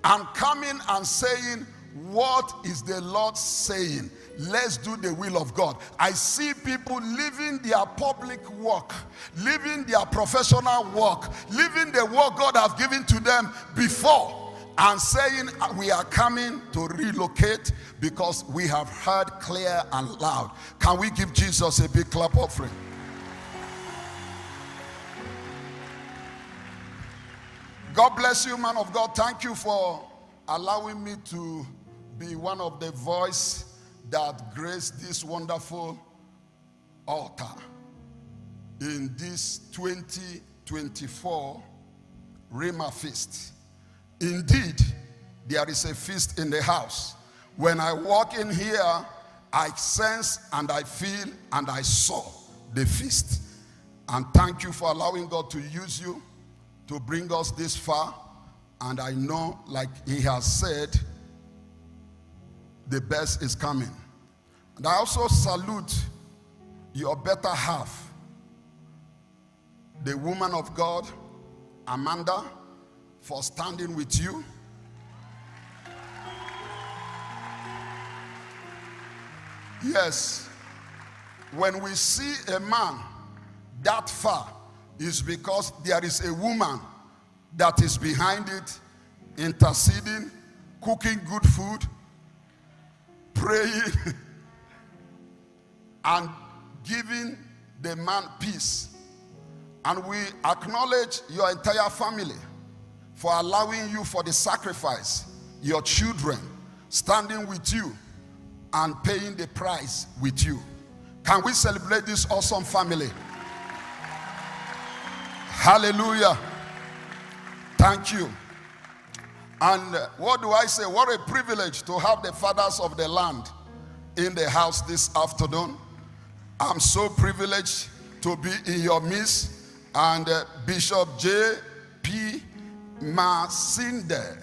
and coming and saying, what is the Lord saying? Let's do the will of God. I see people living their public work, living their professional work, living the work God has given to them before, and saying, we are coming to relocate because we have heard clear and loud. Can we give Jesus a big clap offering? God bless you, man of God. Thank you for allowing me to be one of the voice that graced this wonderful altar in this 2024 Rhema Feast. Indeed, there is a feast in the house. When I walk in here, I sense and I feel and I saw the feast. And thank you for allowing God to use you to bring us this far. And I know, like he has said, the best is coming. And I also salute your better half, the woman of God, Amanda, for standing with you. Yes, when we see a man that far, it's because there is a woman that is behind it, interceding, cooking good food, praying, and giving the man peace. And we acknowledge your entire family for allowing you for the sacrifice, your children standing with you and paying the price with you. Can we celebrate this awesome family? Hallelujah. Thank you. And what do I say? What a privilege to have the fathers of the land in the house this afternoon. I'm so privileged to be in your midst. And Bishop J.P. Masinde,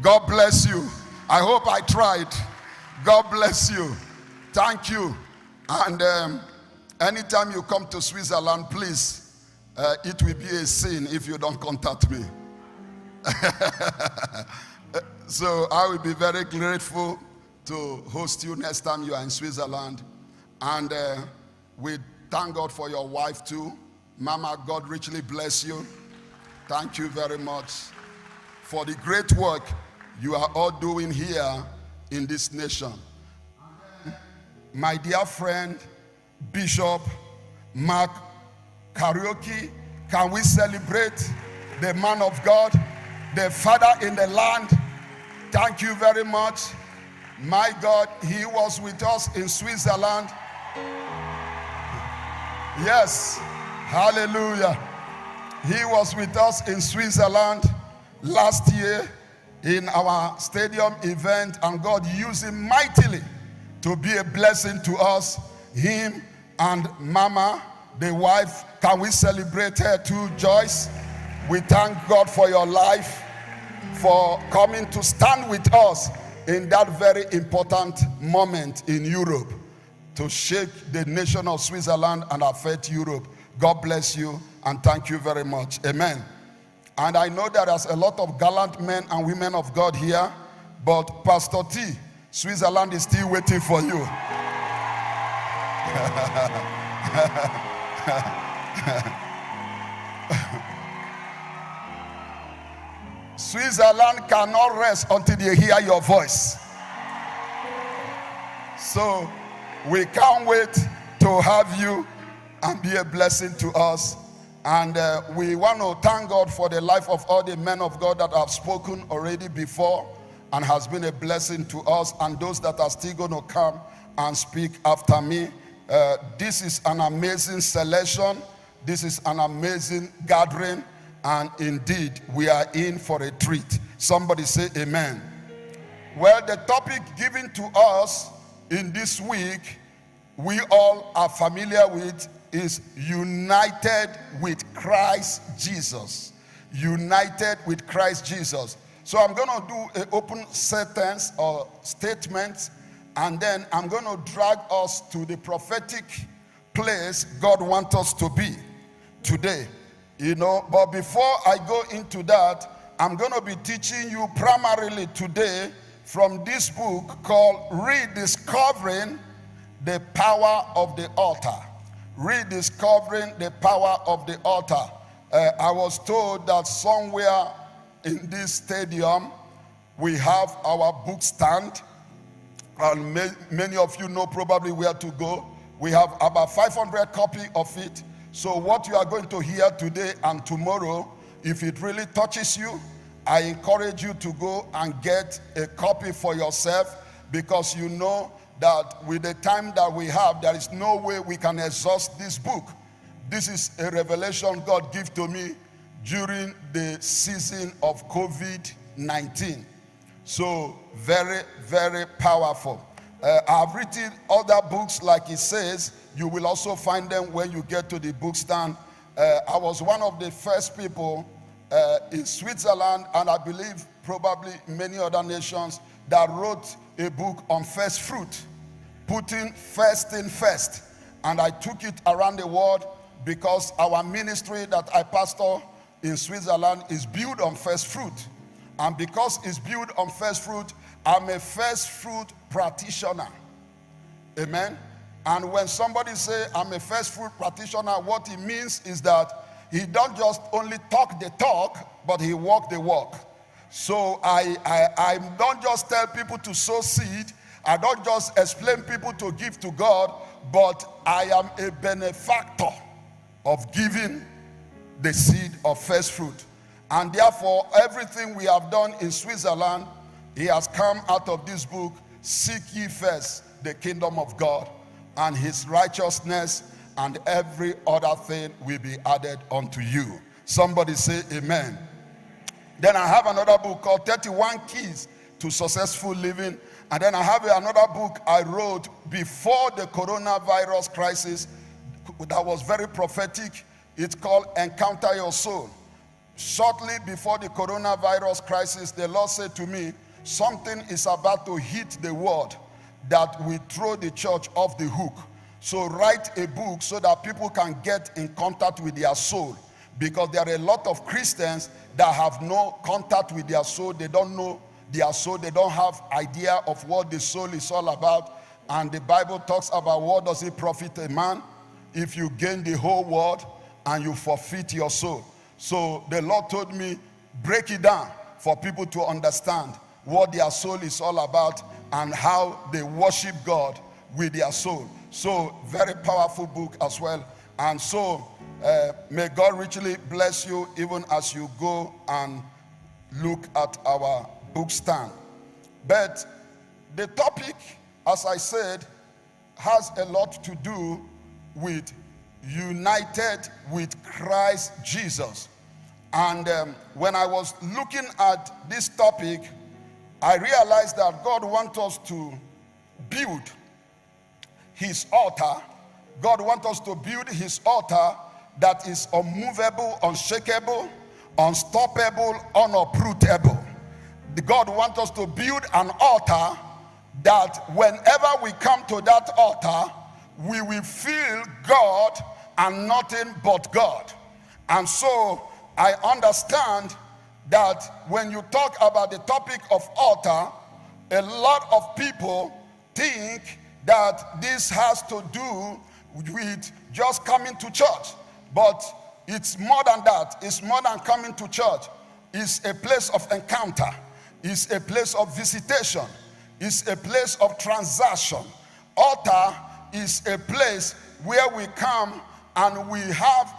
God bless you. I hope I tried. God bless you. Thank you. And anytime you come to Switzerland, please, it will be a sin if you don't contact me. So I will be very grateful to host you next time you are in Switzerland. And we thank God for your wife too. Mama, God richly bless you. Thank you very much for the great work you are all doing here in this nation. My dear friend, Bishop Mark Karaoke, can we celebrate the man of God, the father in the land? Thank you very much. My God, he was with us in Switzerland. Yes, hallelujah. He was with us in Switzerland last year in our stadium event, and God used him mightily to be a blessing to us. Him and Mama, the wife, can we celebrate her too, Joyce? We thank God for your life, for coming to stand with us in that very important moment in Europe to shake the nation of Switzerland and affect Europe. God bless you and thank you very much. Amen. And I know there is a lot of gallant men and women of God here, but Pastor T, Switzerland is still waiting for you. Switzerland cannot rest until they hear your voice. So we can't wait to have you and be a blessing to us. And we want to thank God for the life of all the men of God that have spoken already before and has been a blessing to us, and those that are still going to come and speak after me. This is an amazing selection. This is an amazing gathering. And indeed, we are in for a treat. Somebody say amen. Well, the topic given to us in this week, we all are familiar with, is united with Christ Jesus. United with Christ Jesus. So I'm going to do an open sentence or statement, and then I'm going to drag us to the prophetic place God wants us to be today. You know, but before I go into that, I'm going to be teaching you primarily today from this book called Rediscovering the Power of the Altar. Rediscovering the Power of the Altar. I was told that somewhere in this stadium we have our book stand, and many of you know probably where to go. We have about 500 copies of it. So what you are going to hear today and tomorrow, if it really touches you, I encourage you to go and get a copy for yourself, because you know that with the time that we have, there is no way we can exhaust this book. This is a revelation God gave to me during the season of COVID-19. So very, very powerful. I've written other books, like it says. You will also find them when you get to the book stand. I was one of the first people in Switzerland, and I believe probably many other nations, that wrote a book on first fruit, putting first in first. And I took it around the world because our ministry that I pastor in Switzerland is built on first fruit. And because it's built on first fruit, I'm a first fruit practitioner. Amen. And when somebody say I'm a first fruit practitioner, what he means is that he don't just only talk the talk, but he walk the walk. So I don't just tell people to sow seed. I don't just explain people to give to God, but I am a benefactor of giving the seed of first fruit. And therefore, everything we have done in Switzerland, it has come out of this book, Seek Ye First the Kingdom of God and His righteousness, and every other thing will be added unto you. Somebody say amen. Then I have another book called 31 Keys to Successful Living. And then I have another book I wrote before the coronavirus crisis that was very prophetic. It's called Encounter Your Soul. Shortly before the coronavirus crisis, the Lord said to me, something is about to hit the world that will throw the church off the hook. So write a book so that people can get in contact with their soul. Because there are a lot of Christians that have no contact with their soul. They don't know their soul. They don't have idea of what the soul is all about. And the Bible talks about, what does it profit a man if you gain the whole world and you forfeit your soul? So the Lord told me, break it down for people to understand what their soul is all about and how they worship God with their soul. So very powerful book as well. And so may God richly bless you even as you go and look at our book stand. But the topic, as I said, has a lot to do with united with Christ Jesus. And when I was looking at this topic, I realized that God wants us to build His altar. God wants us to build His altar that is unmovable, unshakable, unstoppable, unuprootable. God wants us to build an altar that whenever we come to that altar, we will feel God and nothing but God. And so I understand that when you talk about the topic of altar, a lot of people think that this has to do with just coming to church. But it's more than that. It's more than coming to church. It's a place of encounter. It's a place of visitation. It's a place of transaction. Altar is a place where we come and we have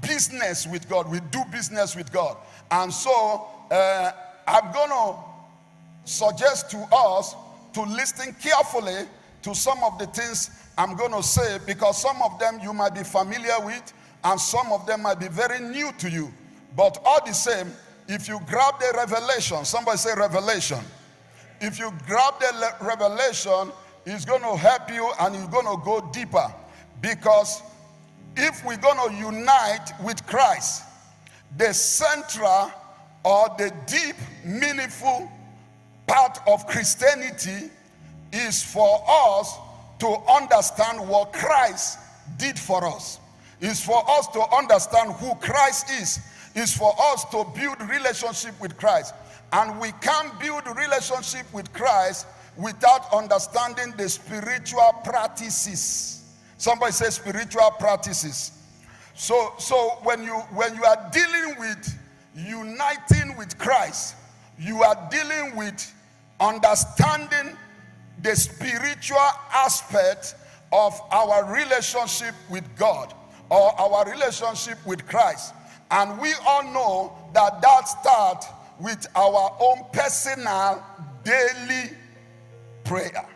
business with God. We do business with God. And so I'm going to suggest to us to listen carefully to some of the things I'm going to say, because some of them you might be familiar with and some of them might be very new to you. But all the same, if you grab the revelation, somebody say revelation. If you grab the revelation, it's going to help you and you're going to go deeper. Because if we're going to unite with Christ, the central or the deep, meaningful part of Christianity is for us to understand what Christ did for us. It's for us to understand who Christ is. is for us to build relationship with Christ. And we can't build relationship with Christ without understanding the spiritual practices. Somebody say spiritual practices. So when you are dealing with uniting with Christ, you are dealing with understanding the spiritual aspect of our relationship with God or our relationship with Christ. And we all know that starts with our own personal daily prayer,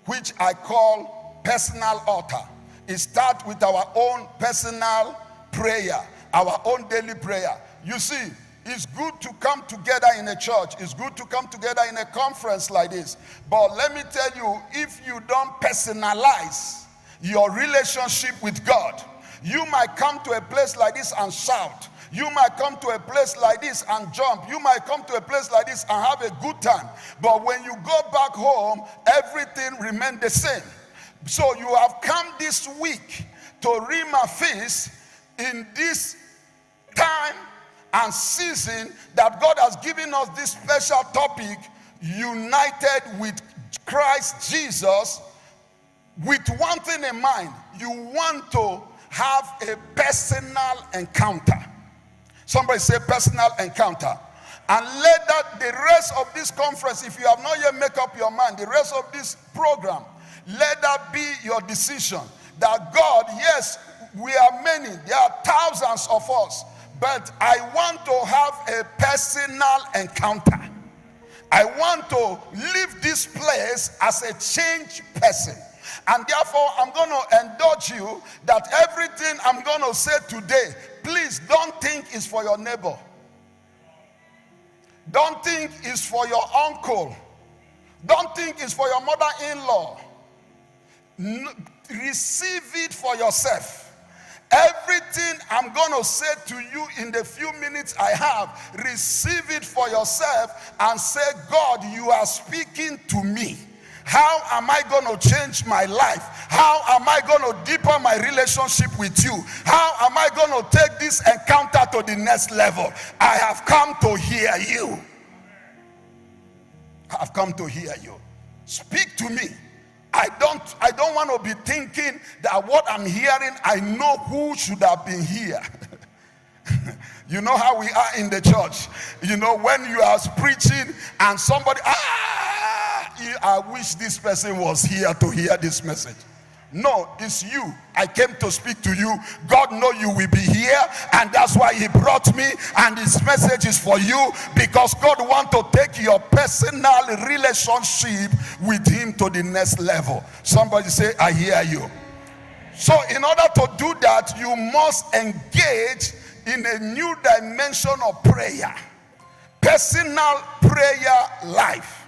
which I call personal altar. It starts with our own personal prayer, our own daily prayer. You see, it's good to come together in a church. It's good to come together in a conference like this. But let me tell you, if you don't personalize your relationship with God, you might come to a place like this and shout. You might come to a place like this and jump. You might come to a place like this and have a good time. But when you go back home, everything remains the same. So you have come this week to Rhema Feast in this time and season that God has given us this special topic, united with Christ Jesus, with one thing in mind. You want to have a personal encounter. Somebody say personal encounter. And let that, the rest of this conference, if you have not yet made up your mind, the rest of this program, let that be your decision. That God, yes, we are many, there are thousands of us, but I want to have a personal encounter. I want to leave this place as a changed person. And therefore, I'm going to indulge you that everything I'm going to say today, please don't think it's for your neighbor. Don't think it's for your uncle. Don't think it's for your mother-in-law. Receive it for yourself. Everything I'm going to say to you in the few minutes I have, receive it for yourself and say, God, you are speaking to me. How am I going to change my life? How am I going to deepen my relationship with you? How am I going to take this encounter to the next level? I have come to hear you. I have come to hear you. Speak to me. I don't want to be thinking that what I'm hearing, I know who should have been here. You know how we are in the church. You know, when you are preaching and somebody, I wish this person was here to hear this message. No, it's you. I came to speak to you. God knows you will be here, and that's why he brought me, and this message is for you, because God wants to take your personal relationship with him to the next level. Somebody say, I hear you. So in order to do that, you must engage in a new dimension of prayer. Personal prayer life.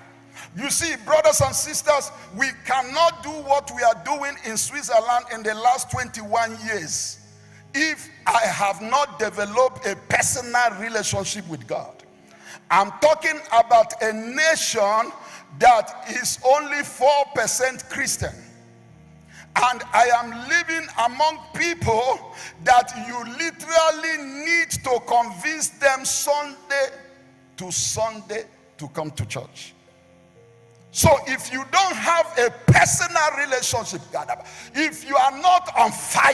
You see, brothers and sisters, we cannot do what we are doing in Switzerland in the last 21 years if I have not developed a personal relationship with God. I'm talking about a nation that is only 4% Christian. And I am living among people that you literally need to convince them Sunday to Sunday to come to church. So if you don't have a personal relationship, if you are not on fire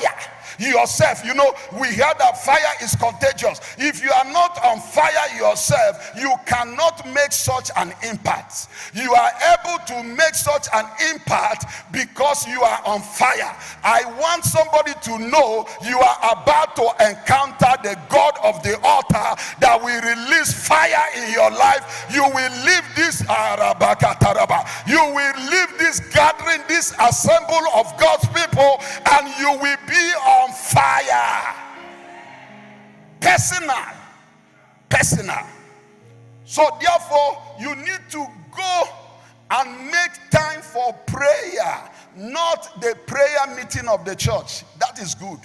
yourself, you know, we hear that fire is contagious. If you are not on fire yourself, you cannot make such an impact. You are able to make such an impact because you are on fire. I want somebody to know you are about to encounter the God of the altar that will release fire in your life. You will leave this you will leave this gathering, this assembly of God's people, and you will be on fire. Personal. So therefore, you need to go and make time for prayer. Not the prayer meeting of the church. That is good.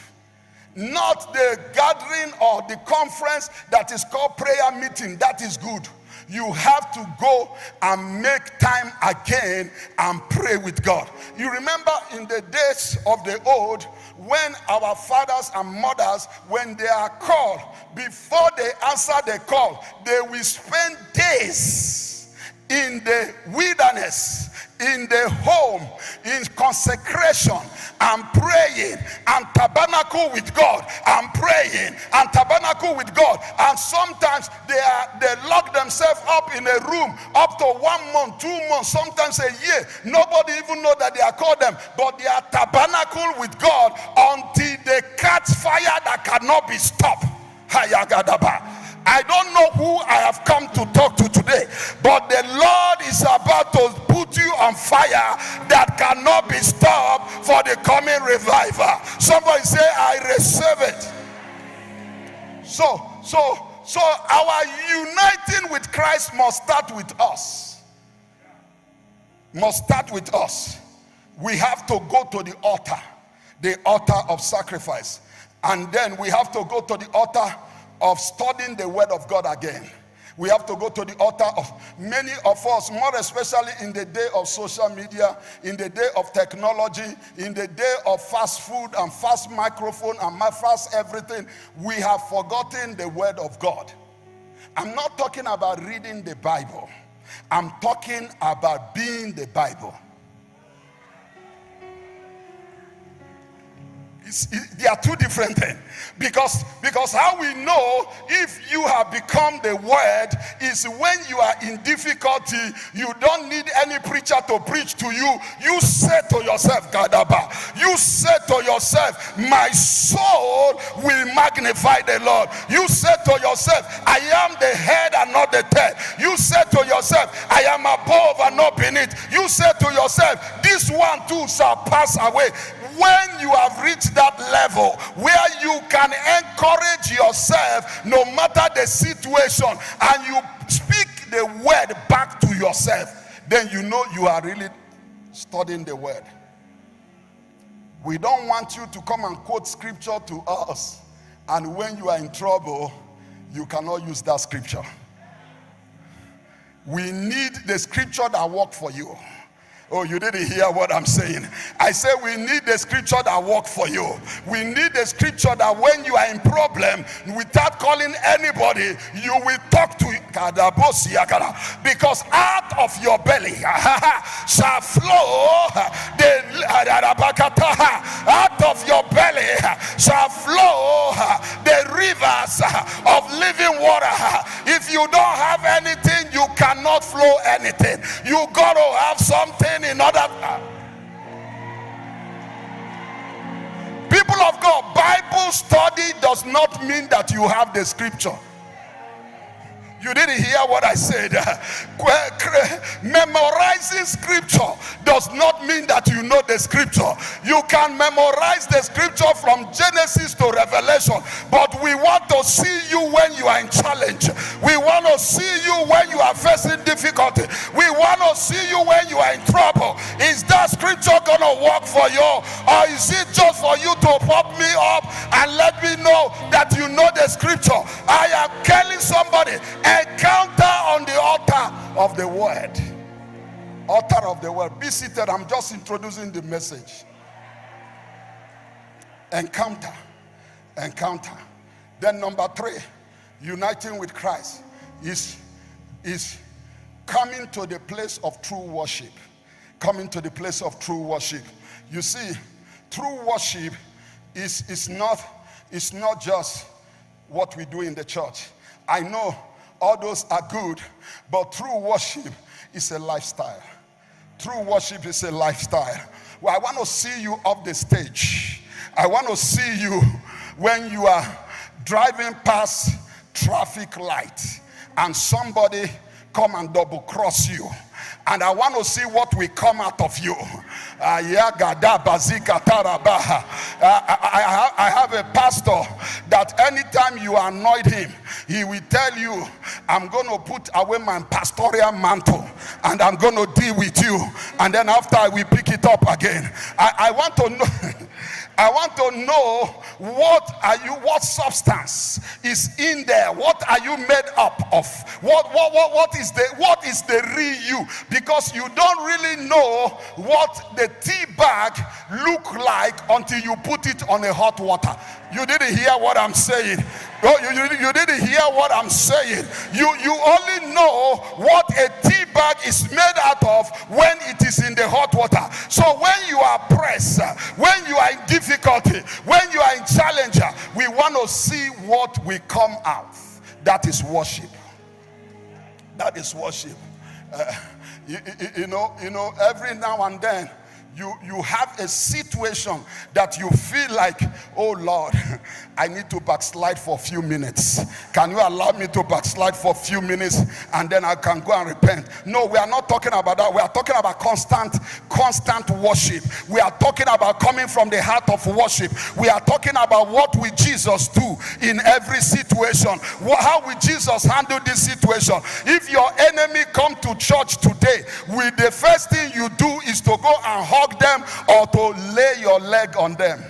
Not the gathering or the conference that is called prayer meeting. That is good. You have to go and make time again and pray with God. You remember in the days of the old, when our fathers and mothers, when they are called, before they answer the call, they will spend days in the wilderness, in the home, in consecration and praying and tabernacle with God and praying and tabernacle with God. And sometimes they lock themselves up in a room up to 1 month, 2 months, sometimes a year. Nobody even know that they are called them, but they are tabernacle with God until they catch fire that cannot be stopped. Hayagadaba. I don't know who I have come to talk to today, but the Lord is about to put you on fire that cannot be stopped for the coming revival. Somebody say, I receive it. So our uniting with Christ must start with us. Must start with us. We have to go to the altar of sacrifice. And then we have to go to the altar of studying the word of God again. We have to go to the altar of many of us, more especially in the day of social media, in the day of technology, in the day of fast food and fast microphone and fast everything. We have forgotten the word of God. I'm not talking about reading the Bible. I'm talking about being the Bible. They are two different things. Because how we know if you have become the word is when you are in difficulty, you don't need any preacher to preach to you. You say to yourself, Gadaba, you say to yourself, my soul will magnify the Lord. You say to yourself, I am the head and not the tail. You say to yourself, I am above and not beneath. You say to yourself, this one too shall pass away. When you have reached that level where you can encourage yourself no matter the situation, and you speak the word back to yourself, then you know you are really studying the word. We don't want you to come and quote scripture to us, and when you are in trouble, you cannot use that scripture. We need the scripture that works for you. Oh, you didn't hear what I'm saying. I say we need the scripture that works for you. We need the scripture that when you are in problem, without calling anybody, you will talk to because out of your belly shall flow out of your belly shall flow the rivers of living water. If you don't have anything, you cannot flow anything. You got to have something in order. People of God, Bible study does not mean that you have the scripture. You didn't hear what I said. Memorizing scripture does not mean that you know the scripture. You can memorize the scripture from Genesis to Revelation, but we want to see you when you are in challenge. We want to see you when you are facing difficulty. We want to see you when you are in trouble. Is that scripture going to work for you, or is it just for you to pop me up and let me know that you know the scripture? I am telling somebody, encounter on the altar of the word. Altar of the word. Be seated. I'm just introducing the message. Encounter. Then number 3, uniting with Christ is coming to the place of true worship. Coming to the place of true worship. You see, true worship is not just what we do in the church. I know all those are good, but true worship is a lifestyle. True worship is a lifestyle. Well, I want to see you off the stage. I want to see you when you are driving past traffic light and somebody come and double cross you. And I want to see what will come out of you. I have a pastor that anytime you annoyed him, he will tell you, I'm going to put away my pastoral mantle and I'm going to deal with you. And then after I will pick it up again. I want to know I want to know what substance is in there? What are you made up of? What is the real you? Because you don't really know what the tea bag look like until you put it on a hot water. You didn't hear what I'm saying. Oh, you didn't hear what I'm saying. You only know what a tea bag is made out of when it is in the hot water. So when you are pressed, when you are in difficulty, when you are in challenge, we want to see what will come out. That is worship. That is worship. You know, every now and then you have a situation that you feel like, oh Lord, I need to backslide for a few minutes. Can you allow me to backslide for a few minutes and then I can go and repent? No, we are not talking about that. We are talking about constant worship. We are talking about coming from the heart of worship. We are talking about what will Jesus do in every situation. How will Jesus handle this situation? If your enemy come to church today, the first thing you do is to go and hug them or to lay your leg on them.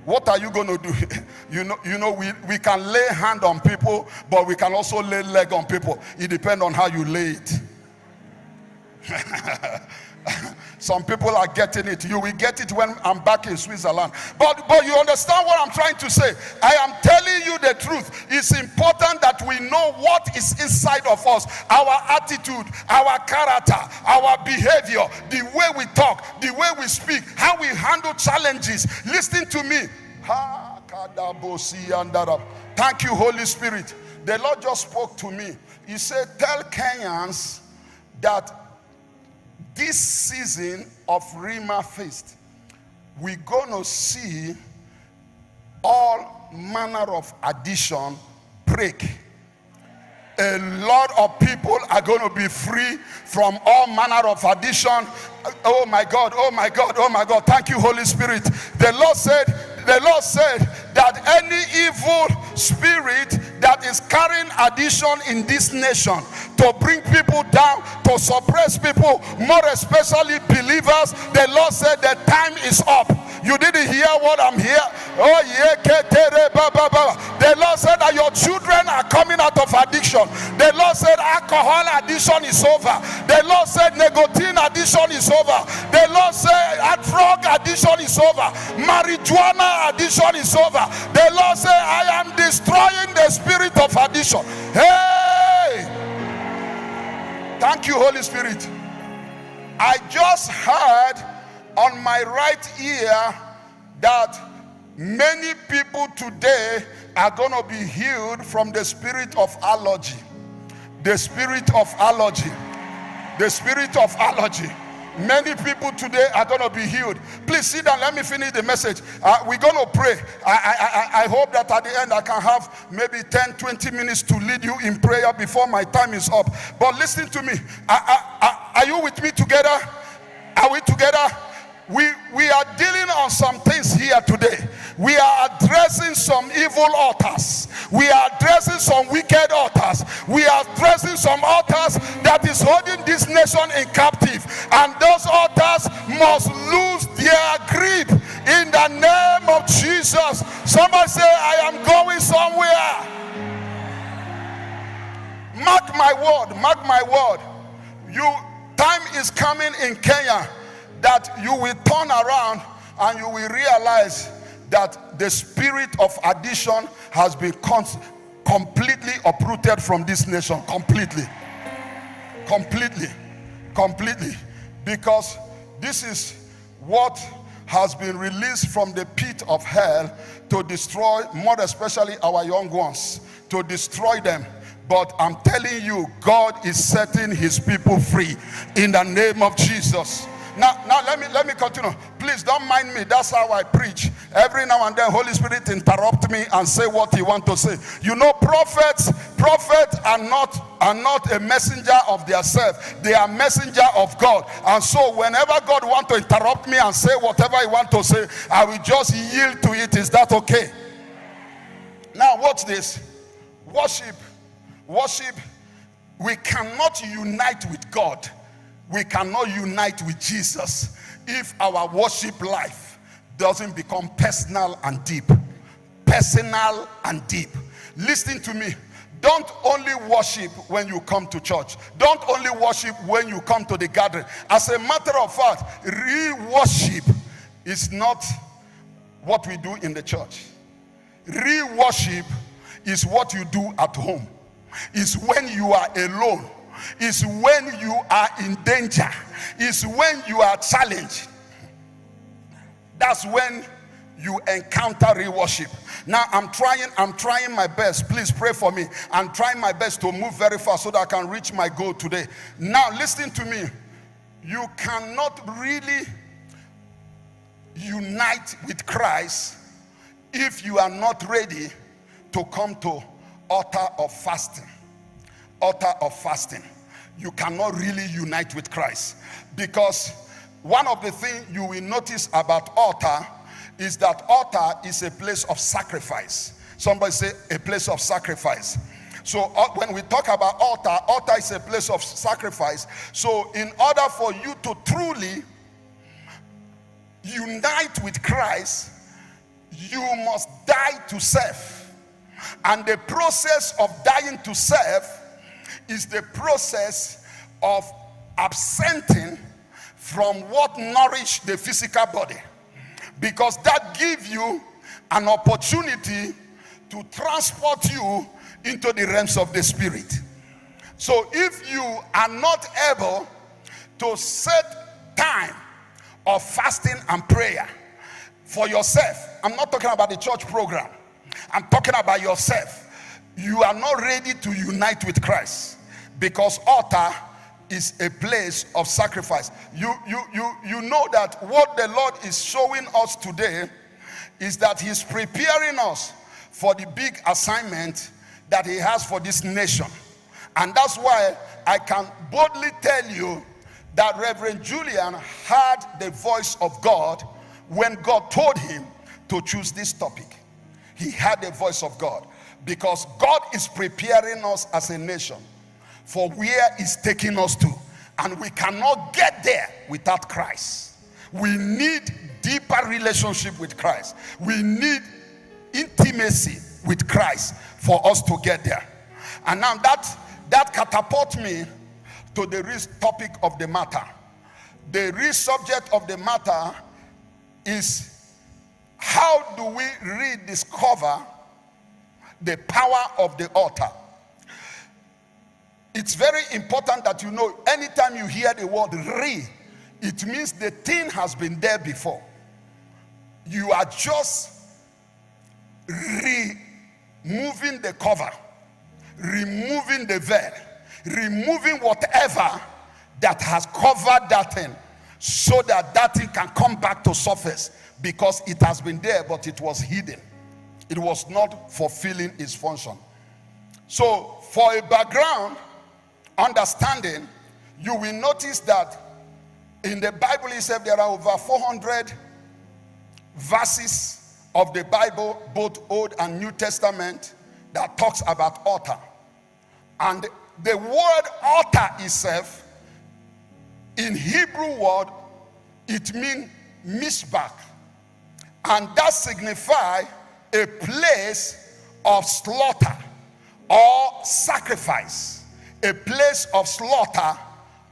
What are you going to do? You know, we can lay hand on people, but we can also lay leg on people. It depends on how you lay it. Some people are getting it. You will get it when I'm back in Switzerland. But you understand what I'm trying to say? I am telling you the truth. It's important that we know what is inside of us. Our attitude, our character, our behavior, the way we talk, the way we speak, how we handle challenges. Listen to me. Thank you, Holy Spirit. The Lord just spoke to me. He said, tell Kenyans that this season of Rhema Feast, we're going to see all manner of addiction break. A lot of people are going to be free from all manner of addiction. Oh my God, oh my God, oh my God. Thank you, Holy Spirit. The Lord said that any evil spirit that is carrying addiction in this nation to bring people down, to suppress people, more especially believers, the Lord said the time is up. You didn't hear what I'm here? Oh yeah, the Lord said that your children are coming out of addiction. The Lord said alcohol addiction is over. The Lord said nicotine addiction is over. The Lord said drug addiction is over. Marijuana addiction is over. The Lord said I am destroying the spirit of addiction. Hey! Thank you, Holy Spirit. I just heard on my right ear that many people today are going to be healed from the spirit of allergy. The spirit of allergy. The spirit of allergy. Many people today are going to be healed. Please sit down. Let me finish the message. We're going to pray. I hope that at the end I can have maybe 10-20 minutes to lead you in prayer before my time is up. But listen to me. Are you with me together? Are we together? We are dealing on some things here today. We are addressing some evil altars. We are addressing some wicked altars. We are addressing some altars that is holding this nation in captive. And those altars must lose their grip in the name of Jesus. Somebody say, I am going somewhere. Mark my word, mark my word. Time is coming in Kenya that you will turn around and you will realize that the spirit of addiction has been completely uprooted from this nation. Completely. Because this is what has been released from the pit of hell to destroy, more especially our young ones, to destroy them. But I'm telling you, God is setting his people free in the name of Jesus. Now let me continue. Please don't mind me. That's how I preach. Every now and then Holy Spirit interrupt me and say what he want to say. You know, prophets are not a messenger of themselves. They are messenger of God. And so whenever God want to interrupt me and say whatever he want to say, I will just yield to it. Is that okay? Now watch this. Worship. We cannot unite with God. We cannot unite with Jesus if our worship life doesn't become personal and deep. personal and deep. Listen to me. Don't only worship when you come to church. Don't only worship when you come to the gathering. As a matter of fact, real worship is not what we do in the church. Real worship is what you do at home. It's when you are alone. It's when you are in danger. It's when you are challenged. That's when you encounter real worship. Now I'm trying my best. Please pray for me. I'm trying my best to move very fast so that I can reach my goal today. Now listen to me. You cannot really unite with Christ if you are not ready to come to altar of fasting. Altar of fasting. You cannot really unite with Christ, because one of the things you will notice about altar is that altar is a place of sacrifice. Somebody say a place of sacrifice. So when we talk about altar, altar is a place of sacrifice. So in order for you to truly unite with Christ, you must die to self. And the process of dying to self is the process of absenting from what nourishes the physical body, because that gives you an opportunity to transport you into the realms of the spirit. So if you are not able to set time of fasting and prayer for yourself, I'm not talking about the church program, I'm talking about yourself, you are not ready to unite with Christ, because altar is a place of sacrifice. You know that what the Lord is showing us today is that he's preparing us for the big assignment that he has for this nation. And that's why I can boldly tell you that Reverend Julian heard the voice of God when God told him to choose this topic. He heard the voice of God, because God is preparing us as a nation for where he's taking us to. And we cannot get there without Christ. We need deeper relationship with Christ. We need intimacy with Christ for us to get there. And now that catapults me to the real topic of the matter. The real subject of the matter is, how do we rediscover the power of the altar? It's very important that you know, anytime you hear the word re, it means the thing has been there before. You are just removing the cover, removing the veil, removing whatever that has covered that thing, so that that thing can come back to surface, because it has been there but it was hidden. It was not fulfilling its function. So for a background understanding, you will notice that in the Bible itself there are over 400 verses of the Bible, both Old and New Testament, that talks about altar. And the word altar itself, in Hebrew word, it means mishbach, and that signifies a place of slaughter or sacrifice. A place of slaughter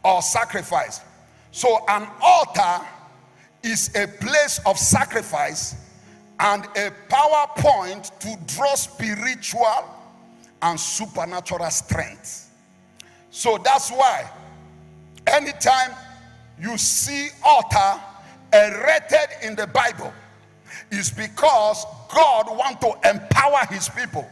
or sacrifice. So an altar is a place of sacrifice and a power point to draw spiritual and supernatural strength. So that's why anytime you see altar erected in the Bible, is because God wants to empower his people.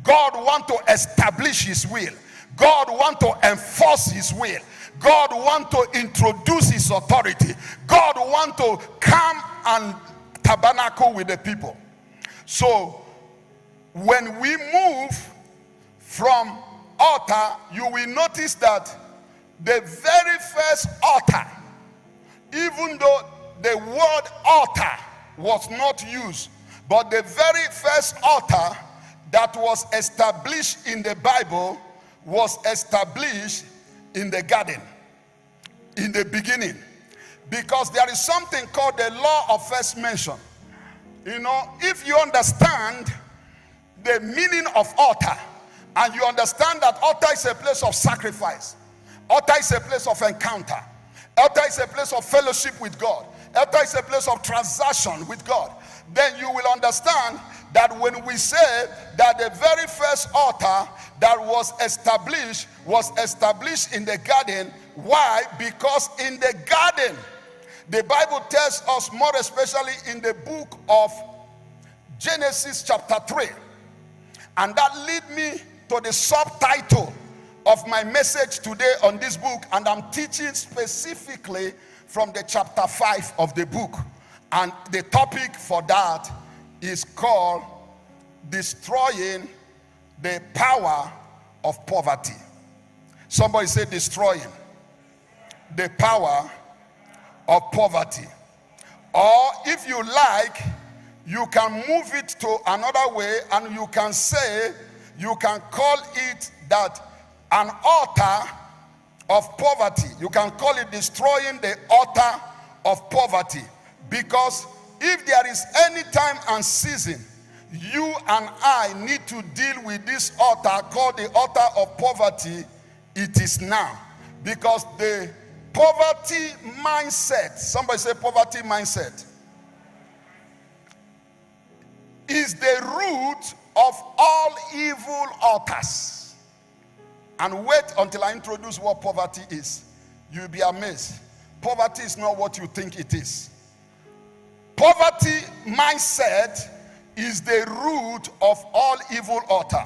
God wants to establish his will. God wants to enforce his will. God wants to introduce his authority. God wants to come and tabernacle with the people. So when we move from altar, you will notice that the very first altar, even though the word altar was not used, but the very first altar that was established in the Bible was established in the garden, in the beginning. Because there is something called the law of first mention. if you understand the meaning of altar, and you understand that altar is a place of sacrifice, altar is a place of encounter, altar is a place of fellowship with God, altar is a place of transaction with God, then you will understand that when we say that the very first altar that was established in the garden. Why? Because in the garden, the Bible tells us, more especially in the book of Genesis chapter 3, and that lead me to the subtitle of my message today on this book, and I'm teaching specifically from the chapter 5 of the book, and the topic for that is called Destroying the Power of Poverty. Somebody say, destroying the power of poverty. Or if you like, you can move it to another way, and you can call it that an altar of poverty. You can call it destroying the altar of poverty. Because if there is any time and season you and I need to deal with this altar called the altar of poverty, it is now. Because the poverty mindset, somebody say poverty mindset, is the root of all evil altars. And wait until I introduce what poverty is. You'll be amazed. Poverty is not what you think it is. Poverty mindset is the root of all evil altar.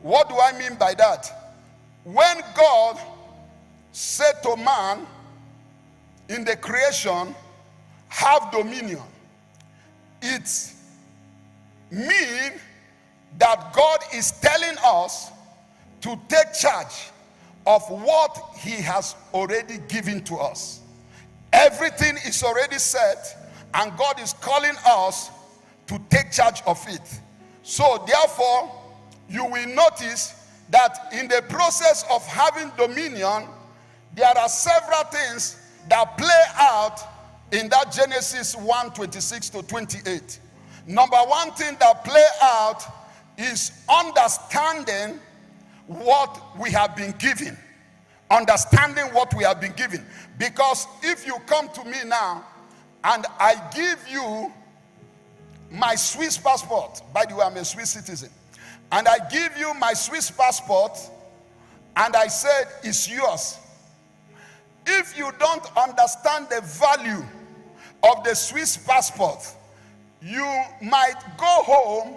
What do I mean by that? When God said to man in the creation, have dominion, it means that God is telling us to take charge of what he has already given to us. Everything is already set, and God is calling us to take charge of it. So therefore, you will notice that in the process of having dominion, there are several things that play out in that Genesis 1:26 to 28. Number one thing that play out is understanding what we have been given. Understanding what we have been given. Because if you come to me now and I give you my Swiss passport, by the way, I'm a Swiss citizen, and I give you my Swiss passport and I said it's yours. If you don't understand the value of the Swiss passport, you might go home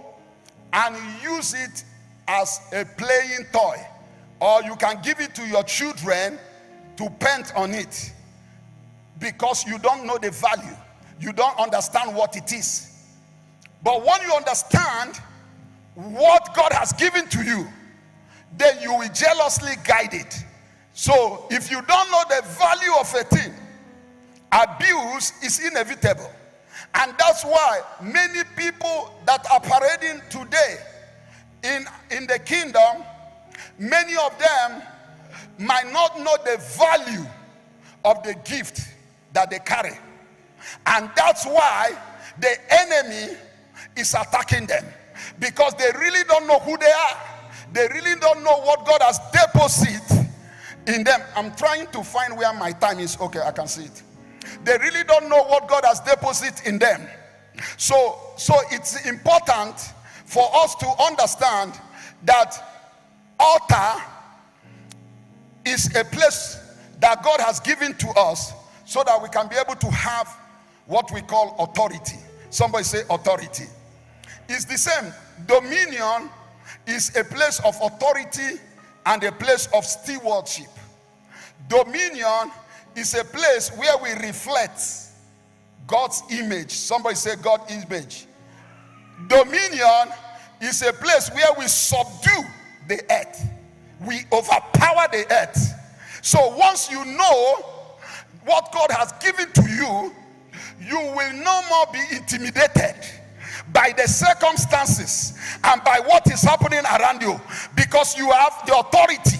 and use it as a playing toy, or you can give it to your children to paint on it, because you don't know the value. You don't understand what it is. But when you understand what God has given to you, then you will jealously guide it. So if you don't know the value of a thing, abuse is inevitable. And that's why many people that are parading today in the kingdom, many of them might not know the value of the gift that they carry. And that's why the enemy is attacking them, because they really don't know who they are. They really don't know what God has deposited in them. I'm trying to find where my time is. Okay, I can see it. They really don't know what God has deposited in them. So it's important for us to understand that altar is a place that God has given to us so that we can be able to have what we call authority. Somebody say authority. It's the same. Dominion is a place of authority and a place of stewardship. Dominion is a place where we reflect God's image. Somebody say God's image. Dominion is a place where we subdue the earth. We overpower the earth. So once you know what God has given to you, you will no more be intimidated by the circumstances and by what is happening around you, because you have the authority,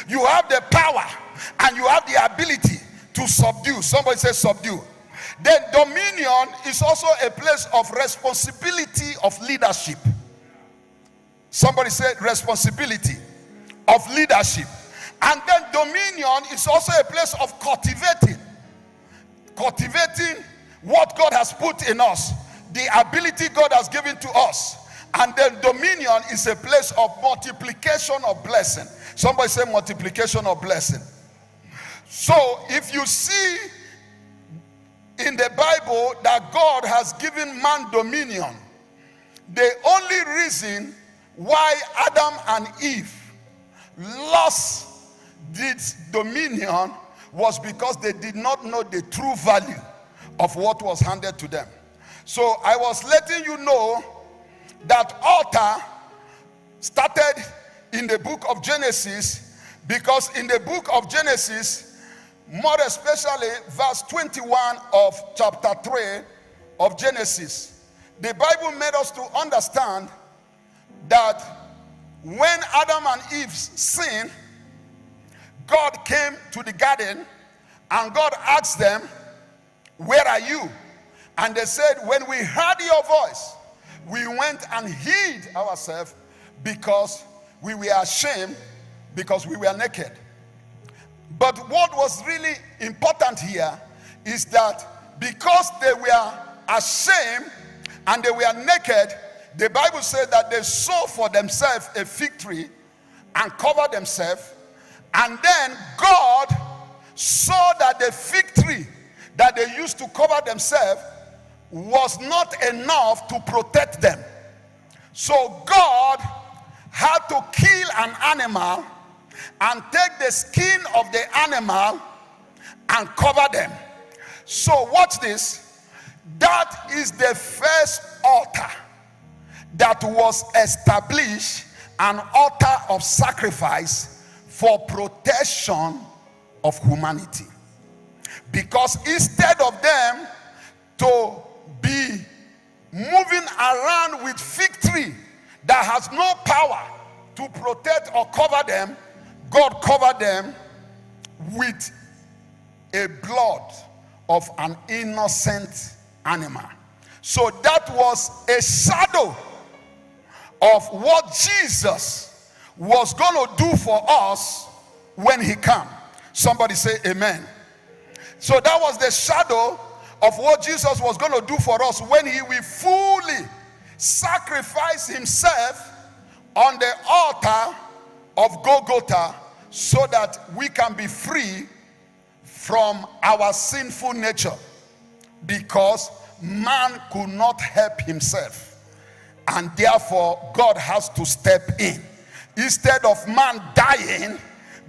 you have the power, and you have the ability to subdue. Somebody say subdue. Then dominion is also a place of responsibility of leadership. Somebody said responsibility of leadership. And then dominion is also a place of cultivating what God has put in us, the ability God has given to us. And then dominion is a place of multiplication of blessing. Somebody say multiplication of blessing. So if you see in the Bible that God has given man dominion, the only reason why Adam and Eve lost this dominion was because they did not know the true value of what was handed to them. So I was letting you know that altar started in the book of Genesis, because in the book of Genesis, more especially verse 21 of chapter 3 of Genesis, the Bible made us to understand that when Adam and Eve sinned, God came to the garden and God asked them, "Where are you?" And they said, "When we heard your voice, we went and hid ourselves because we were ashamed, because we were naked." But what was really important here is that because they were ashamed and they were naked, the Bible said that they sewed for themselves a fig tree and covered themselves. And then God saw that the fig tree that they used to cover themselves was not enough to protect them. So God had to kill an animal and take the skin of the animal and cover them. So watch this. That is the first altar that was established, an altar of sacrifice for protection of humanity. Because instead of them to be moving around with fig tree that has no power to protect or cover them, God covered them with a blood of an innocent animal. So that was a shadow of what Jesus was going to do for us when he came. Somebody say amen. So that was the shadow of what Jesus was going to do for us when he will fully sacrifice himself on the altar of Golgotha, so that we can be free from our sinful nature, because man could not help himself, and therefore God has to step in. Instead of man dying,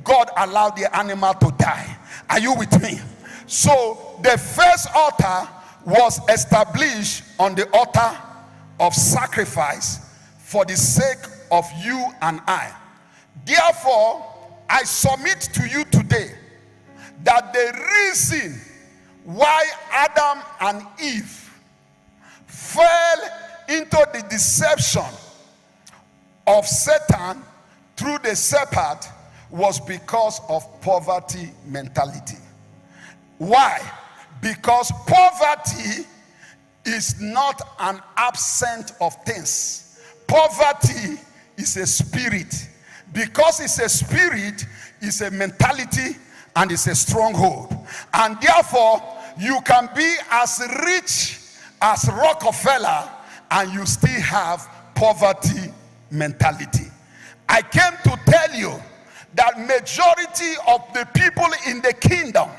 God allowed the animal to die. Are you with me? So the first altar was established on the altar of sacrifice for the sake of you and I. Therefore, I submit to you today that the reason why Adam and Eve fell into the deception of Satan through the serpent was because of poverty mentality. Why? Because poverty is not an absence of things. Poverty is a spirit. Because it's a spirit, it's a mentality, and it's a stronghold. And therefore, you can be as rich as Rockefeller and you still have poverty mentality. I came to tell you that majority of the people in the kingdom,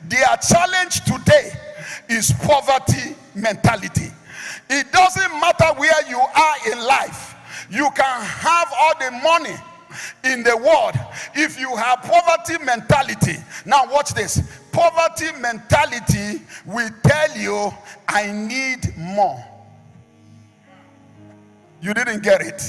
their challenge today is poverty mentality. It doesn't matter where you are in life. You can have all the money in the world. If you have poverty mentality, now watch this. Poverty mentality will tell you, I need more. You didn't get it.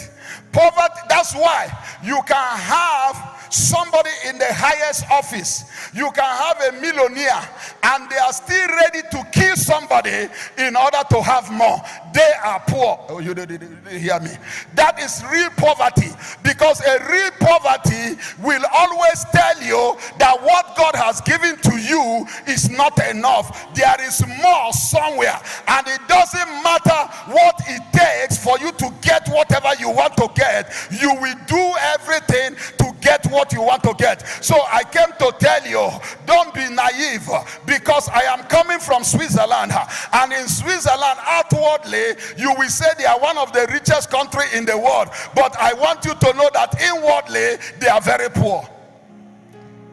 Poverty, that's why you can have somebody in the highest office, you can have a millionaire, and they are still ready to kill somebody in order to have more. They are poor. Oh, you didn't hear me. That is real poverty, because a real poverty will always tell you that what God has given to you you is not enough. There is more somewhere, and it doesn't matter what it takes for you to get whatever you want to get. You will do everything to get what you want to get. So I came to tell you, don't be naive, because I am coming from Switzerland, and in Switzerland outwardly you will say they are one of the richest country in the world, but I want you to know that inwardly they are very poor.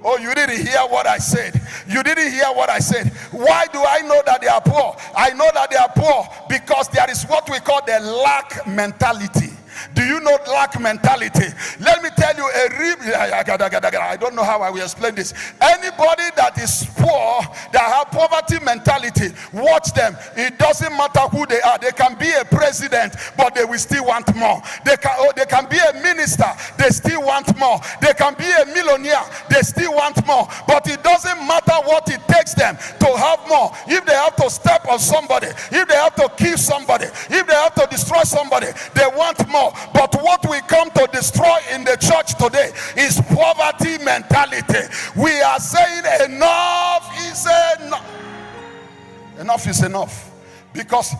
Oh, you didn't hear what I said. You didn't hear what I said. Why do I know that they are poor? I know that they are poor because there is what we call the lack mentality. Do you know lack mentality? Let me tell you I don't know how I will explain this. Anybody that is poor, that have poverty mentality, watch them. It doesn't matter who they are. They can be a president, but they will still want more. They can be a minister, they still want more. They can be a millionaire, they still want more. But it doesn't matter what it takes them to have more. If they have to step on somebody, if they have to kill somebody, if they have to destroy somebody, they want more. But what we come to destroy in the church today is poverty mentality. We are saying enough is enough. Enough is enough. Because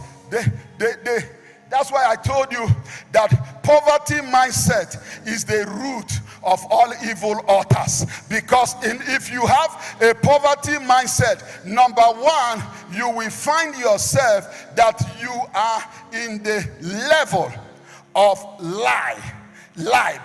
that's why I told you that poverty mindset is the root of all evil altars. Because if you have a poverty mindset, number one, you will find yourself that you are in the level of lie.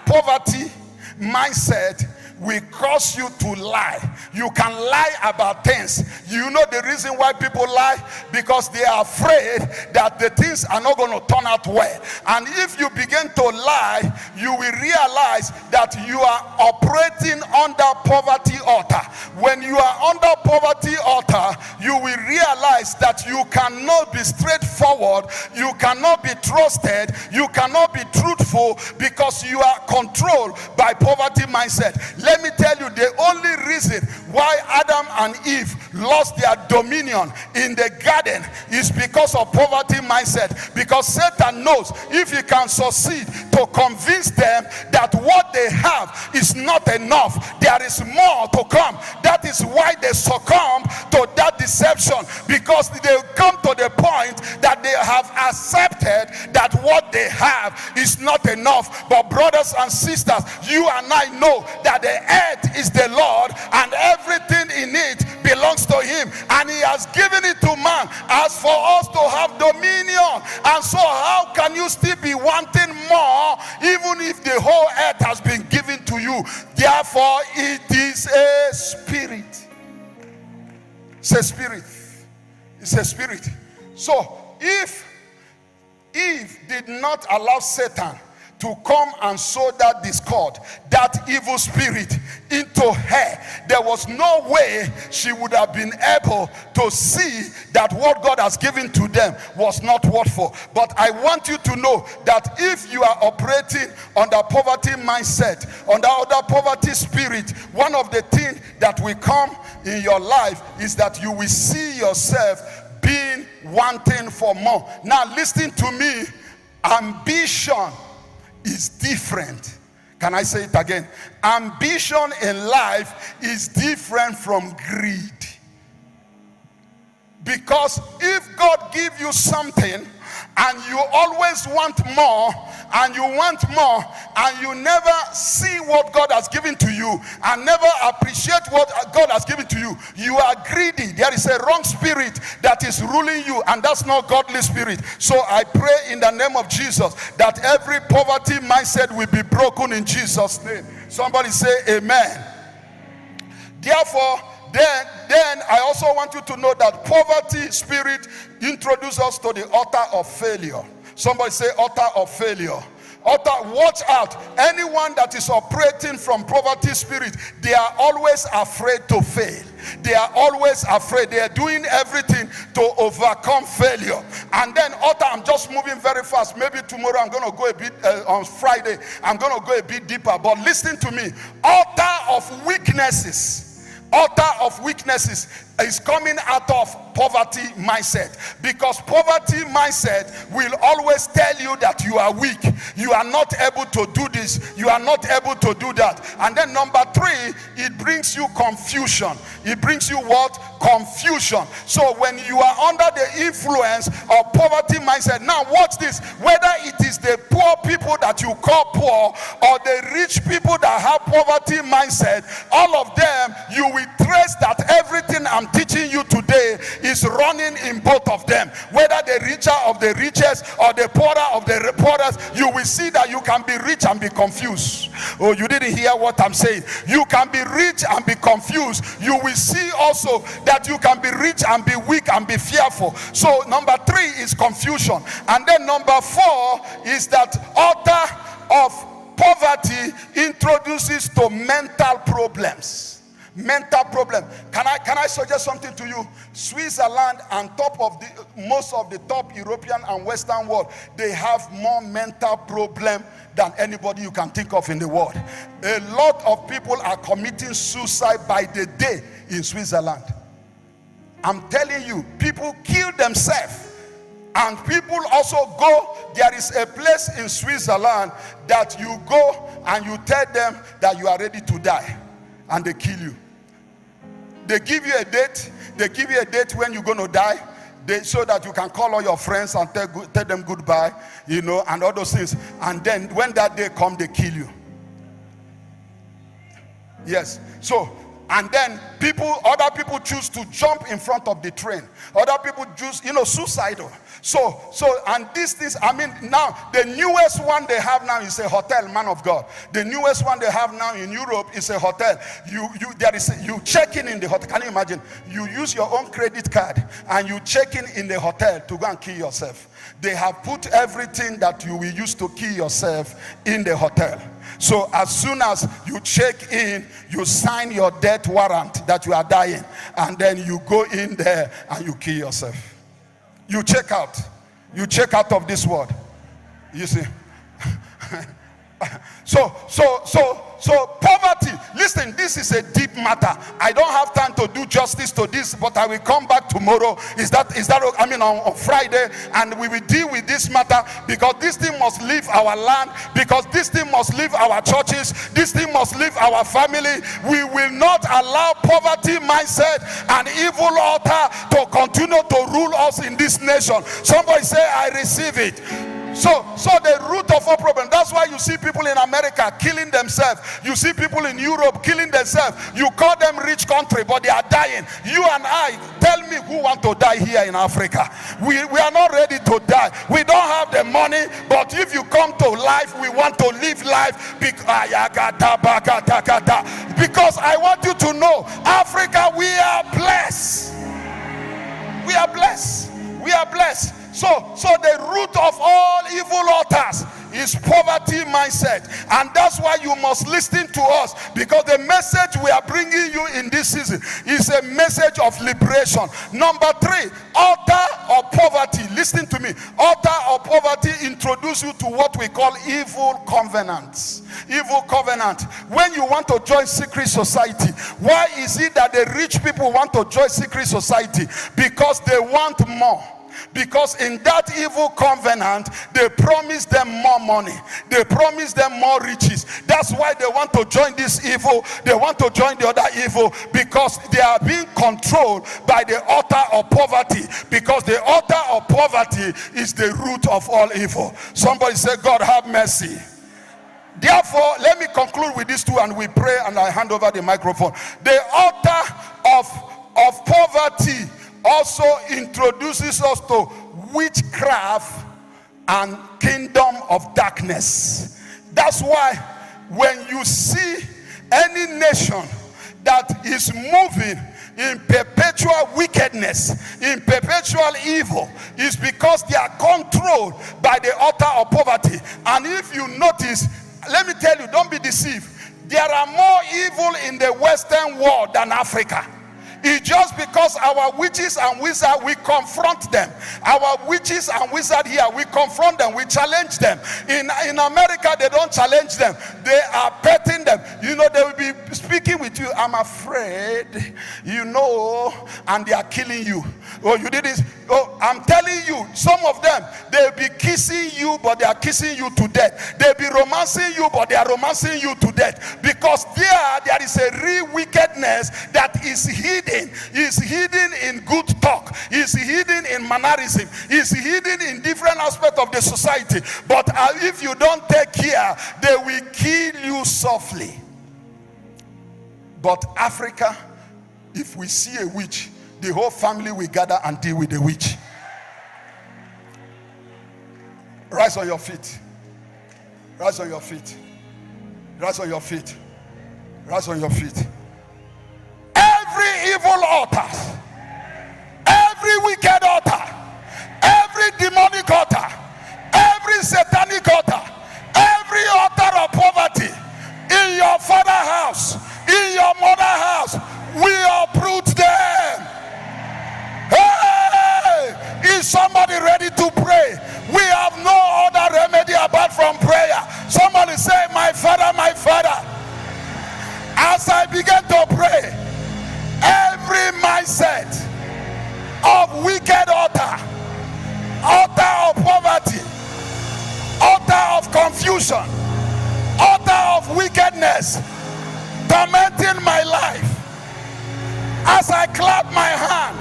Poverty mindset will cause you to lie. You can lie about things. You know the reason why people lie? Because they are afraid that the things are not going to turn out well. And if you begin to lie, you will realize that you are operating under poverty altar. When you are under poverty altar, you will realize that you cannot be straightforward, you cannot be trusted, you cannot be truthful, because you are controlled by poverty mindset. Let me tell you, the only reason why Adam and Eve lost their dominion in the garden is because of poverty mindset. Because Satan knows if he can succeed to convince them that what they have is not enough, there is more to come. That is why they succumb to that deception, because they come to the point that they have accepted that what they have is not enough. But brothers and sisters, you and I know that the earth is the Lord and everything in it belongs to him, and he has given it to man as for us to have dominion. And so how can you still be wanting more even if the whole earth has been given to you? Therefore it is a spirit. It's a spirit. It's a spirit. So if Eve did not allow Satan to come and sow that discord, that evil spirit into her, there was no way she would have been able to see that what God has given to them was not worthful. But I want you to know that if you are operating under poverty mindset, under other poverty spirit, one of the things that will come in your life is that you will see yourself being wanting for more. Now listen to me. Ambition is different. Can I say it again? Ambition in life is different from greed. Because if God gives you something and you always want more, and you want more, and you never see what God has given to you, and never appreciate what God has given to you, you are greedy. There is a wrong spirit that is ruling you, and that's not godly spirit. So I pray in the name of Jesus that every poverty mindset will be broken in Jesus' name. Somebody say amen. Therefore, then I also want you to know that poverty spirit introduces us to the altar of failure. Somebody say altar of failure. Altar, watch out. Anyone that is operating from poverty spirit, they are always afraid to fail. They are always afraid. They are doing everything to overcome failure. And then altar, I'm just moving very fast. Maybe tomorrow I'm going to go a bit, on Friday, I'm going to go a bit deeper. But listen to me. Altar of weaknesses altar of weaknesses is coming out of poverty mindset, because poverty mindset will always tell you that you are weak, you are not able to do this, you are not able to do that. And then number 3, it brings you confusion. It brings you what? Confusion. So when you are under the influence of poverty mindset, now watch this, whether it is the poor people that you call poor or the rich people that have poverty mindset, all of them, you will trace that everything I'm teaching you today is running in both of them. Whether the richer of the richest or the poorer of the poorest, you will see that you can be rich and be confused. Oh, you didn't hear what I'm saying. You can be rich and be confused. You will see also that you can be rich and be weak and be fearful. So number 3 is confusion. And then number 4 is that altar of poverty introduces to mental problems. Mental problem. Can I suggest something to you? Switzerland, on top of most of the top European and Western world, they have more mental problem than anybody you can think of in the world. A lot of people are committing suicide by the day in Switzerland. I'm telling you, people kill themselves. And people also go, there is a place in Switzerland that you go and you tell them that you are ready to die, and they kill you. They give you a date. They give you a date when you're going to die, so that you can call all your friends and tell them goodbye, and all those things. And then when that day comes, they kill you. Yes. So, and then other people choose to jump in front of the train. Other people choose, suicidal. So, and these things, now, the newest one they have now is a hotel, man of God. The newest one they have now in Europe is a hotel. You check in the hotel. Can you imagine? You use your own credit card and you check in the hotel to go and kill yourself. They have put everything that you will use to kill yourself in the hotel. So as soon as you check in, you sign your death warrant that you are dying, and then you go in there and you kill yourself. You check out. You check out of this world. You see. So poverty, listen, this is a deep matter. I don't have time to do justice to this, but I will come back tomorrow. On Friday, and we will deal with this matter, because this thing must leave our land, because this thing must leave our churches, this thing must leave our family. We will not allow poverty mindset and evil altar to continue to rule us in this nation. Somebody say, I receive it. So the root of our problem, that's why you see people in America killing themselves. You see people in Europe killing themselves. You call them rich country, but they are dying. You and I, tell me who want to die here in Africa. We are not ready to die. We don't have the money, but if you come to life, we want to live life. Because I want you to know, Africa, we are blessed. We are blessed. We are blessed. So the root of all evil altars is poverty mindset, and that's why you must listen to us, because the message we are bringing you in this season is a message of liberation. Number 3, altar of poverty. Listen to me. Altar of poverty introduce you to what we call evil covenants. Evil covenant. When you want to join secret society, why is it that the rich people want to join secret society? Because they want more. Because in that evil covenant, they promise them more money. They promise them more riches. That's why they want to join this evil. They want to join the other evil, because they are being controlled by the altar of poverty. Because the altar of poverty is the root of all evil. Somebody say, God have mercy. Therefore, let me conclude with these two, and we pray, and I hand over the microphone. The altar of poverty also introduces us to witchcraft and kingdom of darkness. That's why when you see any nation that is moving in perpetual wickedness, in perpetual evil, is because they are controlled by the altar of poverty. And if you notice, let me tell you, don't be deceived. There are more evil in the Western world than Africa. It's just because our witches and wizards, we confront them. Our witches and wizards here, we confront them, we challenge them. In America, they don't challenge them. They are petting them. You know, they will be speaking with you. I'm afraid, you know, and they are killing you. Oh, you did this. Oh, I'm telling you, some of them, they'll be kissing you, but they are kissing you to death. They'll be romancing you, but they are romancing you to death. Because there is a real wickedness that is hidden. It's hidden in good talk. It's hidden in mannerism. It's hidden in different aspects of the society. But if you don't take care, they will kill you softly. But Africa, if we see a witch, the whole family will gather and deal with the witch. Rise on your feet. Rise on your feet. Rise on your feet. Rise on your feet. Every evil altar, every wicked altar, every demonic altar, every satanic altar, every altar of poverty in your father's house, in your mother's house, we uproot them. Hey, is somebody ready to pray? We have no other remedy apart from prayer. Somebody say, my father, my father. As I begin to pray, every mindset of wicked altar, altar of poverty, altar of confusion, altar of wickedness, tormenting my life, as I clap my hand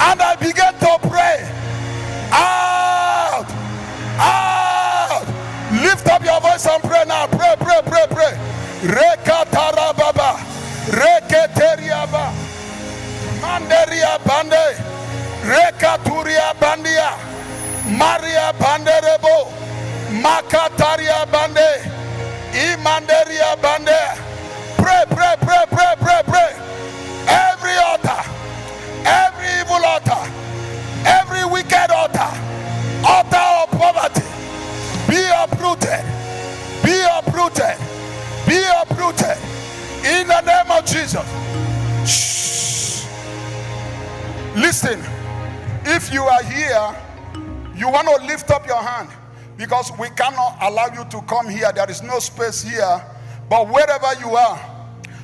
and I begin to pray, out, out, lift up your voice and pray now. Pray, pray, pray, pray. Rekatara baba, reketeria ba, manderia bande, rekaturia bandia, Maria banderebo, makataria bande, imanderia bande. Pray, pray, pray, pray, pray, pray. Every altar, every evil altar, every wicked altar, altar of poverty, be uprooted, be uprooted, be uprooted in the name of Jesus. Shh. Listen, if you are here, you want to lift up your hand, because we cannot allow you to come here. There is no space here. But wherever you are,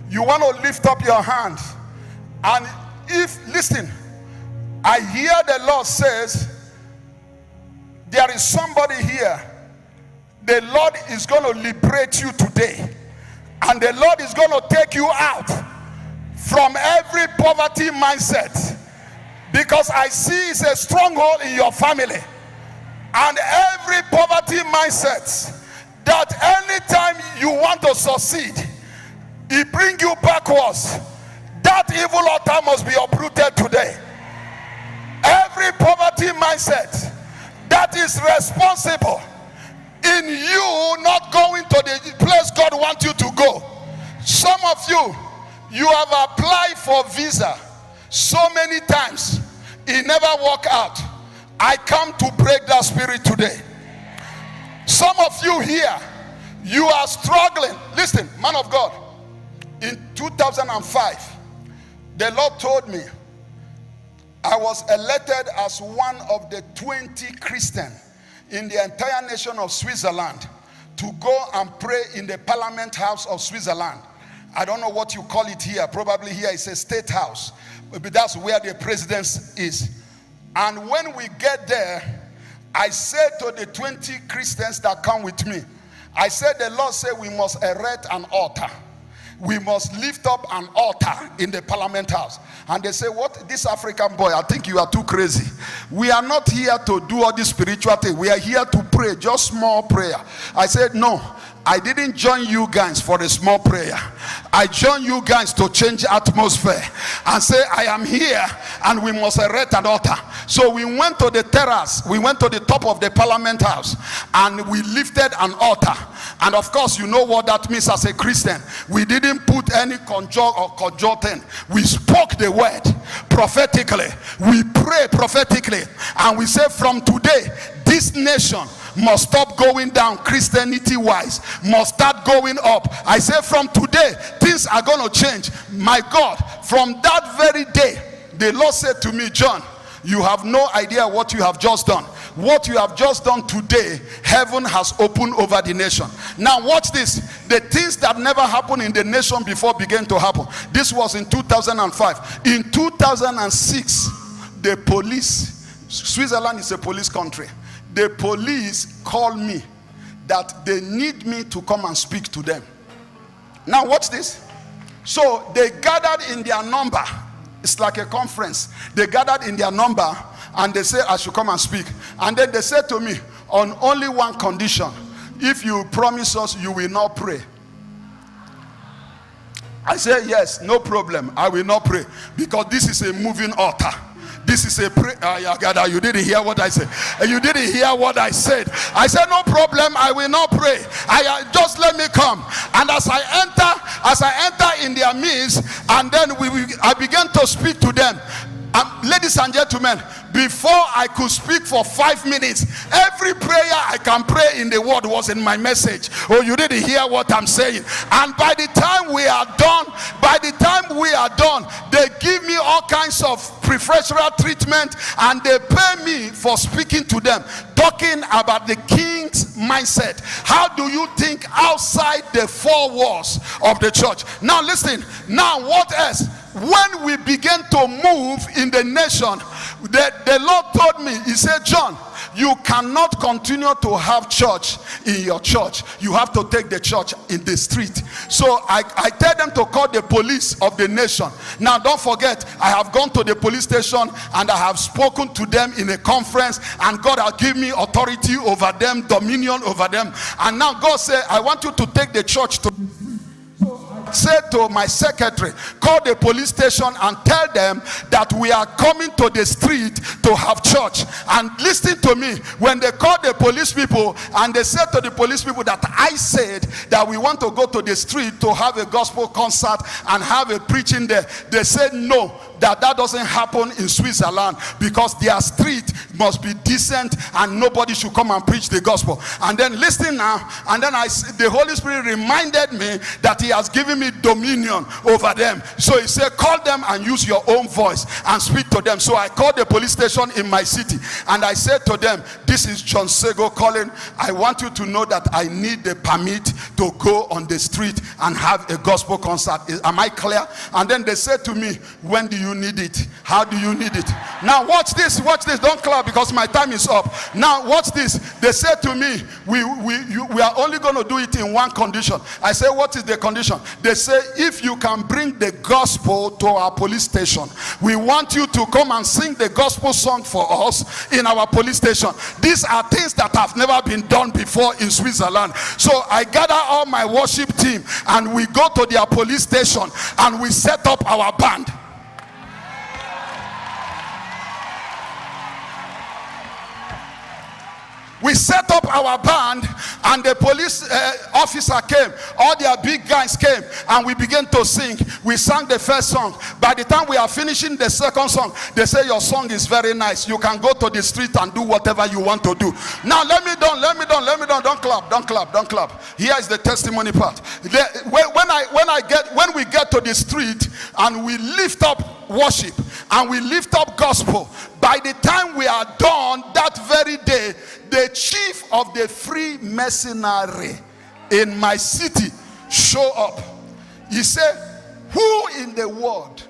you want to lift up your hand. And if, listen, I hear the Lord says, there is somebody here. The Lord is going to liberate you today. And the Lord is going to take you out from every poverty mindset. Because I see it's a stronghold in your family. And every poverty mindset that anytime you want to succeed, it brings you backwards. That evil altar must be uprooted today. Every poverty mindset that is responsible in you not going to the place God wants you to go. Some of you, you have applied for visa so many times, it never worked out. I come to break that spirit today. Some of you here, you are struggling. Listen, man of God, in 2005, the Lord told me I was elected as one of the 20 Christians in the entire nation of Switzerland to go and pray in the Parliament House of Switzerland. I don't know what you call it here. Probably here it's a state house. But that's where the president is. And when we get there, I said to the 20 Christians that come with me, I said, the Lord said we must erect an altar. We must lift up an altar in the Parliament House. And they say, what? This African boy, I think you are too crazy. We are not here to do all this spiritual thing. We are here to pray, just small prayer. I said, no. I didn't join you guys for a small prayer. I joined you guys to change atmosphere and say, I am here and we must erect an altar. So we went to the terrace, we went to the top of the Parliament House and we lifted an altar. And of course, you know what that means as a Christian. We didn't put any conjure or conjure. We spoke the word prophetically. We pray prophetically. And we say, from today, This nation must stop going down Christianity wise, must start going up. I say from today, things are going to change. My God, from that very day, the Lord said to me, John, you have no idea what you have just done. What you have just done today, heaven has opened over the nation. Now watch this. The things that never happened in the nation before began to happen. This was in 2005. In 2006, the police, Switzerland is a police country. The police called me that they need me to come and speak to them. Now watch this. So they gathered in their number. It's like a conference. They gathered in their number and they said I should come and speak. And then they said to me, on only one condition: if you promise us you will not pray. I said, yes, no problem, I will not pray, because this is a moving altar. This is a prayer. You didn't hear what I said. You didn't hear what I said. I said, no problem, I will not pray. Just let me come. And as I enter in their midst, and then I began to speak to them. Ladies and gentlemen, before I could speak for 5 minutes, every prayer I can pray in the word was in my message. Oh, you didn't hear what I'm saying. And by the time we are done, they give me all kinds of preferential treatment, and they pay me for speaking to them, talking about the king's mindset. How do you think outside the four walls of the church? Now listen, now what else? When we began to move in the nation, the Lord told me, he said, John, you cannot continue to have church in your church. You have to take the church in the street. So I tell them to call the police of the nation. Now don't forget, I have gone to the police station and I have spoken to them in a conference, and God has given me authority over them, dominion over them. And now God said, I want you to take the church to... Said to my secretary, call the police station and tell them that we are coming to the street to have church. And listen to me, when they called the police people and they said to the police people that I said that we want to go to the street to have a gospel concert and have a preaching there, they said no, that doesn't happen in Switzerland, because their street must be decent and nobody should come and preach the gospel. And then listen now, and then the Holy Spirit reminded me that he has given me dominion over them. So he said, call them and use your own voice and speak to them. So I called the police station in my city and I said to them, this is John Sego calling. I want you to know that I need the permit to go on the street and have a gospel concert. Am I clear? And then they said to me, when do you need it? How do you need it? Now watch this, don't clap because my time is up. Now watch this. They said to me, we are only going to do it in one condition. I said, what is the condition? They say, if you can bring the gospel to our police station, we want you to come and sing the gospel song for us in our police station. These are things that have never been done before in Switzerland. So I gather all my worship team and we go to their police station and we set up our band. We set up our band and the police officer came, all their big guys came, and we began to sing. We sang the first song. By the time we are finishing the second song, they say your song is very nice. You can go to the street and do whatever you want to do. Now let me done. Don't clap. Here is the testimony part. When we get to the street and we lift up worship and we lift up gospel, by the time we are done that very day, the chief of the Freemasonry in my city show up. He said, who in the world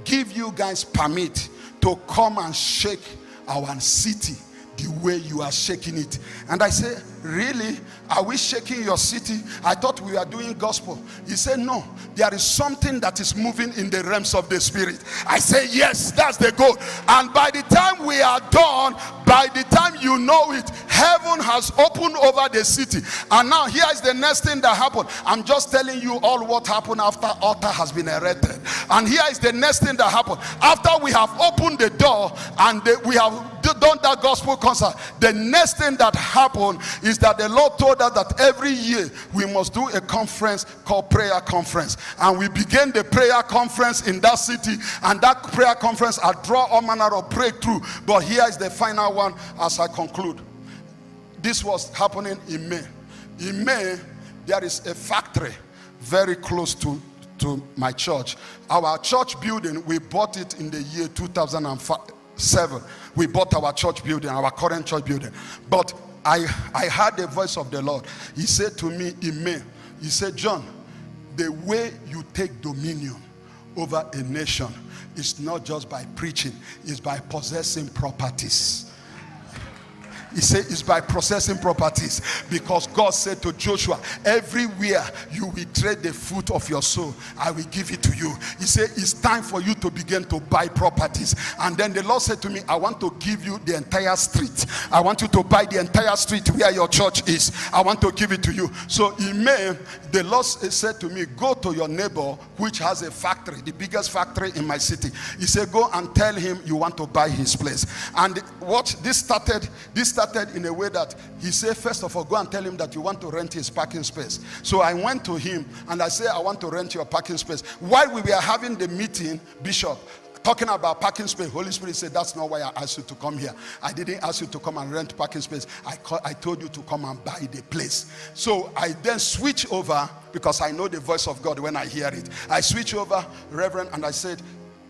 give you guys permit to come and shake our city the way you are shaking it? And I said, really? Are we shaking your city? I thought we were doing gospel. He said, no, there is something that is moving in the realms of the spirit. I say, yes, that's the goal. And by the time we are done, by the time you know it, heaven has opened over the city. And now here is the next thing that happened. I'm just telling you all what happened after altar has been erected. And here is the next thing that happened. After we have opened the door and we have done that gospel concert, the next thing that happened is that the Lord told us that every year we must do a conference called prayer conference. And we began the prayer conference in that city, and that prayer conference had drawn all manner of breakthrough. But here is the final one as I conclude. This was happening in May. In May, there is a factory very close to my church. Our church building, we bought it in the year 2007. We bought our church building, our current church building. But I heard the voice of the Lord. He said to me in May, he said, John, the way you take dominion over a nation is not just by preaching, it's by possessing properties. He said it's by possessing properties, because God said to Joshua, everywhere you will tread the fruit of your soul, I will give it to you. He said it's time for you to begin to buy properties. And then the Lord said to me, I want to give you the entire street. I want you to buy the entire street where your church is. I want to give it to you. So in May, the Lord said to me, go to your neighbor which has a factory, the biggest factory in my city. He said, go and tell him you want to buy his place. And what this started in a way that he said, first of all, go and tell him that you want to rent his parking space. So I went to him and I said, I want to rent your parking space. While we were having the meeting, Bishop, talking about parking space, Holy Spirit said, that's not why I asked you to come here. I didn't ask you to come and rent parking space. I told you to come and buy the place. So I then switch over, because I know the voice of God when I hear it. I switch over, Reverend, and I said,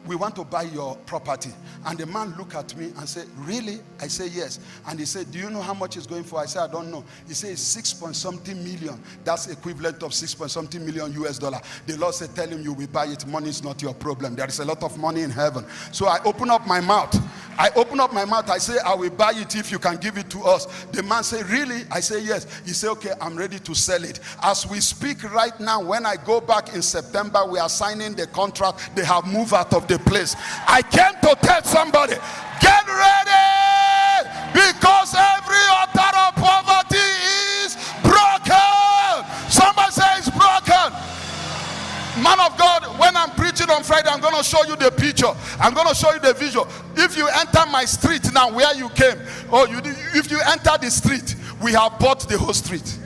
we want to buy your property. And the man looked at me and said, really? I said, yes. And he said, do you know how much it's going for? I said, I don't know. He said, 6-point-something million. That's equivalent of 6-point-something million US dollar. The Lord said, tell him you will buy it. Money is not your problem. There is a lot of money in heaven. So I open up my mouth. I say, I will buy it if you can give it to us. The man said, really? I say, yes. He said, okay, I'm ready to sell it. As we speak right now, when I go back in September, we are signing the contract. They have moved out of the place. I came to tell somebody, get ready, because every altar of poverty is broken. Somebody say it's broken. Man of God, when I'm preaching on Friday, I'm going to show you the picture. I'm going to show you the visual. If you enter my street now, where you came, if you enter the street, we have bought the whole street.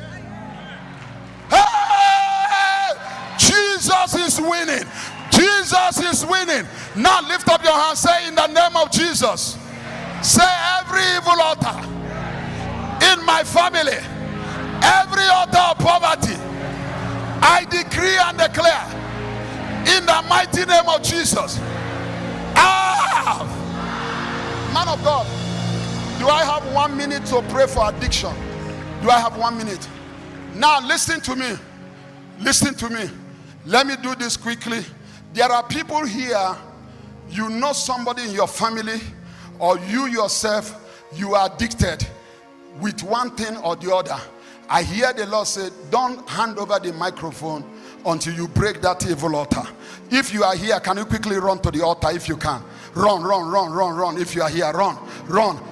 Hey! Jesus is winning. Jesus is winning. Now lift up your hand. Say, in the name of Jesus. Say, every evil altar in my family, every altar of poverty, I decree and declare in the mighty name of Jesus. Man of God, do I have 1 minute to pray for addiction? Do I have 1 minute? Now listen to me. Listen to me. Let me do this quickly. There are people here, you know somebody in your family or you yourself, you are addicted with one thing or the other. I hear the Lord say, don't hand over the microphone until you break that evil altar. If you are here, can you quickly run to the altar if you can? Run. If you are here, run.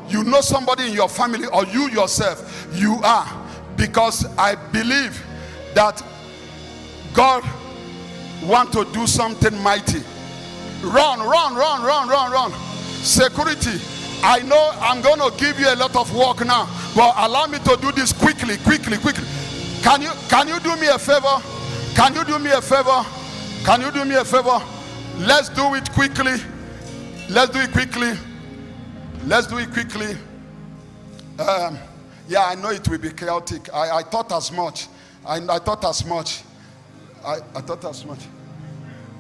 You know somebody in your family or you yourself, you are. Because I believe that God wants to do something mighty. Run. Security. I know I'm going to give you a lot of work now, but allow me to do this quickly. Can you do me a favor? Can you do me a favor? Let's do it quickly. Yeah, I know it will be chaotic. I thought as much. I thought as much.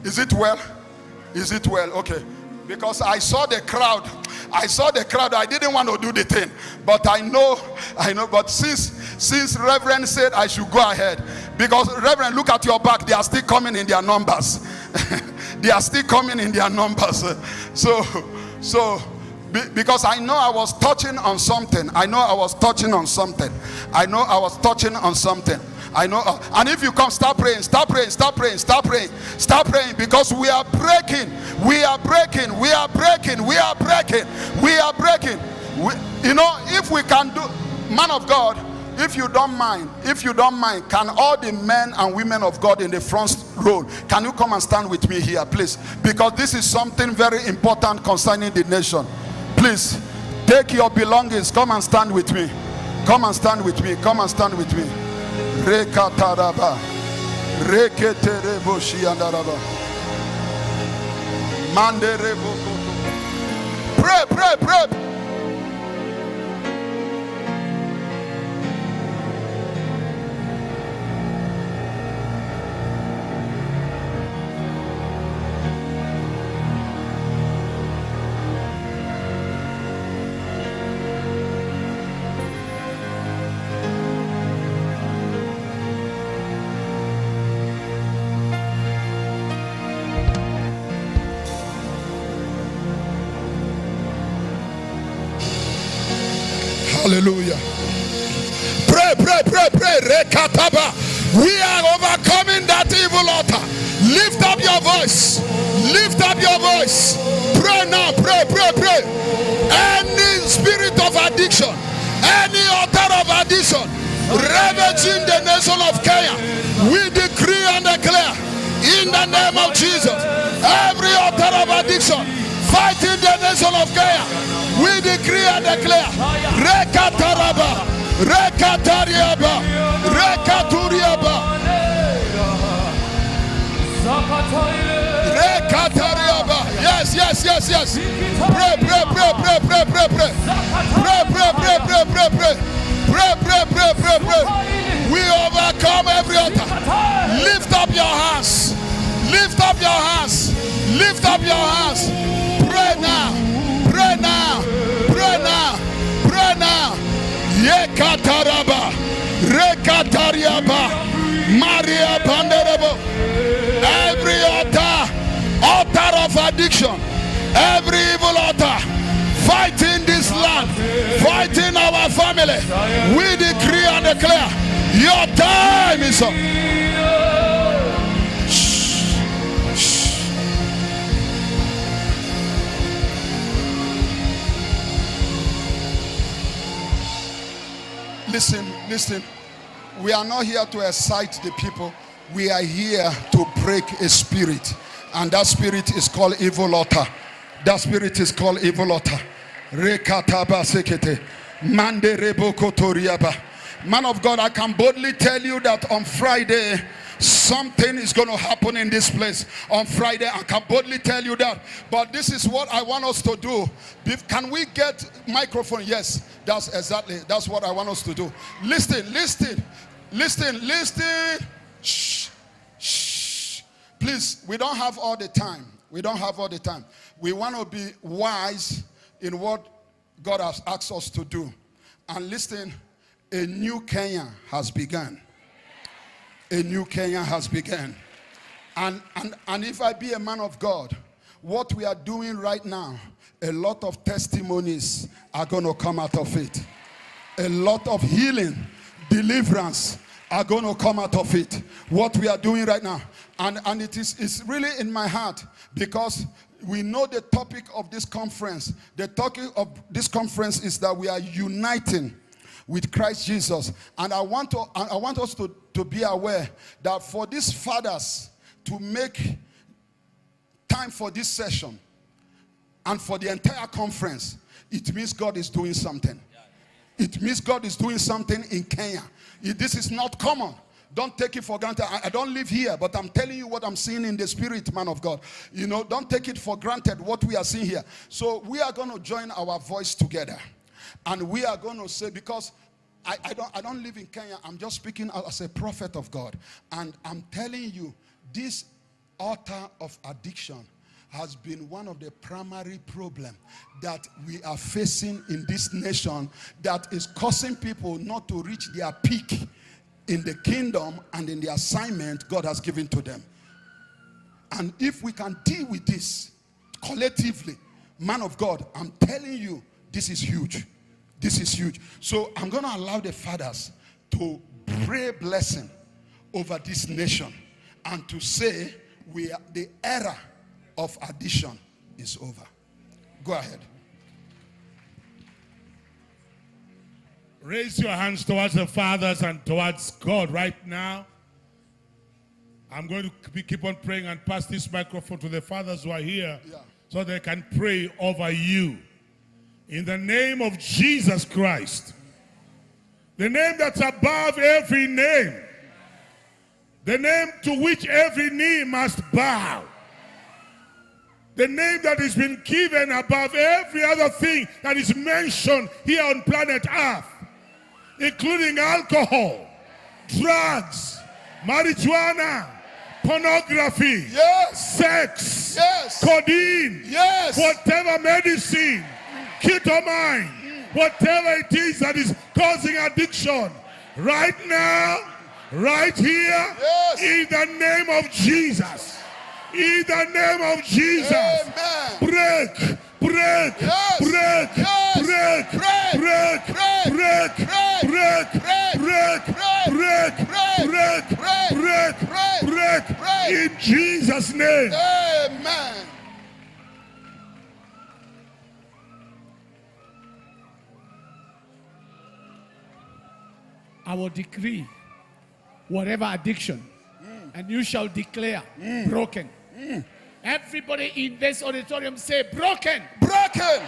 Is it well? Okay. Because I saw the crowd. I didn't want to do the thing, but I know. But since Reverend said I should go ahead, because Reverend, look at your back. They are still coming in their numbers. So because I know I was touching on something. I know, and if you come, start praying, because we are breaking. If we can do, man of God, if you don't mind, can all the men and women of God in the front row, can you come and stand with me here, please? Because this is something very important concerning the nation. Please, take your belongings, come and stand with me. Rekataraba, reketerebo shiandaraba, manderebo. Pray. Hallelujah. Pray, pray, pray, pray. Rekataba. We are overcoming that evil altar. Lift up your voice. Lift up your voice. Pray now. Pray, pray, pray. Any spirit of addiction, any altar of addiction ravaging the nation of Kenya, we decree and declare in the name of Jesus, every altar of addiction fighting the nation of Kenya, we decree and declare Rekataraba, Rekatariaba, Rekaturiaba, Rekatariaba. Yes, yes, yes, yes. Pray, pray, pray, pray, pray, pray, pray. Pray, pray, pray, pray, pray, pray. Pray, pray, pray, pray, pray. We overcome every altar. Lift up your hands. Lift up your hands. Lift up your hands. Pray now. Pray now. Pray now. Pray now. Yekataraba. Rekatariaba. Maria Panderebo. Every altar of addiction, every evil altar fighting this land, fighting our family, we decree and declare your time is up. Shh. Shh. Listen, listen. We are not here to excite the people. We are here to break a spirit. And that spirit is called evil altar. That spirit is called evil altar. Rekataba sekete. Mande reboko toriaba. Man of God, I can boldly tell you that on Friday, something is going to happen in this place. On Friday, I can boldly tell you that. But this is what I want us to do. Can we get microphone? Yes, that's what I want us to do. Listen, listen, listen, listen. Shh, shh. Please, we don't have all the time. We don't have all the time. We want to be wise in what God has asked us to do. And listen, a new Kenya has begun. A new Kenya has begun. And if I be a man of God, what we are doing right now, a lot of testimonies are going to come out of it. A lot of healing, deliverance are going to come out of it. What we are doing right now. And it's really in my heart, because we know the topic of this conference. The topic of this conference is that we are uniting with Christ Jesus. And I want us to be aware that for these fathers to make time for this session and for the entire conference, it means God is doing something. It means God is doing something in Kenya. This is not common. Don't take it for granted. I don't live here, but I'm telling you what I'm seeing in the spirit, man of God. You know, don't take it for granted what we are seeing here. So we are going to join our voice together. And we are going to say, because I don't live in Kenya. I'm just speaking as a prophet of God. And I'm telling you, this altar of addiction has been one of the primary problems that we are facing in this nation, that is causing people not to reach their peak in the kingdom and in the assignment God has given to them. And if we can deal with this collectively, man of God, I'm telling you, this is huge. This is huge. So I'm going to allow the fathers to pray blessing over this nation and to say the era of addiction is over. Go ahead. Raise your hands towards the fathers and towards God right now. I'm going to keep on praying and pass this microphone to the fathers who are here, so they can pray over you. In the name of Jesus Christ, the name that's above every name, the name to which every knee must bow, the name that has been given above every other thing that is mentioned here on planet Earth, including alcohol, drugs, marijuana, pornography, sex, codeine, whatever medicine, ketamine, whatever it is that is causing addiction, right now, right here, in the name of Jesus. In the name of Jesus, break, break, Yes. break, Yes. break, Break. break, Break. break, Break. break, break, break, break, break, Break. in Jesus' name. Amen. I will decree whatever addiction, and you shall declare broken. Everybody in this auditorium say broken. Broken.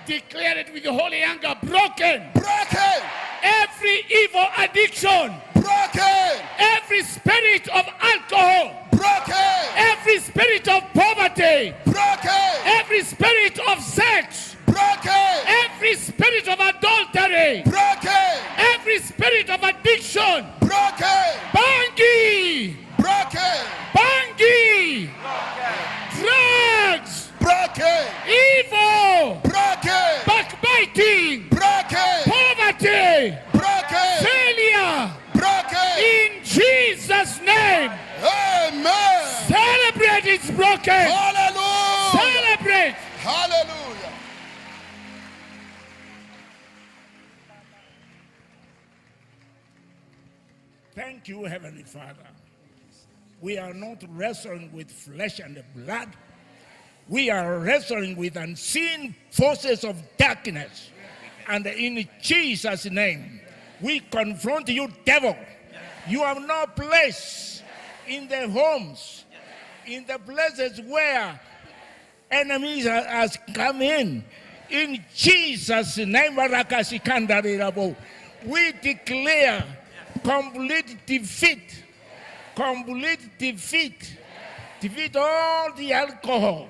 Declare it with the holy anger. Broken. Broken. Every evil addiction, Broken. every spirit of alcohol, Broken. every spirit of poverty, Broken. every spirit of sex, Broken. every spirit of adultery, Broken. every spirit of addiction, Broken. bangi, Broken. bangi, drugs, Broken. evil, Broken. backbiting, Broken. poverty, Broken. failure, Broken. in Jesus' name. Amen. Celebrate, it's broken. Hallelujah. Celebrate. Hallelujah. Thank you, Heavenly Father. We are not wrestling with flesh and blood. We are wrestling with unseen forces of darkness. And in Jesus' name, we confront you, devil. You have no place in the homes, in the places where enemies has come in. In Jesus' name, we declare complete defeat. Complete defeat. Defeat all the alcohol.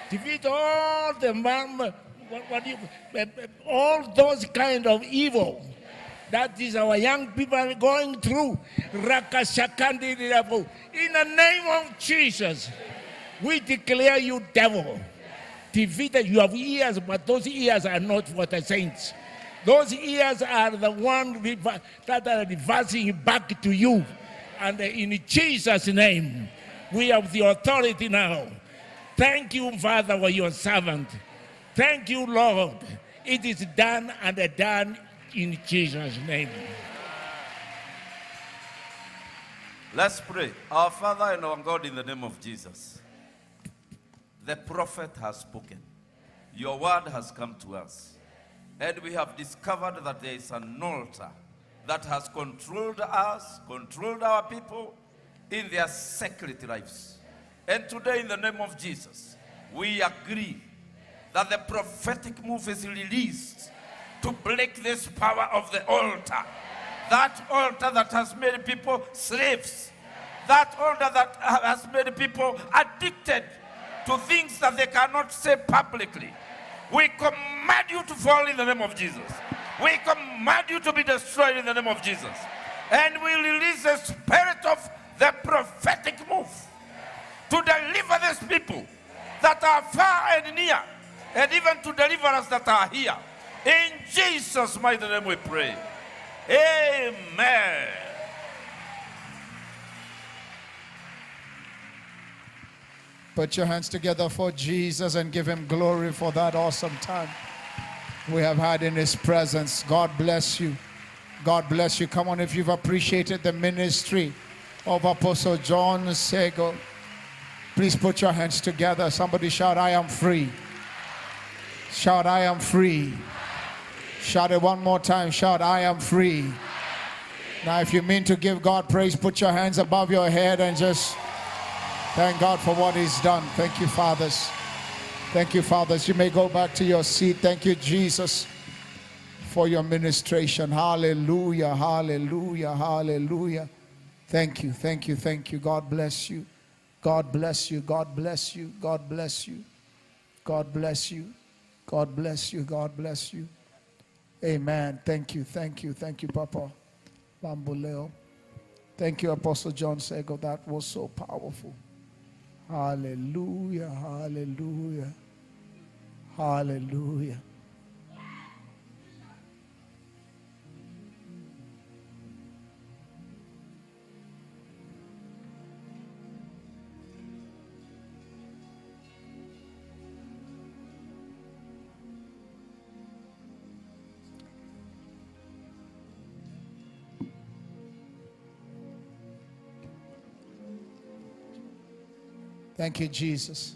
Defeat all the all those kind of evil. That is our young people going through. In the name of Jesus, we declare you devil. Defeated. You have ears, but those ears are not for the saints. Those ears are the ones that are reversing back to you. And in Jesus' name, we have the authority now. Thank you, Father, for your servant. Thank you, Lord. It is done and done in Jesus' name. Let's pray. Our Father and our God, in the name of Jesus, the prophet has spoken. Your word has come to us. And we have discovered that there is an altar that has controlled us, controlled our people in their secret lives. And today, in the name of Jesus, we agree that the prophetic move is released to break this power of the altar. That altar that has made people slaves. That altar that has made people addicted to things that they cannot say publicly. We command you to fall in the name of Jesus. We command you to be destroyed in the name of Jesus. And we release the spirit of the prophetic move to deliver these people that are far and near, and even to deliver us that are here. In Jesus' mighty name we pray. Amen. Put your hands together for Jesus and give him glory for that awesome time we have had in his presence. God bless you. God bless you. Come on, if you've appreciated the ministry of Apostle John Sego, please put your hands together. Somebody shout, I am free. Shout, I am free. Shout it one more time. Shout, I am free. Now, if you mean to give God praise, put your hands above your head and just thank God for what he's done. Thank you, fathers. Thank you, fathers. You may go back to your seat. Thank you, Jesus, for your ministration. Hallelujah, hallelujah, hallelujah. Thank you, thank you, thank you. God bless you. God bless you. God bless you. God bless you. God bless you. God bless you. God bless you. Amen. Thank you, thank you, thank you, Papa Bambuleo. Thank you, Apostle John Sego. That was so powerful. Hallelujah, hallelujah, hallelujah. Thank you, Jesus.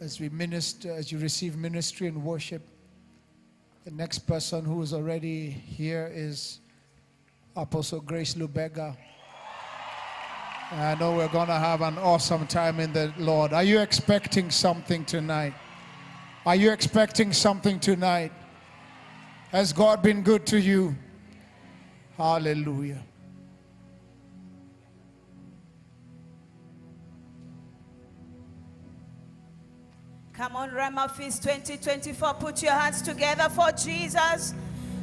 As we minister, as you receive ministry and worship, the next person who is already here is Apostle Grace Lubega. I know we're going to have an awesome time in the Lord. Are you expecting something tonight? Are you expecting something tonight? Has God been good to you? Hallelujah. Come on, Rhema Feast 2024. Put your hands together for Jesus.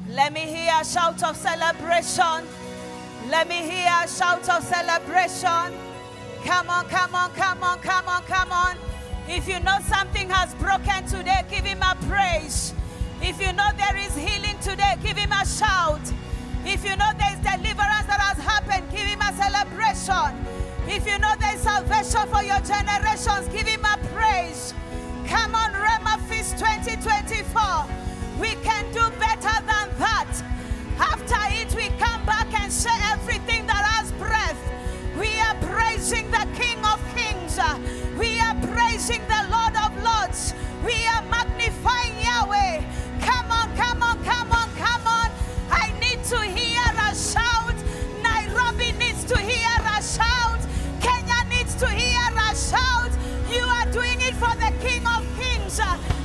Let me hear a shout of celebration. Let me hear a shout of celebration. Come on, come on, come on, come on, come on. If you know something has broken today, give him a praise. If you know there is healing today, give him a shout. If you know there is deliverance that has happened, give him a celebration. If you know there is salvation for your generations, give him a praise. Come on, Rhema Feast 2024. We can do better than that. After it, we come back and share everything that has breath. We are praising the King of Kings. We are praising the Lord of Lords. We are magnifying Yahweh. Come on, come on, come on, come on. I need to hear a shout. Nairobi needs to hear a shout. Kenya needs to hear a shout. You are doing it for the King of Kings.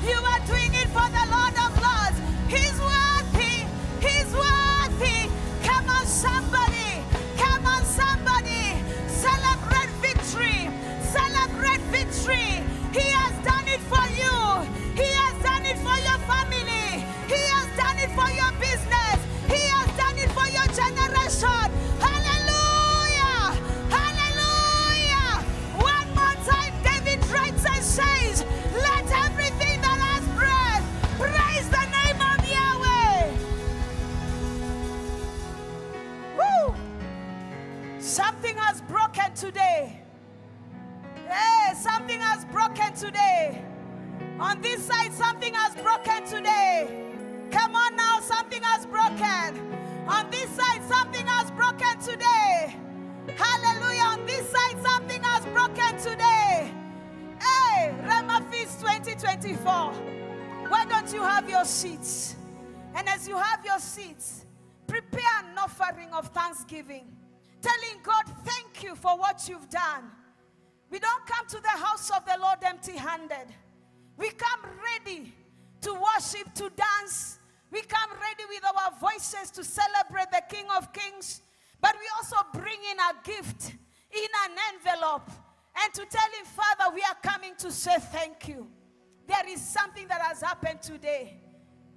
You are doing it for the Lord of Lords. He's worthy. He's worthy. Come on, somebody. Come on, somebody. Celebrate victory. Celebrate victory. He has done it for you. He has done it for your family. He has done it for your business. He has done it for your generation. Hallelujah. Hallelujah. One more time, David writes and says, let everything that has breath praise the name of Yahweh. Woo! Something has broken today. Hey, something has broken today. On this side, something has broken today. Come on now, something has broken. On this side, something has broken today. Hallelujah. On this side, something has broken today. Hey, Rhema Feast 2024. Why don't you have your seats? And as you have your seats, prepare an offering of thanksgiving. Telling God, thank you for what you've done. We don't come to the house of the Lord empty-handed. We come ready to worship, to dance. We come ready with our voices to celebrate the King of Kings. But we also bring in a gift in an envelope and to tell him, Father, we are coming to say thank you. There is something that has happened today.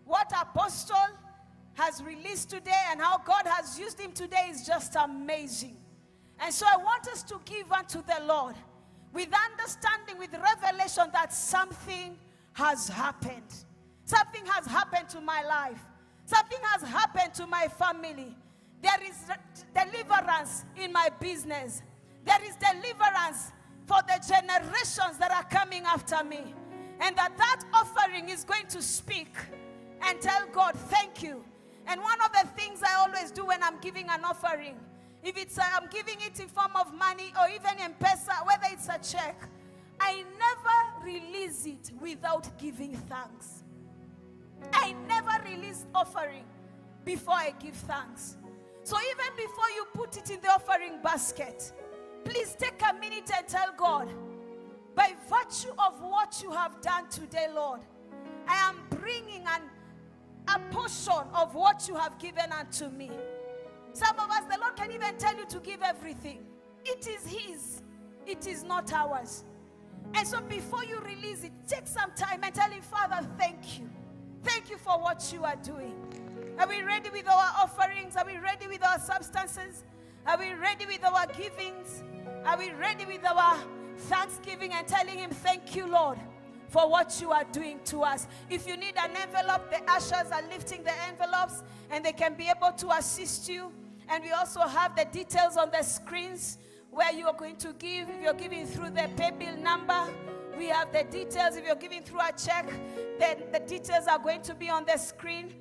What Apostle has released today and how God has used him today is just amazing. And so I want us to give unto the Lord with understanding, with revelation that something has happened. Something has happened to my life. Something has happened to my family. There is deliverance in my business. There is deliverance for the generations that are coming after me. And that offering is going to speak and tell God, thank you. And one of the things I always do when I'm giving an offering, if it's I'm giving it in form of money or even in pesa, whether it's a check, I never release it without giving thanks. I never release offering before I give thanks. So even before you put it in the offering basket, please take a minute and tell God, by virtue of what you have done today, Lord, I am bringing a portion of what you have given unto me. Some of us, the Lord can even tell you to give everything. It is His. It is not ours. And so before you release it, take some time and tell Him, Father, thank you. Thank you for what you are doing. Are we ready with our offerings? Are we ready with our substances? Are we ready with our givings? Are we ready with our thanksgiving and telling Him, thank you, Lord, for what you are doing to us? If you need an envelope, the ushers are lifting the envelopes and they can be able to assist you. And we also have the details on the screens where you are going to give. If you're giving through the pay bill number, we have the details. If you're giving through a check, then the details are going to be on the screen.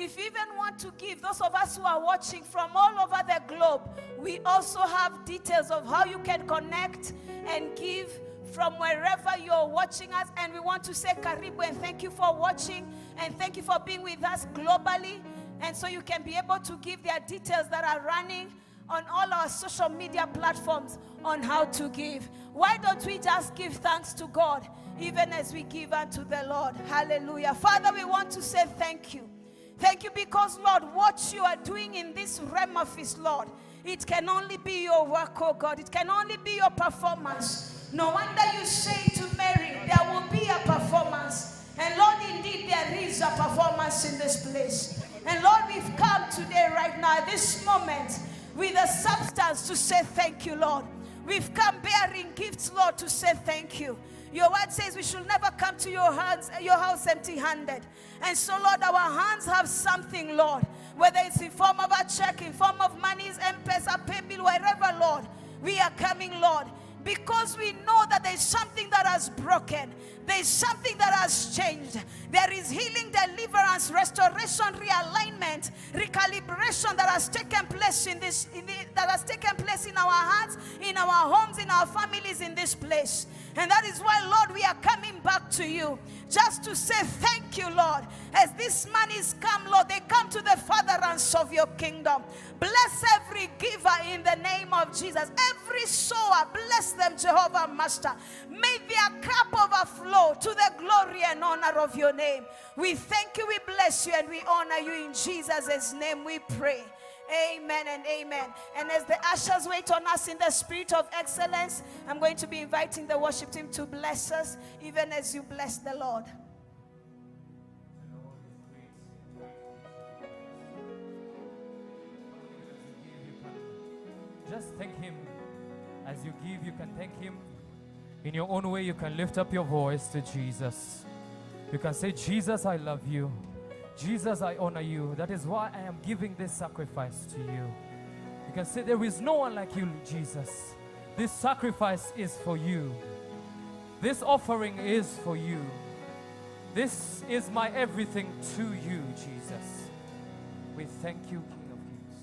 If you even want to give, those of us who are watching from all over the globe, we also have details of how you can connect and give from wherever you're watching us. And we want to say karibu and thank you for watching and thank you for being with us globally. And so you can be able to give their details that are running on all our social media platforms on how to give. Why don't we just give thanks to God even as we give unto the Lord? Hallelujah. Father, we want to say thank you. Thank you because, Lord, what you are doing in this Rhema Feast, Lord, it can only be your work, oh God. It can only be your performance. No wonder you say to Mary, there will be a performance. And Lord, indeed, there is a performance in this place. And Lord, we've come today, right now, at this moment, with a substance to say thank you, Lord. We've come bearing gifts, Lord, to say thank you. Your word says we should never come to your house empty-handed. And so, Lord, our hands have something, Lord. Whether it's in form of a check, in form of monies, M-Pesa, pay bill, wherever, Lord, we are coming, Lord. Because we know that there's something that has broken. There's something that has changed. There is healing, deliverance, restoration, realignment, recalibration that has taken place that has taken place in our hearts, in our homes, in our families, in this place. And that is why, Lord, we are coming back to you just to say thank you, Lord. As these monies come, Lord, they come to the furtherance of your kingdom. Bless every giver in the name of Jesus. Every sower, bless them, Jehovah Master. May their cup overflow to the glory and honor of your name. We thank you, we bless you, and we honor you. In Jesus' name we pray. Amen and amen. And as the ushers wait on us in the spirit of excellence, I'm going to be inviting the worship team to bless us, even as you bless the Lord. Just thank him. As you give, you can thank him. In your own way, you can lift up your voice to Jesus. You can say, Jesus, I love you. Jesus, I honor you. That is why I am giving this sacrifice to you. You can say, there is no one like you, Jesus. This sacrifice is for you. This offering is for you. This is my everything to you, Jesus. We thank you, King of Kings.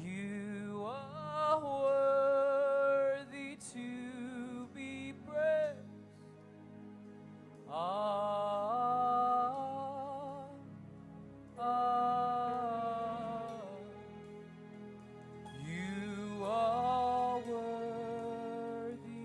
You are worthy to be praised. You are worthy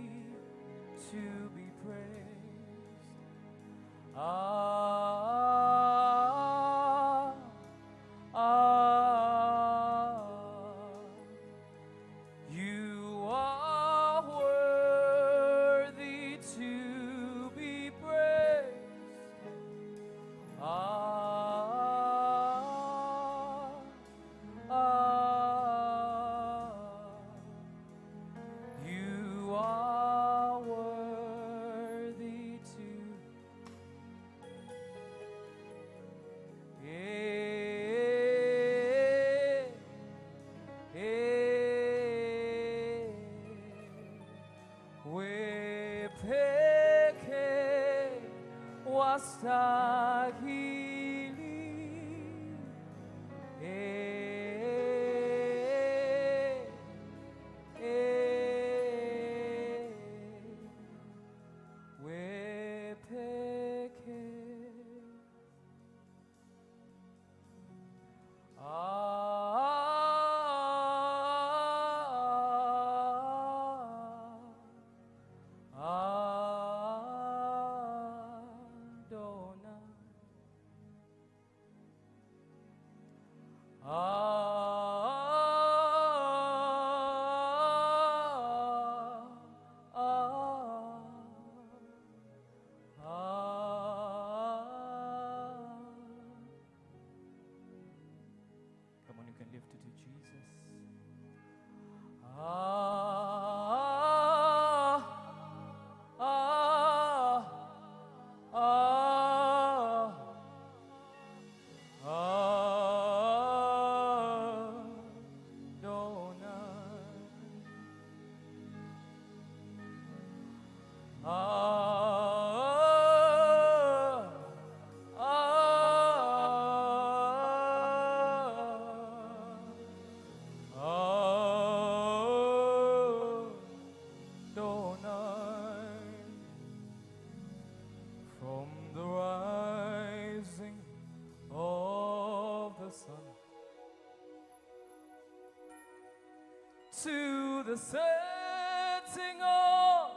to the setting of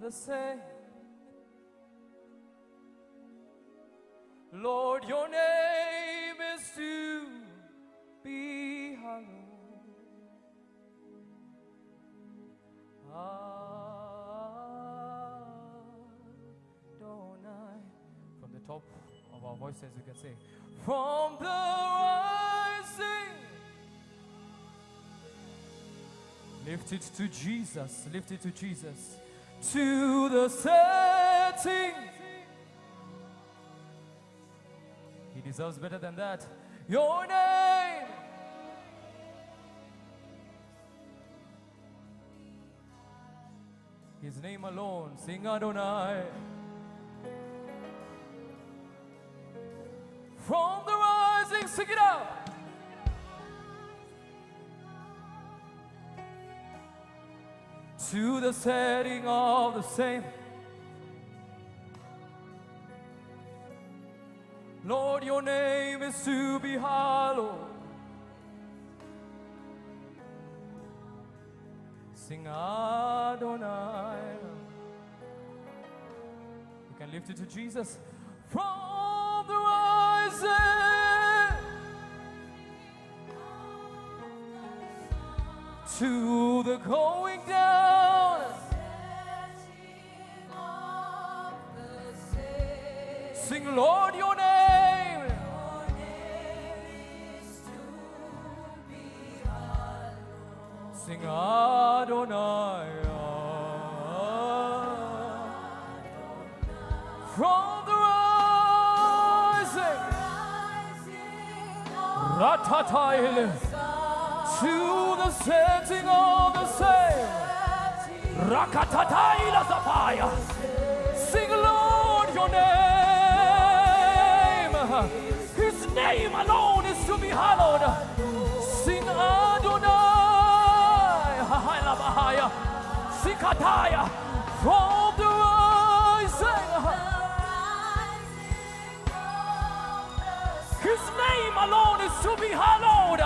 the same. Lord, your name is to be hallowed. Adonai. From the top of our voices, we can say, from the rising. Lift it to Jesus, lift it to Jesus. To the setting. He deserves better than that. Your name. His name alone. Sing Adonai. From the rising, sing it out. To the setting of the same. Lord, your name is to be hallowed. Sing Adonai. You can lift it to Jesus. From the rising to the going down. Sing, Lord, your name. Sing Adonai. From the rising, Ratatail, to the setting of the same, Rakatataila Zapaya. Sing, Lord, your name. His name alone is to be hallowed. Sing Adonai. Sikataya. From the rising. His name alone is to be hallowed.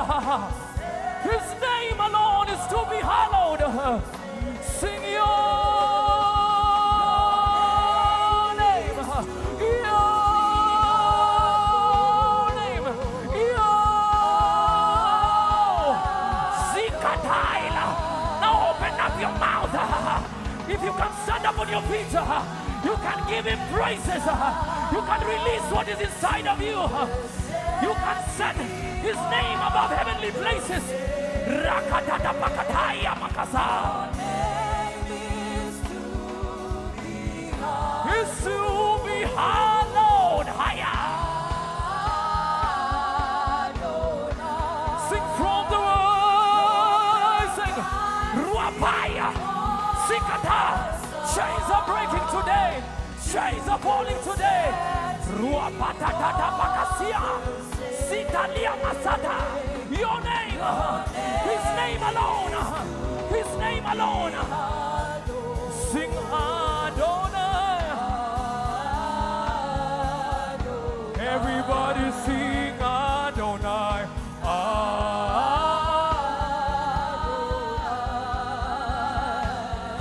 His name alone is to be hallowed. Sing your name. Your name. Zikataila. Now open up your mouth. If you can stand up on your feet, you can give him praises. You can release what is inside of you. You can set his name above heavenly places. Rakatata pakataya makasa. Is to be hallowed. Higher. Sing from the rising. Ruapaya. Sikata. Chains are breaking today. Chains are falling today. Ruapatata pakasia. Sitalia masata. Your name. His name alone. His name alone. Sing Adonai. Everybody sing Adonai.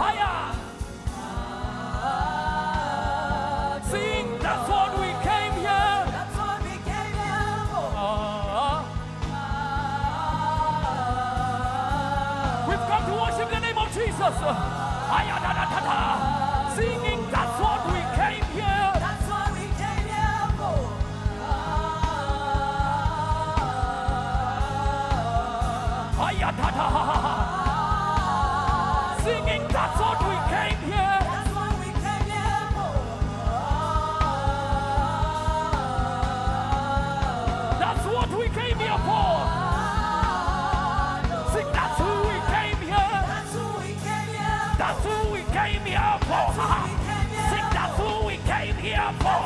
Higher. Sing, that's what we came here. That's what we came here for. We've come to worship the name of Jesus. Singing, that's what we came here. That's what we came here for. Singing, that's what we came here. That's what we came here for. That's what we came here for. Sing, that's who we came here. That's who we came here. That's who we came here for. Sing, that's who we came here for.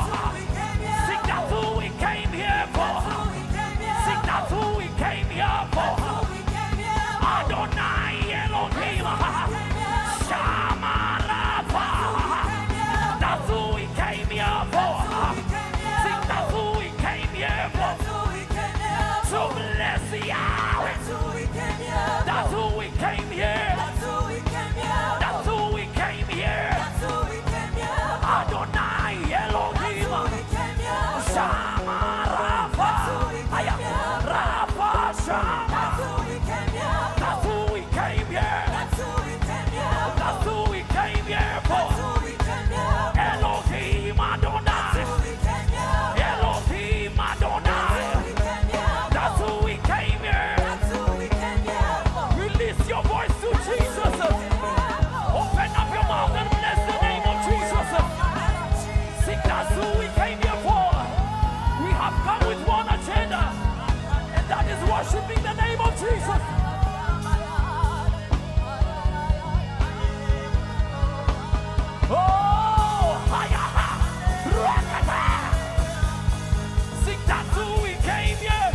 Sing, that's who we came here for. Sing, that's who we came here for. Adonai Elohim. Shama loving the name of Jesus. Oh, higher. Sing, that's who we came here.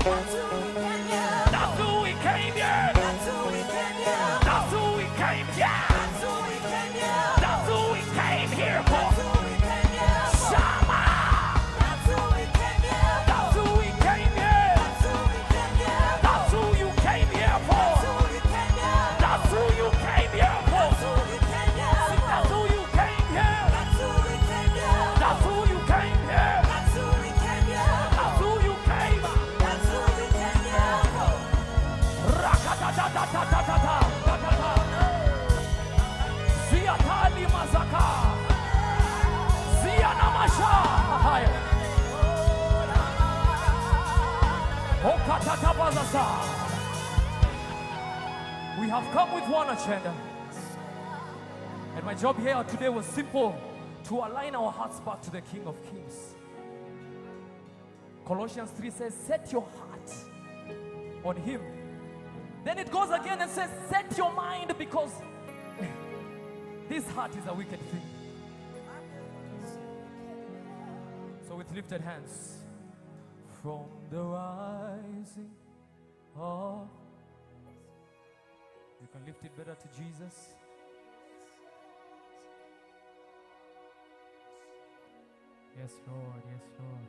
That's who we came here. That's who we came here. That's who we came here. That's who we came here for. Shama. That's who we came here. That's who we came here. That's who you came here for. That's who you came here for. Sing, that's who you came here. That's who you came here. That's who you came. Rakatatatatatatata. Ziatali mazaka. Zianamasha. Okatatabazasa. We have come with one agenda. And my job here today was simple: to align our hearts back to the King of Kings. Colossians 3 says, set your heart on him. Then it goes again and says, set your mind, because this heart is a wicked thing. So with lifted hands, from the rising of, you can lift it better to Jesus. Yes, Lord, yes, Lord.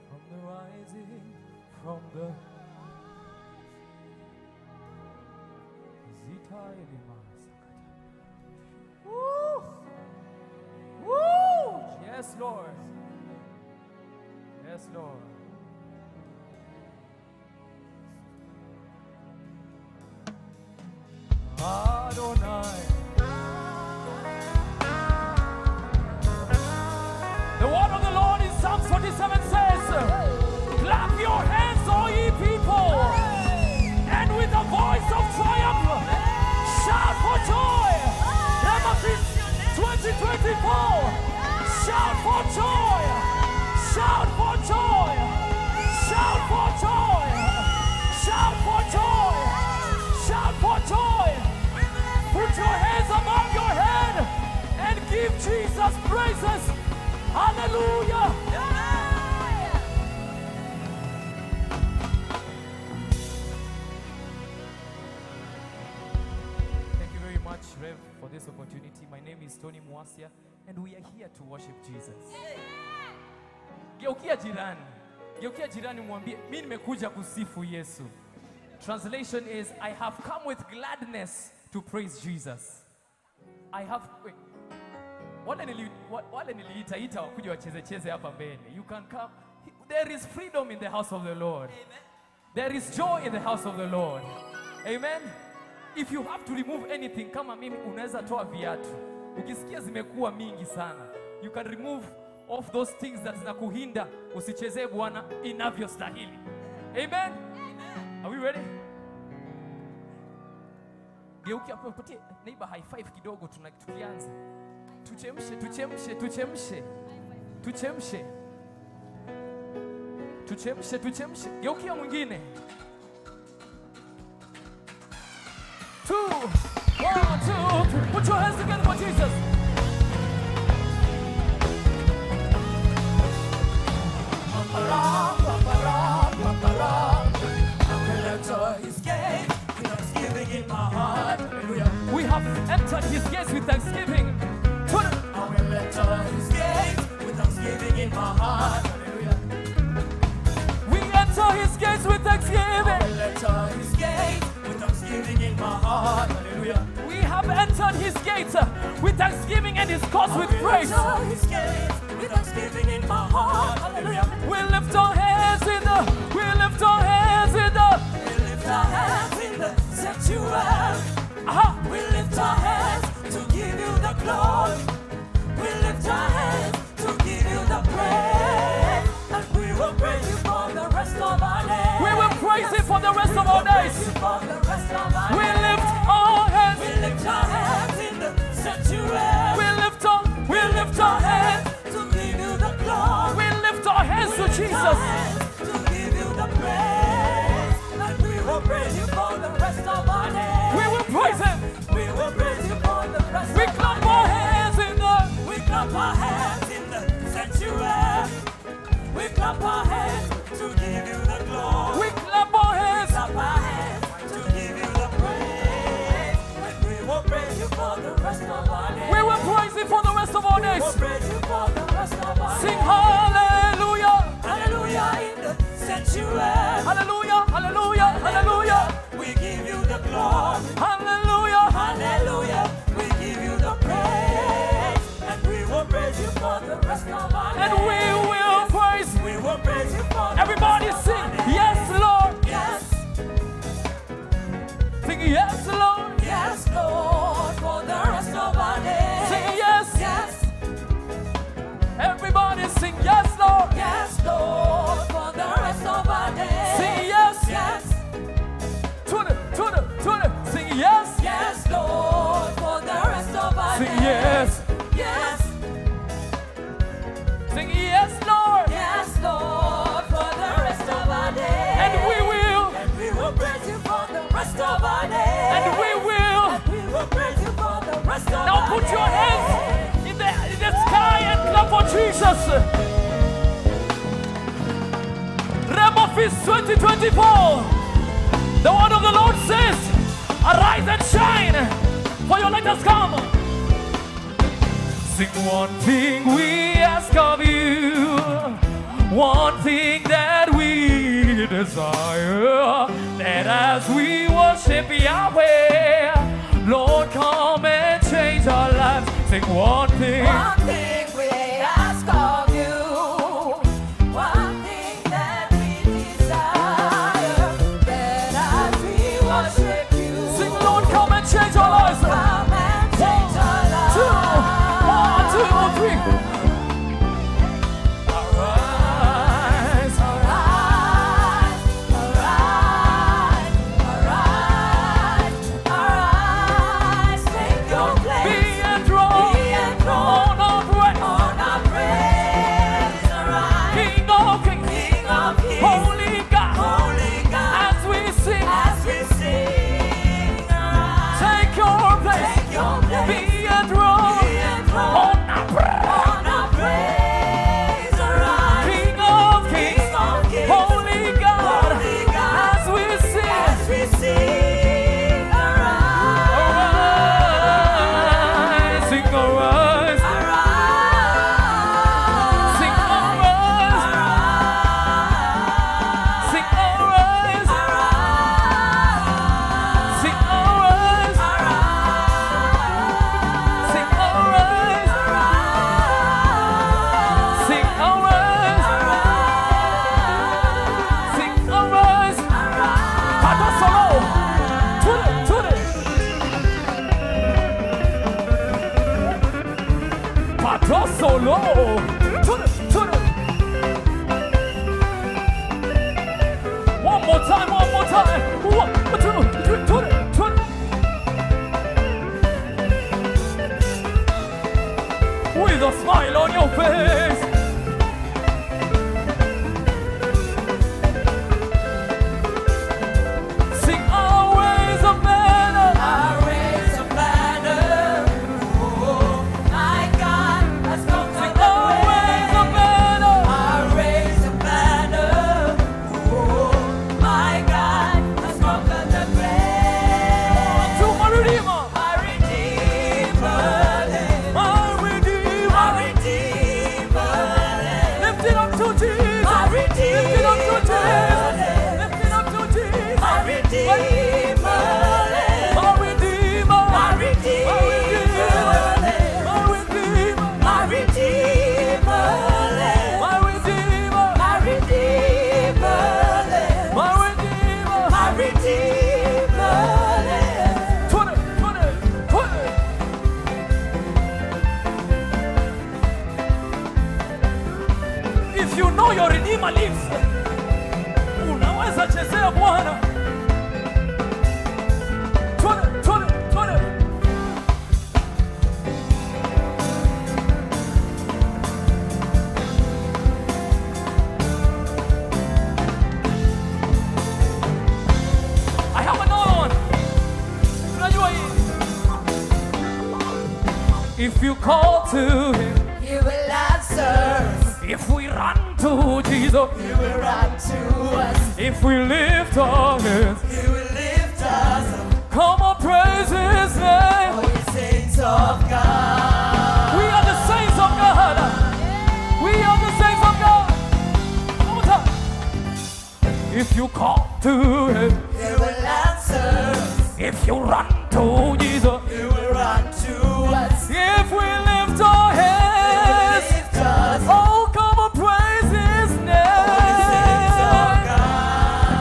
From the rising, from the Woo! Woo! Yes, Lord. Yes, Lord. Adonai. The word of the Lord in Psalm 47 says, clap your hands, all ye people, and with a voice of triumph, shout for joy. Rhema Feast 2024, shout for joy, shout for joy, shout for joy, shout for joy, shout for joy. Put your hands above your head and give Jesus praises. Hallelujah. Thank you very much, Rev, for this opportunity. My name is Tony Mwasia, and we are here to worship Jesus. Geukia jirani. Geukia jirani mwambie, mimi nimekuja kusifu Yesu. Translation is, I have come with gladness to praise Jesus. I have... Wait. Wale niliita wakuja wacheze hapa mbele. You can come. There is freedom in the house of the Lord. Amen. There is joy in the house of the Lord. Amen. If you have to remove anything, kama mimi unaweza toa viatu. Ukisikia zimekuwa mingi sana, you can remove off those things that zinakuhinda usichezee Bwana inavyostahili. Amen. Are we ready? Geukia hapo, patie neighbor high five kidogo tukianza. Tuchemshe. Geukia mwingine. 2, 1, 2, 3. Put your hands together for Jesus. We have entered his gates with thanksgiving. I will enter his gates with thanksgiving in my heart. Hallelujah. We enter his gates with thanksgiving. I will enter his gates with thanksgiving in my heart. Hallelujah. We have entered his gates with thanksgiving and his courts with praise. I will enter his gates with thanksgiving in my heart. Hallelujah. We lift our hands in the sanctuary. We lift our hands to give you the glory. We lift our hands to give you the praise. And we will praise you for the rest of our days. We will praise you for the rest of our days. We lift our hands. clap our hands to give you the glory. We clap our hands. Clap our hands to give you the praise. And we will praise you for the rest of our days. We will praise Him for the rest of our We will days. praise you for the rest of our Sing days. hallelujah. Hallelujah in the sanctuary. Hallelujah. Hallelujah. Hallelujah. We give you the glory. Hallelujah. Hallelujah. We give you the praise. And we will praise you for the rest of our days. And we will praise. We will praise you for the Everybody rest of sing. our days. Yes, Lord. Yes. Sing yes, Lord. Yes, Lord, for the rest of our days. Sing yes. Yes. Everybody sing yes, Lord. Yes, Lord, for the rest of our days. Sing yes. Yes. Tune. Sing yes. Yes, Lord, for the rest of our Sing days. yes. Yes. Sing yes, Lord. Yes, Lord, for the rest of our days. And we will. And we will praise you for the rest of our days. And we will. And we will praise you for the rest of Now our put days. your hands in the sky and clap for Jesus. Rhema Feast 2024. The word of the Lord says, arise and shine, for your light has come. Sing one thing we ask of you, one thing that we desire, that as we worship Yahweh, Lord, come and change our lives. Sing one thing. One thing we ask of you, one thing that we desire, that as we worship you, Sing, Lord, come and change our lives. come and change our lives. 1, 2, 3. Arise. Arise, arise, arise, arise, take your place. Be enthroned. Be enthroned On our praise. on our praise. Arise, King of kings. King of kings, Holy God. Holy God, As we sing. as we sing. Arise, Take your place. take your place. Be enthroned. Be enthroned On our praise. on our praise. Arise, King of kings. King of kings, Holy God. Holy God, As we sing. as we sing. Arise, Arise. Sing arise. arise, Sing arise. Sing arise. Sing arise. Sing arise. Sing arise. Sing arise. Pardon solo. Tune it. Pardon solo. Tune it. One more time. 1, 2, 3. Tune it. With a smile on your face. Sing our ways of better. raise a banner. Oh, my God has conquered the Our ways of grave. better. I raise a banner. Oh, my God has conquered the grave. To my Redeemer. My Redeemer lives. My Redeemer. My Redeemer lives. Lift it up to Jesus. My Redeemer Lift it up to Jesus. lives. Lift it up to Jesus. My Redeemer lives. My Redeemer. My Redeemer lives. My Redeemer. My Redeemer lives. My Redeemer. My Redeemer lives. My Redeemer. My Redeemer lives. 20. If you know your Redeemer lives, unaweza chezea Bwana. 20. I have another one. Unajua hii. If you call to him, He will answer. if we run to Jesus. He will run to us. If we lift our hands, He will lift us up. come on, praise His name. Oh, ye saints of God. We are the saints of God. We are the saints of God. One more time. If you call to Him, He will answer us. if you run to Jesus, He will run to us. if we lift our hands, Lift us. oh, come on, praise His Oh, ye saints of name. God.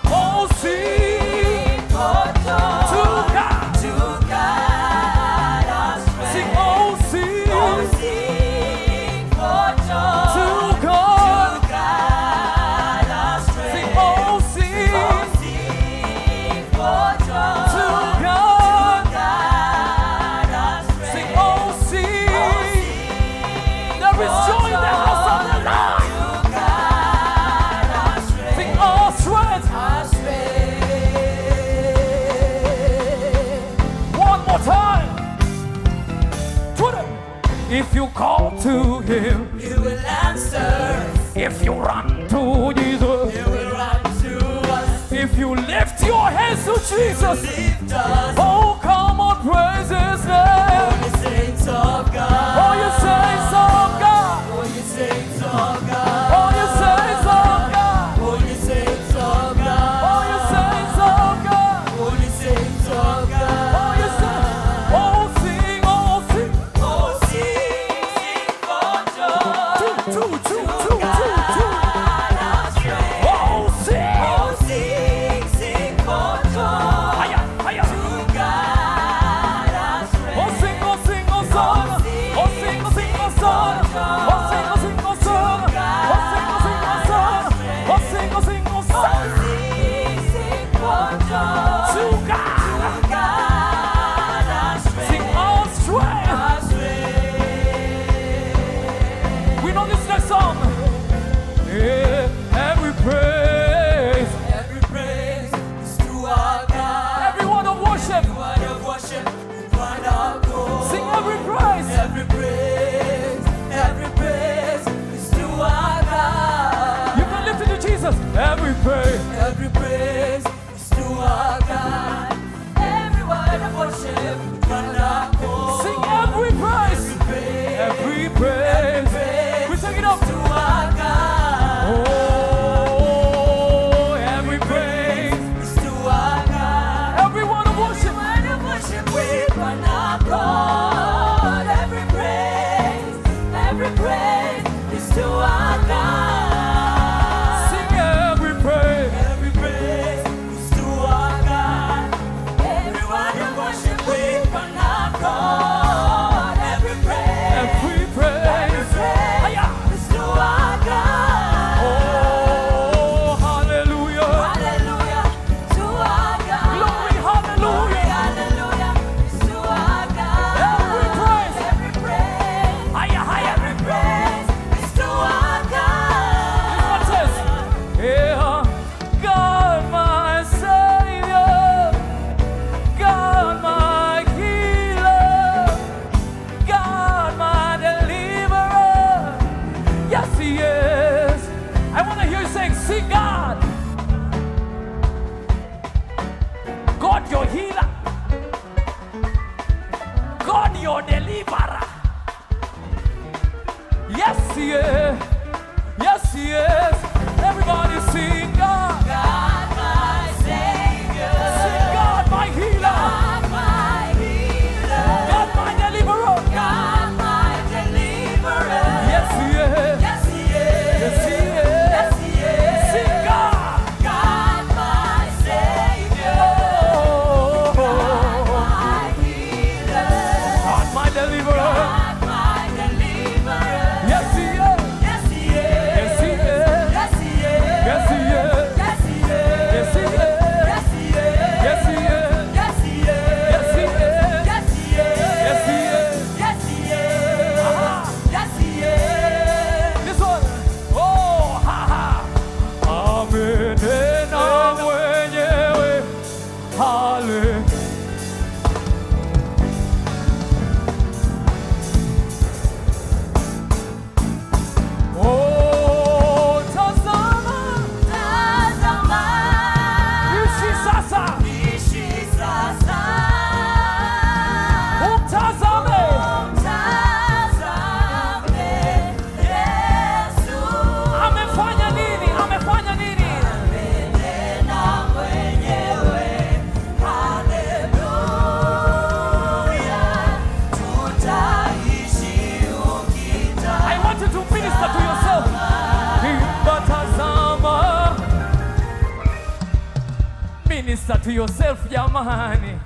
Oh, sing For joy. to God. To God our strength. Sing, oh, sing Oh, sing for joy. to God. To God our strength. Sing, oh, sing Oh, sing for joy. to God. God our strength. Sing, oh, sing. Oh, sing There is for joy in the house of the Lord. To God our strength. Sing, oh, strength. Our strength. One more time. Put it. If you call to Him, He will answer. if you run to Jesus, He will run to us. if you lift your hands to Jesus, Lift us. oh, come on, praise His name. Oh, ye saints of God. Oh, you saints of God. Oh, ye saints of God. Oh, you saints of God. Oh, ye saints of God. Oh, you saints of God. Oh, ye saints of God. Oh, you saints. Oh, sing, oh, sing. Oh, sing for joy. Two. God our strength. Oh, sing. Oh, sing for joy. Higher, higher. To God our strength. Oh, sing, oh, sing, oh, song. Oh, sing, oh, sing, oh, song. Oh, sing, oh, sing, oh, song. Oh, sing, oh, sing, oh, song. Oh, sing, oh, sing, oh, song. Sing for joy. To God. God our strength. Sing all strength. Our strength. We know this next song. Yeah, every praise, Every praise is to our God. every word of worship. Word of worship, word of God. Sing every praise. Every praise is to our God. You can lift it to Jesus. Every praise. Every praise is to our God. Every word of worship, word of God. Sing every praise. Every praise. We take it up. To our God. Oh, every praise. Is to our God. Every word of worship. Word of worship with one accord. Every praise is to our God. Sing every praise. Every praise is to our God. Every word of worship with one accord. Every praise Every praise. Hiya. is to our God. Oh, hallelujah. Hallelujah to our God. Glory, hallelujah. Hallelujah is to our God. Every praise. Every praise. Hiya, hiya. Every praise is to our God. What says? Yeah, God my Savior, God my healer, God my deliverer. Yes, He is. I want to hear you saying, sing God. God your healer, God your deliverer. Yes, He is. Yes, He is. Everybody sing God. God my Savior. Sing God, my healer. God my healer. God, my deliverer. God my deliverer. Yes, He is. Yes, He is. Yes, He is. Yes, He is. Sing God. God my Savior. Oh, My healer. God, my deliverer. God my deliverer. Yes, He is. Yes, He is. Yes, He is. minister to yourself jamani.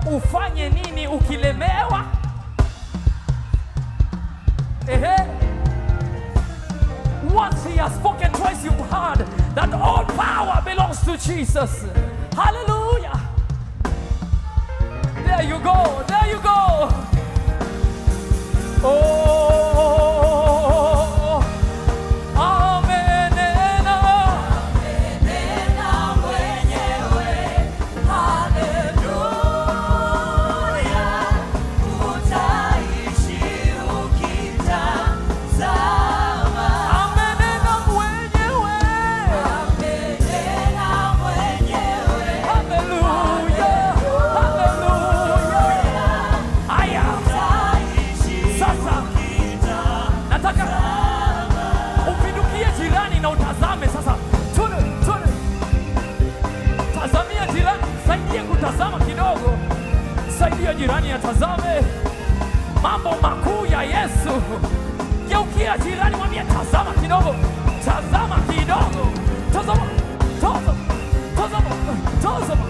Ufanye nini ukilemewa? Once he has spoken, twice you've heard that all power belongs to Jesus. Hallelujah. There you go. There you go. Oh, amenena. Amenena mwenyewe. Haleluya. Utaishi ukitazama. Amenena mwenyewe. Amenena mwenyewe. Hallelujah. Hallelujah. Aya. Sasa nataka upindukie jirani na utazame sasa. Tune. Tazamia jirani, saidie kutazama kidogo. Saidia jirani atazame mambo makuu ya Yesu. Geukia jirani, mwambie tazama kidogo. Tazama kidogo. Tazama. Tazama. Tazama. Tazama.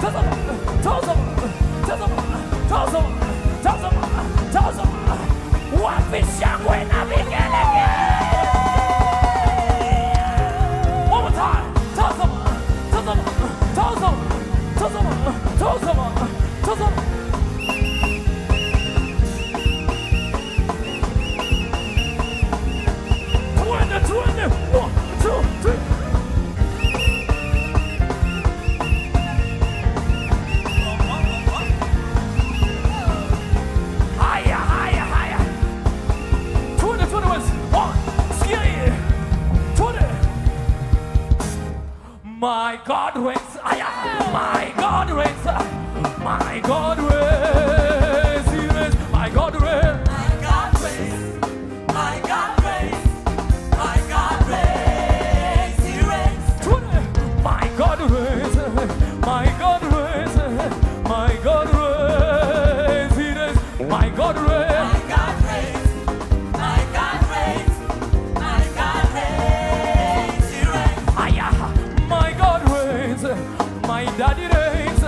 Tazama. Tazama. Tazama. Tazama. Tazama. Tazama. Wapi shangwe na vigelegele? One more time. Tazama. Tazama. Tazama. Tazama. Tazama. Tazama. Twende. 1, 2, 3. Haya. Twende once. 1, sikia hii. Twende. My God reigns. Aya. My God reigns. My God reigns. He reigns. My God reigns. My God reigns. My God reigns. My God reigns. He reigns. Twende. My God reigns. My God reigns. My God reigns. He reigns. My God reigns. My God reigns. My God reigns. My God reigns. He reigns. Aya. My God reigns. My daddy reigns.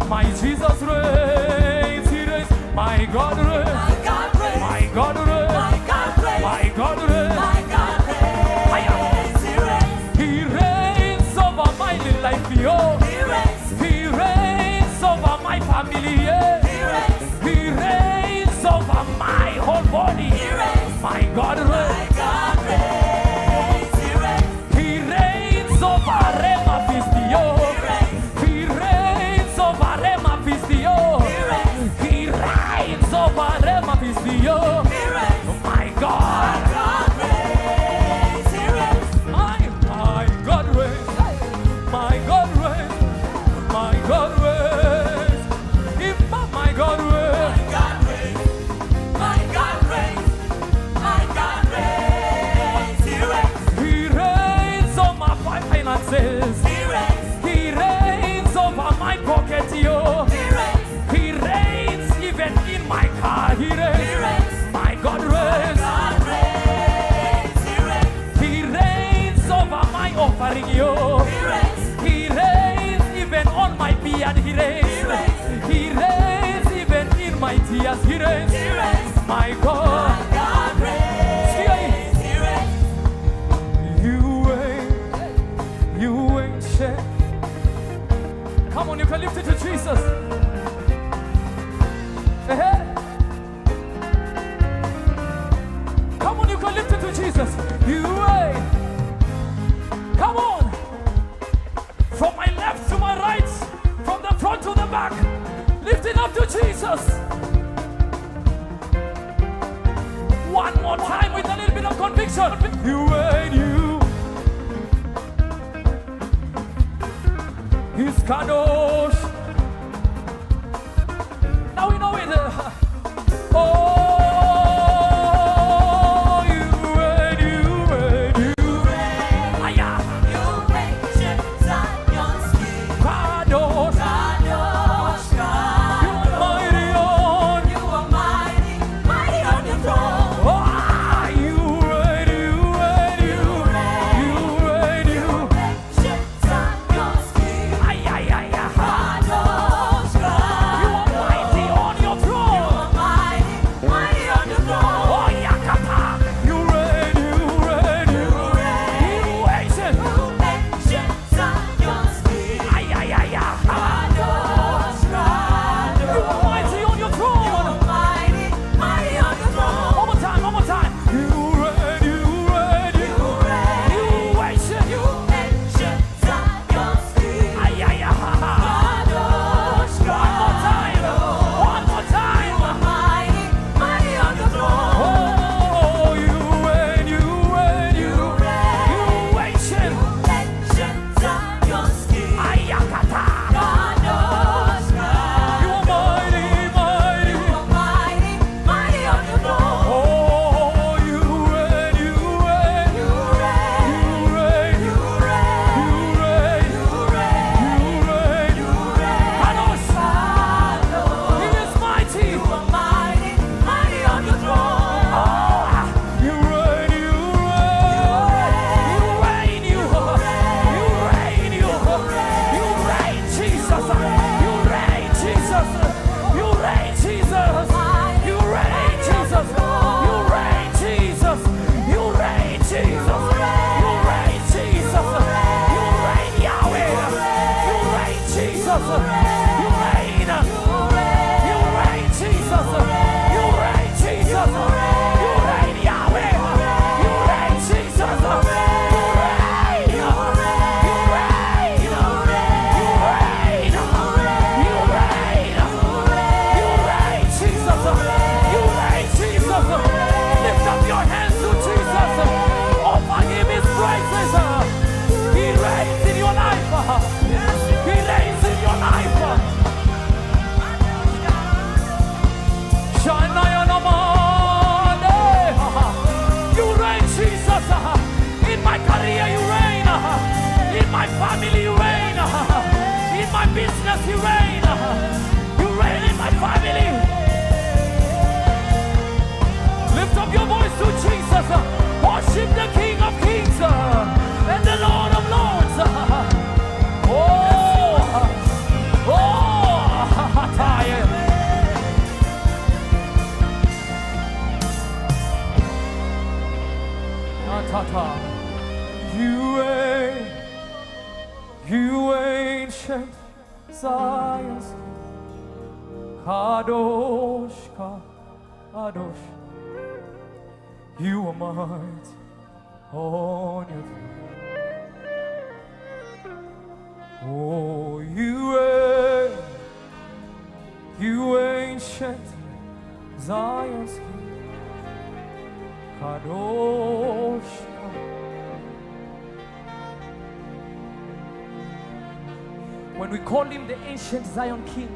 My Jesus reigns. He reigns. My God reigns. My God reigns. My God reigns. My God reigns. My God reigns. My God reigns. He reigns. He reigns over my life, yo. He reigns. He reigns over my family, yeah. He reigns. He reigns over my whole body. He reigns. My God My reigns. God reigns. He reigns. He reigns over Rhema Feast, yo. He reigns. He reigns over Rhema Feast, yo. He reigns. He reigns over Rhema Feast, yo. He reigns. My God. God reigns. He reigns. My God reigns. My God reigns. My God reigns. My God reigns. My God reigns. My God reigns. My God reigns. He reigns. He reigns over my finances. He reigns. He reigns over my pocket, yo. He reigns. He reigns even in my car. He He reigns. reigns. My God reigns. God reigns. He reigns. He reigns over my offering, yo. He reigns. He reigns even on my beard. He reigns. He reigns. He reigns even in my tears. He reigns. He reigns. My God. God reigns. He reigns. You ain't shit. Come on, you can lift it to Jesus. Come on, you can lift it to Jesus. You ain't. Come on. From my left to my right, from the front to the back, lift it up to Jesus. One more time with a little bit of conviction. You ain't you. He's Kadosh. Now we know it. Oh, you ain't you. Aya. You ancient Zion's King. Kadosh. Kadosh, God. You mighty on. You are mighty, mighty on your throne. Ah, you ain't you. Ancient Zion's King. you reign. You reign in my family. Lift up your voice to Jesus. Worship the King of Kings and the Lord of Lords. Tired. You ancient Zion's Kadosh, Kadosh. You are mighty on your throne. Oh, you ancient Zion's Kadosh. When we call him the ancient Zion King,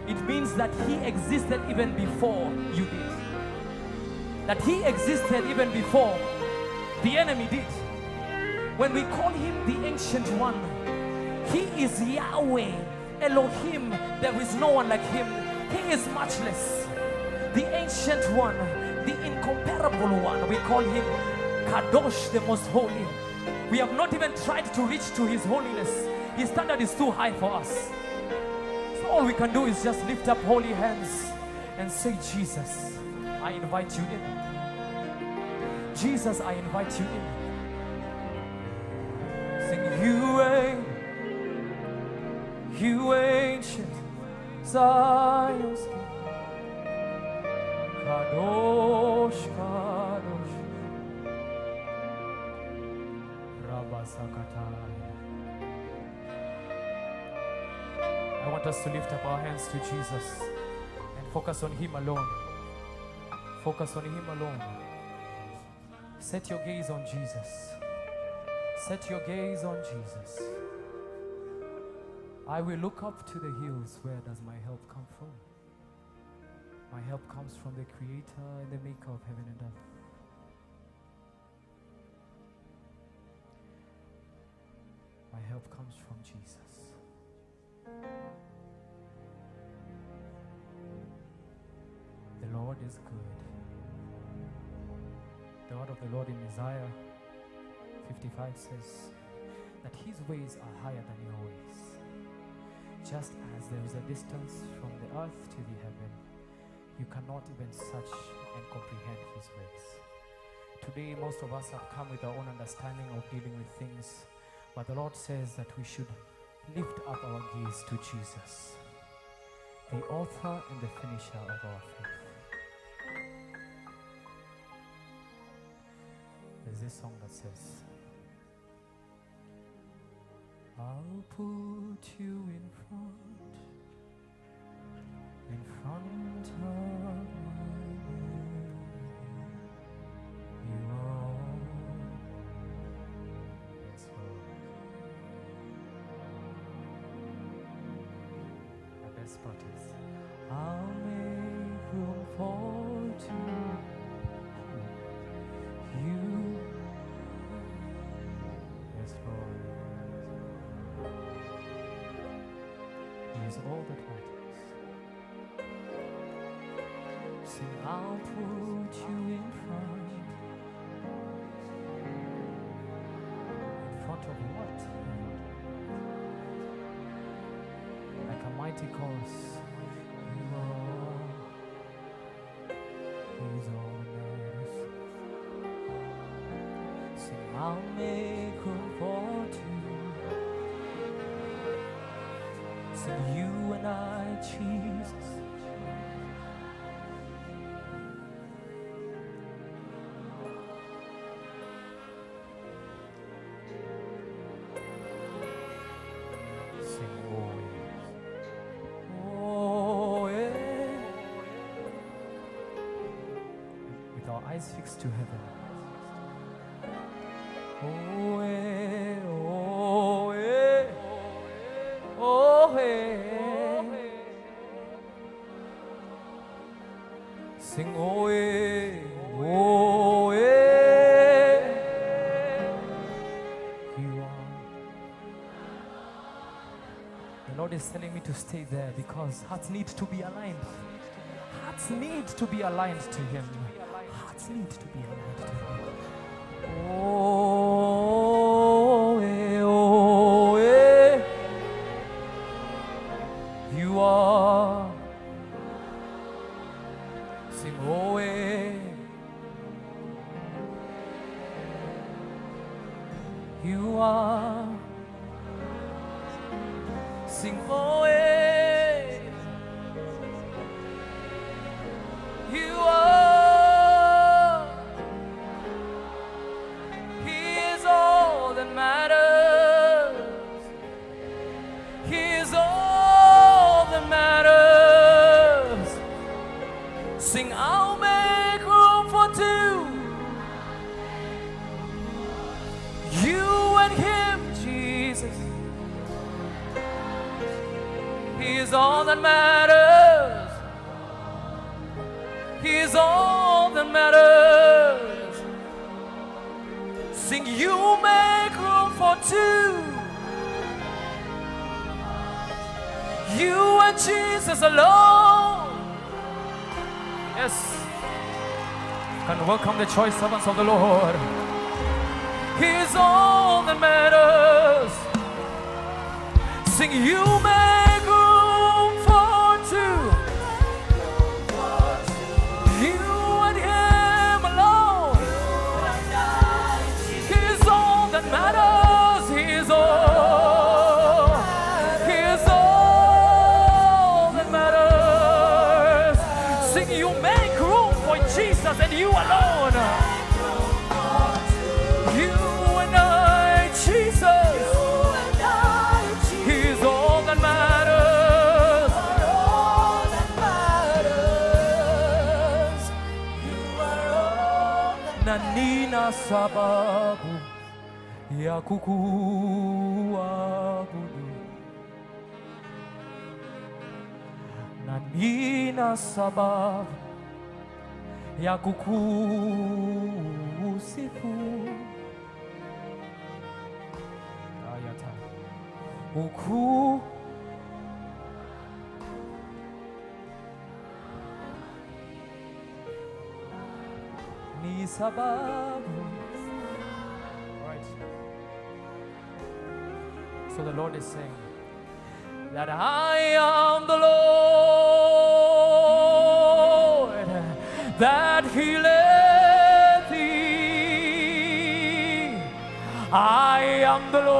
it means that he existed even before you did. That he existed even before the enemy did. When we call him the ancient one, he is Yahweh, Elohim. There is no one like him. He is matchless. The ancient one, the incomparable one. We call him Kadosh, the most holy. We have not even tried to reach to his holiness. His standard is too high for us. So all we can do is just lift up holy hands and say, Jesus, I invite you in. Jesus, I invite you in. Sing, you ancient Zion's King. Kadosh, Kadosh. Rabasakataya. I want us to lift up our hands to Jesus and focus on him alone. Focus on him alone. Set your gaze on Jesus. Set your gaze on Jesus. I will look up to the hills. Where does my help come from? My help comes from the Creator and the Maker of heaven and earth. My help comes from Jesus. The Lord is good. The word of the Lord in Isaiah 55 says that his ways are higher than your ways. Just as there is a distance from the earth to the heaven, you cannot even search and comprehend his ways. Today, most of us have come with our own understanding of dealing with things, but the Lord says that we should lift up our gaze to Jesus, the author and the finisher of our faith. There's this song that says, I'll put you in front of my name. You are all. Yes, Lord. The best part is, I'll make room for two. You. Yes, Lord. He is all that matters. Sing, I'll put you in front of what? Like a mighty chorus. You are. He's all that matters. Sing, I'll make room for two. Sing, you and I, Jesus. Sing, oh yes. Oh yeah. With our eyes fixed to heaven. Oh yeah, oh yeah, oh yeah. Sing oh yeah, oh yeah. You are. The Lord is is telling me to stay there because hearts need to be aligned. Hearts need to be aligned to Him. Hearts need to be aligned to Him. Oh, you are. Sing, oh, you are. Sing, oh, you are. He is all that matters. He is all that matters. Sing, I'll make room for two. You and Him, Jesus. He is all that matters. He is all that matters. Sing, you make room for two. You and Jesus alone. Yes. Can welcome the choice servants of the Lord. He is all that matters. Sing, you make room for two. You and Him alone. He is all that matters. He is all. He is all that matters. Sing, you make room for Jesus and you alone. You and I, Jesus. He is all that matters. All that matters. You are all that Nanina sababu ya kukuabudu. Nanina sababu ya kukusifu. Ayata. Uku ni sababu. Right. So the Lord is saying that I am the Lord that healeth thee. I am the Lord,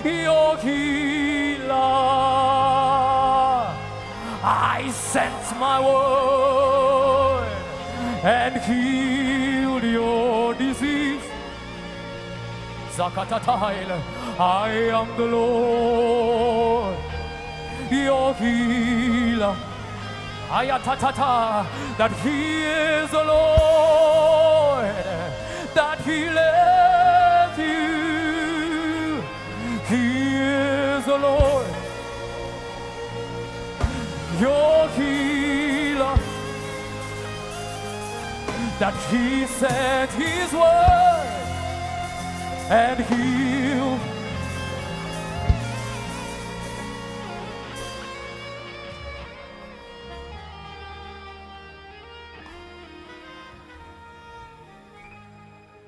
your healer. I sent my word and healed your disease. Zakatatail, I am the Lord, your healer. Ayatatata, that He is the Lord that healeth you. He is the Lord, your healer, that He sent His word and healed.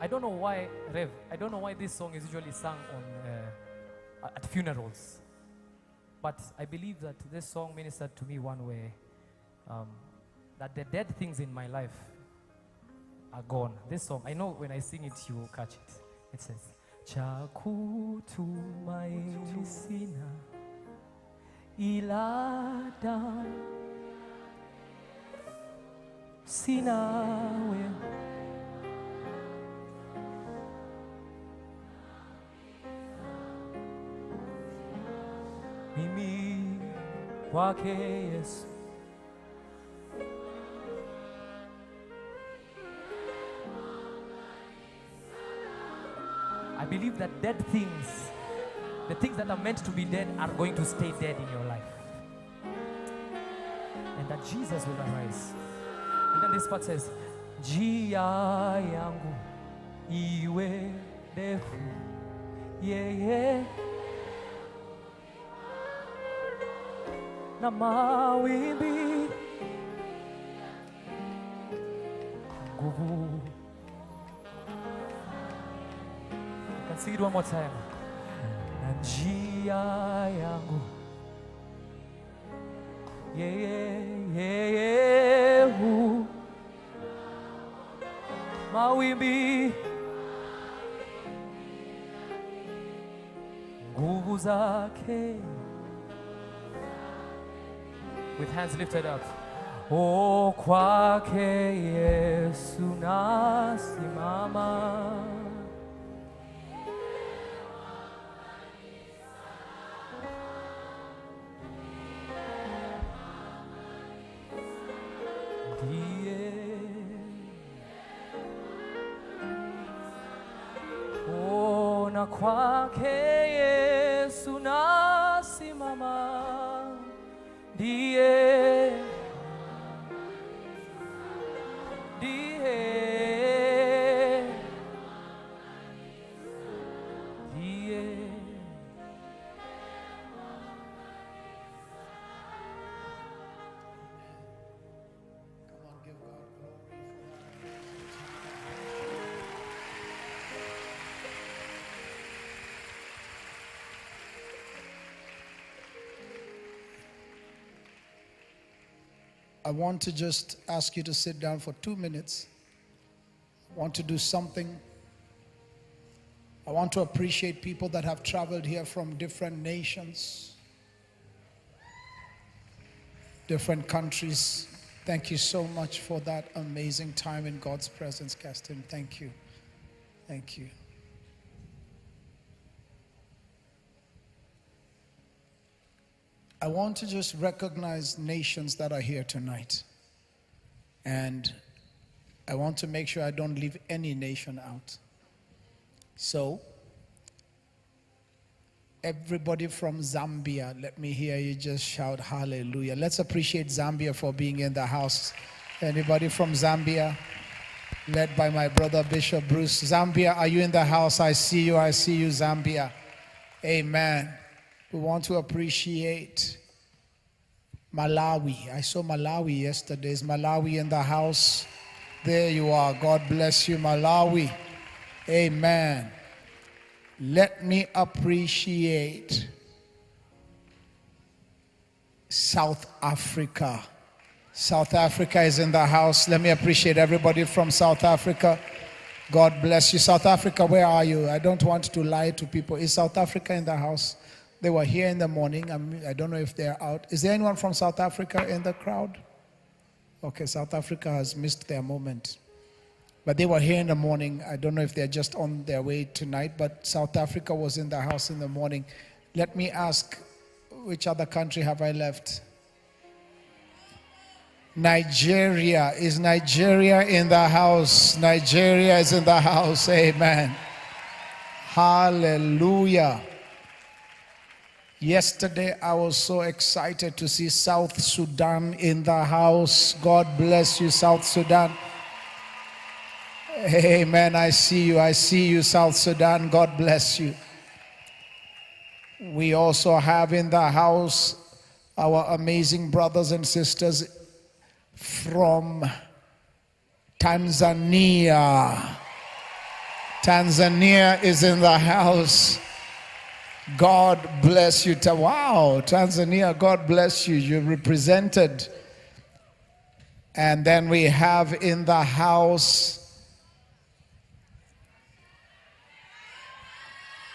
I don't know why, Rev, I don't know why this song is usually sung on at funerals. But I believe that this song ministered to me one way, that the dead things in my life are gone. This song, I know when I sing it, you will catch it. It says, Chakutumaini sina ila damu sina we. Mimi kwake Yesu. I believe that dead things, the things that are meant to be dead, are going to stay dead in your life. And that Jesus will arise. And then this part says, Jia yangu iwe defu, yeye na mawimbi. Nguvu. You can sing it one more time. Na njia yangu. Yehu. Mawimbi. Nguvu zake. With hands lifted up. Oh, kwake Yesu nasimama. Ndiye. Oh, na kwake Yesu nasimama. Ndiye. I want to just ask you to sit down for 2 minutes. I want to do something. I want to appreciate people that have traveled here from different nations, different countries. Thank you so much for that amazing time in God's presence, Gaston. Thank you. Thank you. I want to just recognize nations that are here tonight. And I want to make sure I don't leave any nation out. So, everybody from Zambia, let me hear you just shout hallelujah. Let's appreciate Zambia for being in the house. Anybody from Zambia? Led by my brother Bishop Bruce. Zambia, are you in the house? I see you, Zambia. Amen. We want to appreciate Malawi. I saw Malawi yesterday. Is Malawi in the house? There you are. God bless you, Malawi. Amen. Let me appreciate South Africa. South Africa is in the house. Let me appreciate everybody from South Africa. God bless you. South Africa, where are you? I don't want to lie to people. Is South Africa in the house? They were here in the morning. I don't know if they're out. Is there anyone from South Africa in the crowd? Okay, South Africa has missed their moment. But they were here in the morning. I don't know if they're just on their way tonight, but South Africa was in the house in the morning. Let me ask, which other country have I left? Nigeria. Is Nigeria in the house? Nigeria is in the house. Amen. Hallelujah. Yesterday, I was so excited to see South Sudan in the house. God bless you, South Sudan. Amen. I see you, South Sudan. God bless you. We also have in the house our amazing brothers and sisters from Tanzania. Tanzania is in the house. God bless you. Wow, Tanzania, God bless you. You're represented. And then we have in the house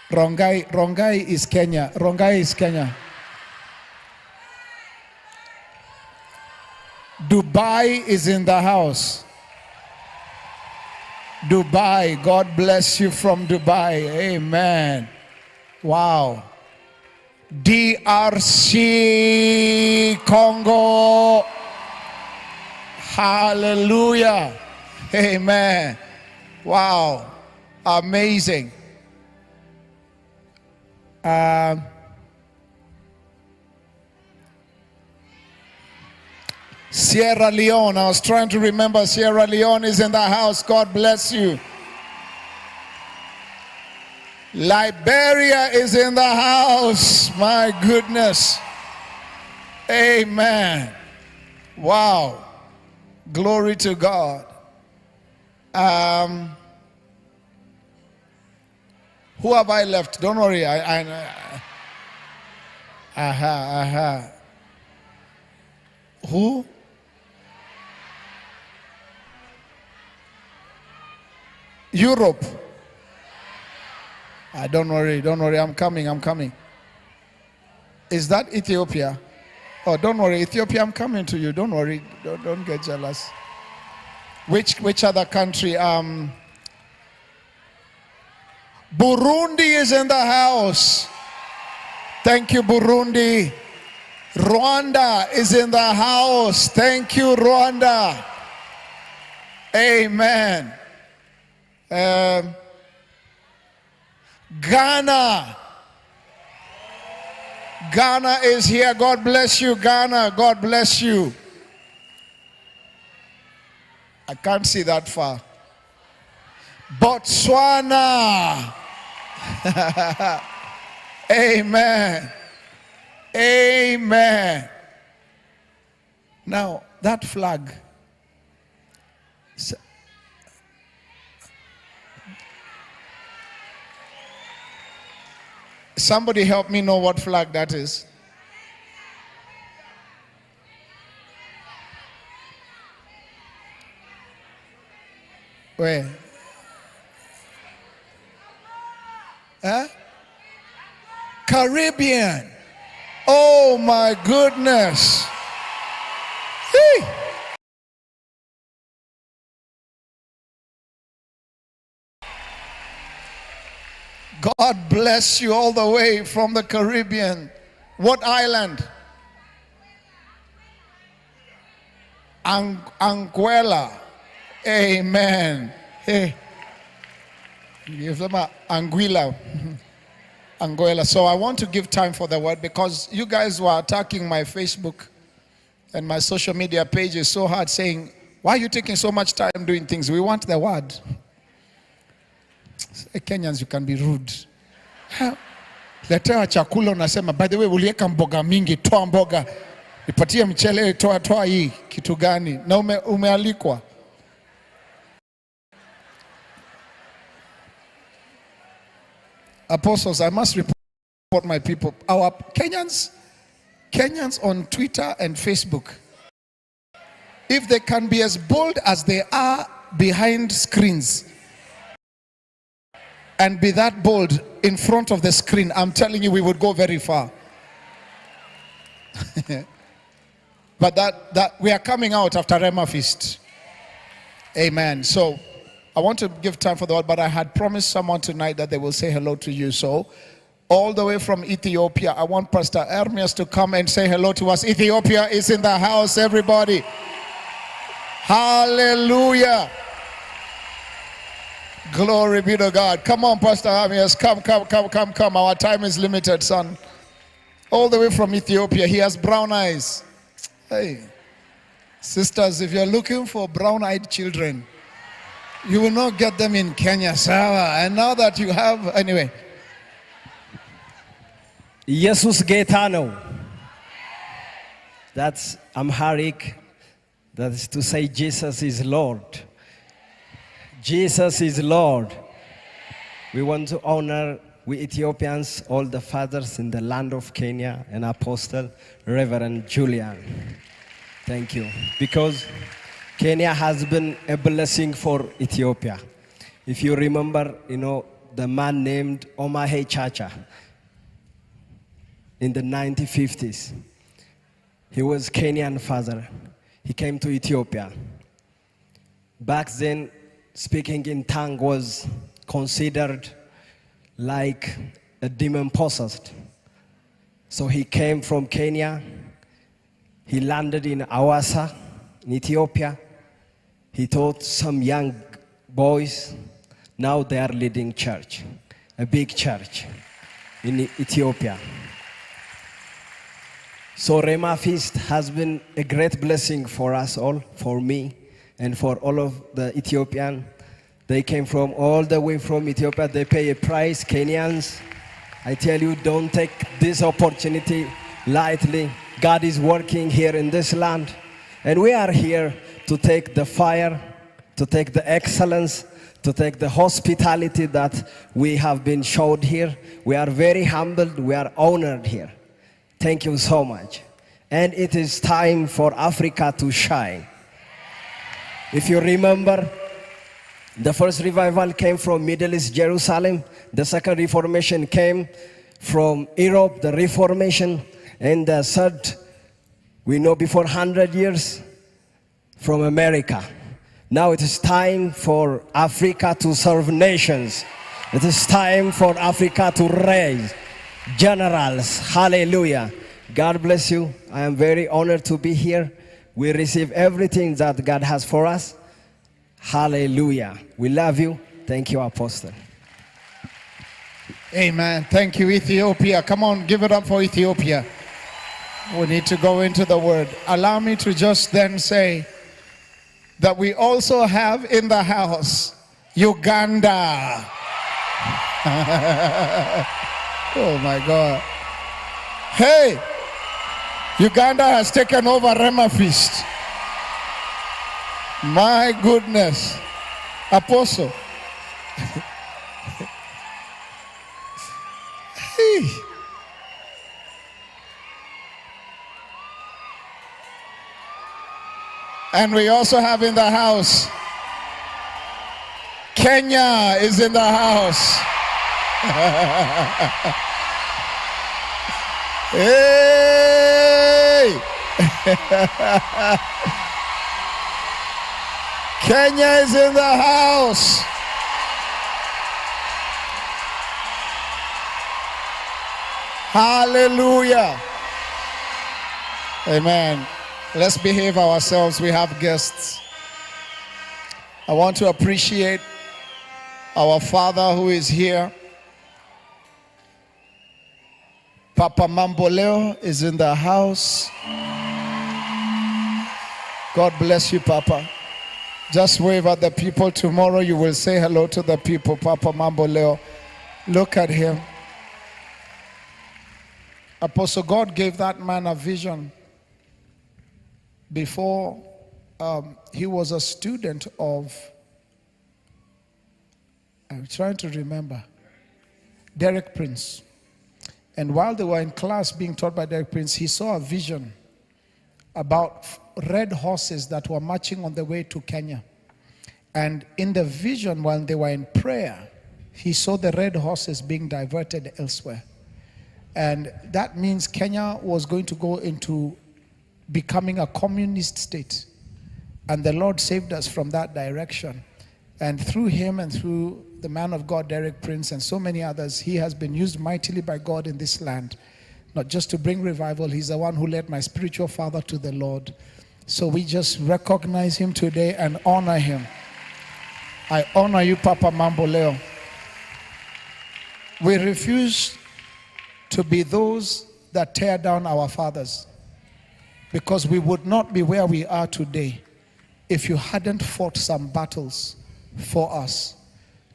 Rongai is Kenya. Rongai is Kenya. Dubai is in the house. Dubai, God bless you from Dubai. Amen. Wow. DRC Congo. Hallelujah. Amen. Wow. Amazing. Sierra Leone. I was trying to remember. Sierra Leone is in the house. God bless you. Liberia is in the house. My goodness. Amen. Wow. Glory to God. Who have I left? Don't worry. Who? Europe. Don't worry. I'm coming. Is that Ethiopia? Oh, don't worry. Ethiopia, I'm coming to you. Don't worry. Don't get jealous. Which other country? Burundi is in the house. Thank you, Burundi. Rwanda is in the house. Thank you, Rwanda. Amen. Ghana is here. God bless you, Ghana. God bless you. I can't see that far. Botswana. Amen. Amen. Now, that flag. Somebody help me know what flag that is. Where? Huh? Caribbean. Oh my goodness. Hey. God bless you all the way from the Caribbean. What island? Anguilla. Amen. Hey. Give them Anguilla. Anguilla. So I want to give time for the word because you guys were attacking my Facebook and my social media pages so hard saying, why are you taking so much time doing things? We want the word. Kenyans, you can be rude. Letea chakula unasema, by the way, ulieka mboga mingi, toa mboga. Nipatie mchele, toa hii, kitu gani? Na umealikwa. Apostles, I must report my people. Our Kenyans on Twitter and Facebook, if they can be as bold as they are behind screens and be that bold in front of the screen, I'm telling you, we would go very far. But that we are coming out after Rhema Feast. Amen. So I want to give time for the word, but I had promised someone tonight that they will say hello to you. So all the way from Ethiopia, I want Pastor Hermias to come and say hello to us. Ethiopia is in the house, everybody. Hallelujah. Glory be to God. Come on, Pastor Hermias. Come. Our time is limited, son. All the way from Ethiopia. He has brown eyes. Hey. Sisters, if you're looking for brown-eyed children, you will not get them in Kenya, Sawa. And now that you have, anyway. Jesus Geta no. That's Amharic. That is to say Jesus is Lord. Jesus is Lord. We want to honor, we Ethiopians, all the fathers in the land of Kenya, and Apostle Reverend Julian. Thank you. Because Kenya has been a blessing for Ethiopia. If you remember, the man named Omahe Chacha in the 1950s. He was Kenyan father. He came to Ethiopia. Back then, speaking in tongue was considered like a demon possessed. So he came from Kenya. He landed in Awasa, in Ethiopia. He taught some young boys. Now they are leading church, a big church in Ethiopia. So Rhema Feast has been a great blessing for us all, for me, and for all of the Ethiopian. They came from all the way from Ethiopia. They pay a price, Kenyans. I tell you, don't take this opportunity lightly. God is working here in this land. And we are here to take the fire, to take the excellence, to take the hospitality that we have been showed here. We are very humbled. We are honored here. Thank you so much. And it is time for Africa to shine. If you remember, the first revival came from Middle East, Jerusalem. The second Reformation came from Europe, the Reformation. And the third, we know before 100 years, from America. Now it is time for Africa to serve nations. It is time for Africa to raise generals. Hallelujah. God bless you. I am very honored to be here. We receive everything that God has for us. Hallelujah. We love you. Thank you, Apostle. Amen. Thank you, Ethiopia. Come on, give it up for Ethiopia. We need to go into the word. Allow me to just then say that we also have in the house Uganda. Oh my God. Hey, Uganda has taken over Rhema Feast. My goodness. Apostle. Hey. And we also have in the house, Kenya is in the house. Hey! Kenya is in the house. Hallelujah. Amen. Let's behave ourselves. We have guests. I want to appreciate our father who is here. Papa Mamboleo is in the house. God bless you, Papa. Just wave at the people. Tomorrow you will say hello to the people. Papa Mamboleo. Look at him. Apostle, God gave that man a vision before he was a student of, I'm trying to remember, Derek Prince. And while they were in class being taught by Derek Prince, he saw a vision about red horses that were marching on the way to Kenya. And in the vision, while they were in prayer, he saw the red horses being diverted elsewhere. And that means Kenya was going to go into becoming a communist state. And the Lord saved us from that direction. And through him and through the man of God, Derek Prince, and so many others, he has been used mightily by God in this land. Not just to bring revival, he's the one who led my spiritual father to the Lord. So we just recognize him today and honor him. I honor you, Papa Mamboleo. We refuse to be those that tear down our fathers, because we would not be where we are today if you hadn't fought some battles for us.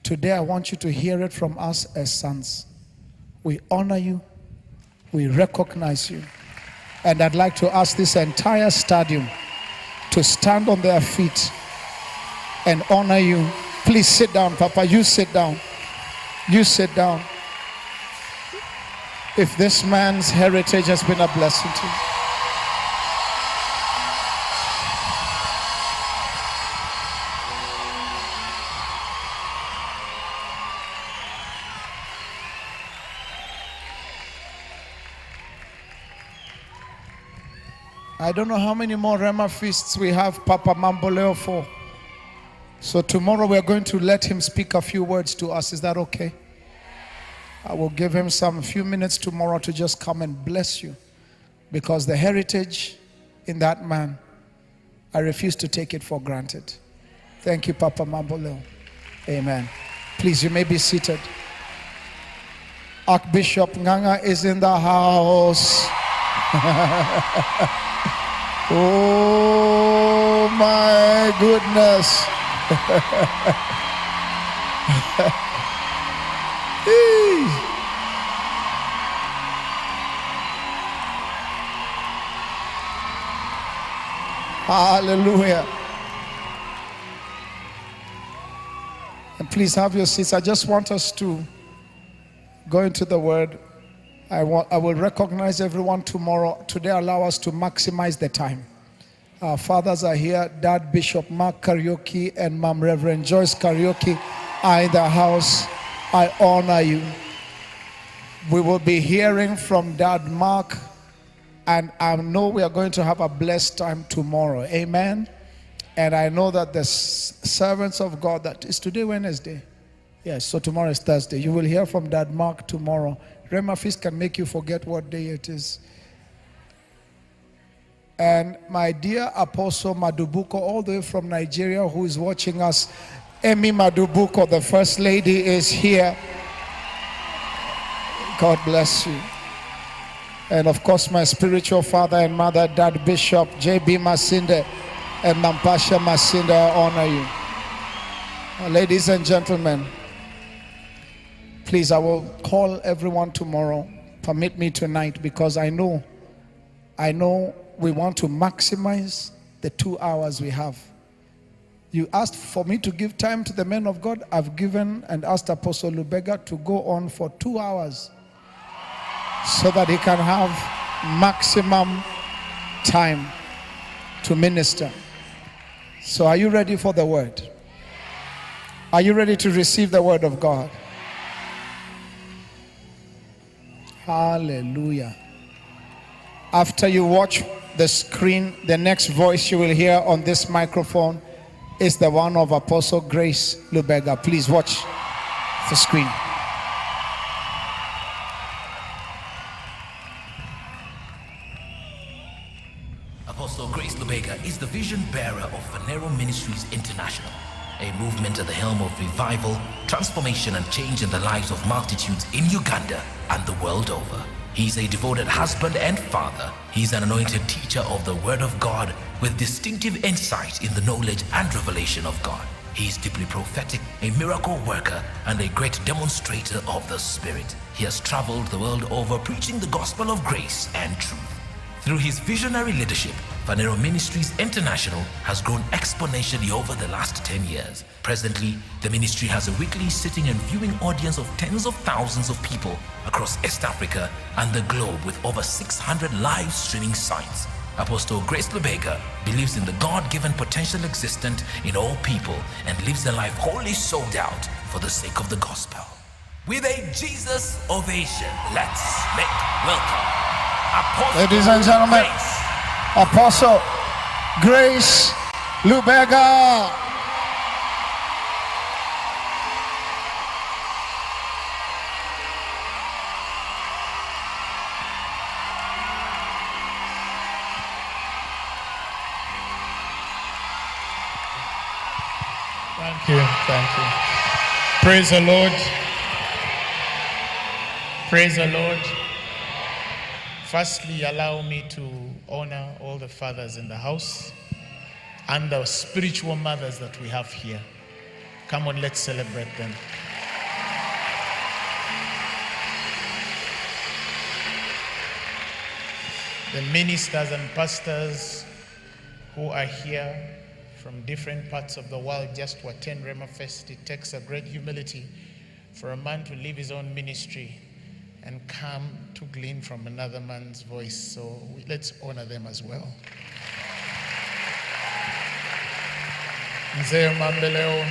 Today I want you to hear it from us as sons. We honor you, we recognize you, and I'd like to ask this entire stadium to stand on their feet and honor you. Please sit down, Papa. You sit down. You sit down. If this man's heritage has been a blessing to you. I don't know how many more Rhema Feasts we have Papa Mamboleo for. So tomorrow we're going to let him speak a few words to us. Is that okay? I will give him some few minutes tomorrow to just come and bless you. Because the heritage in that man, I refuse to take it for granted. Thank you, Papa Mamboleo. Amen. Please, you may be seated. Archbishop Nganga is in the house. Oh my goodness. Hallelujah. And please have your seats. I just want us to go into the word. I will recognize everyone tomorrow. Today, allow us to maximize the time. Our fathers are here. Dad Bishop Mark Karaoke and Mom Reverend Joyce Karaoke are in the house. I honor you. We will be hearing from Dad Mark, and I know we are going to have a blessed time tomorrow. Amen. And I know that the servants of God, that is today Wednesday. Yes, so tomorrow is Thursday. You will hear from Dad Mark tomorrow. Rhema Feast can make you forget what day it is. And my dear Apostle Madubuko, all the way from Nigeria, who is watching us, Emi Madubuko, the First Lady, is here. God bless you. And of course, my spiritual father and mother, Dad Bishop J.B. Masinde and Mampasha Masinde, I honor you. Ladies and gentlemen, please, I will call everyone tomorrow. Permit me tonight, because I know we want to maximize the 2 hours we have. You asked for me to give time to the men of God. I've given and asked Apostle Lubega to go on for 2 hours so that he can have maximum time to minister. So are you ready for the word? Are you ready to receive the word of God? Hallelujah. After you watch the screen, the next voice you will hear on this microphone is the one of Apostle Grace Lubega. Please watch the screen. Apostle Grace Lubega is the vision bearer of Phaneroo Ministries International, a movement at the helm of revival, transformation, and change in the lives of multitudes in Uganda and the world over. He's a devoted husband and father. He's an anointed teacher of the Word of God with distinctive insight in the knowledge and revelation of God. He's deeply prophetic, a miracle worker, and a great demonstrator of the Spirit. He has traveled the world over preaching the gospel of grace and truth. Through his visionary leadership, Phaneroo Ministries International has grown exponentially over the last 10 years. Presently, the ministry has a weekly sitting and viewing audience of tens of thousands of people across East Africa and the globe, with over 600 live streaming sites. Apostle Grace Lubega believes in the God-given potential existent in all people and lives a life wholly sold out for the sake of the gospel. With a Jesus ovation, let's make welcome Apostle Ladies and gentlemen, Grace. Apostle Grace Lubega. Thank you. Thank you. Praise the Lord. Praise the Lord. Firstly, allow me to honor all the fathers in the house and the spiritual mothers that we have here. Come on, let's celebrate them. The ministers and pastors who are here from different parts of the world just to attend Rhema Feast. It takes a great humility for a man to leave his own ministry and come to glean from another man's voice. So let's honor them as well. Mzee Mambeleo,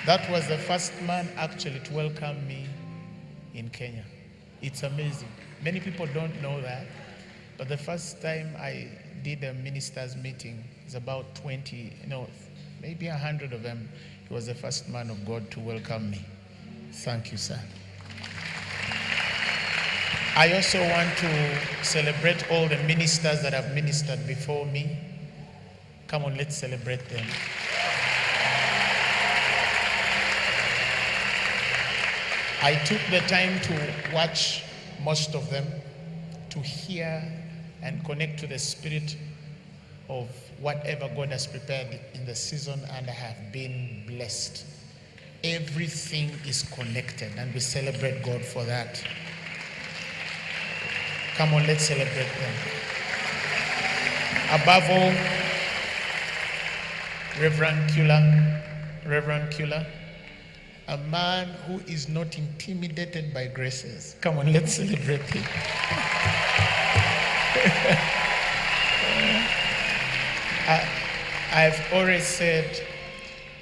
that was the first man actually to welcome me in Kenya. It's amazing. Many people don't know that, but the first time I did a ministers meeting, it's about maybe 100 of them. He was the first man of God to welcome me. Thank you, sir. I also want to celebrate all the ministers that have ministered before me. Come on, let's celebrate them. I took the time to watch most of them, to hear and connect to the spirit of whatever God has prepared in the season, and I have been blessed. Everything is connected, and we celebrate God for that. Come on, let's celebrate them. Above all, Reverend Kula, a man who is not intimidated by graces. Come on, let's celebrate him. I've always said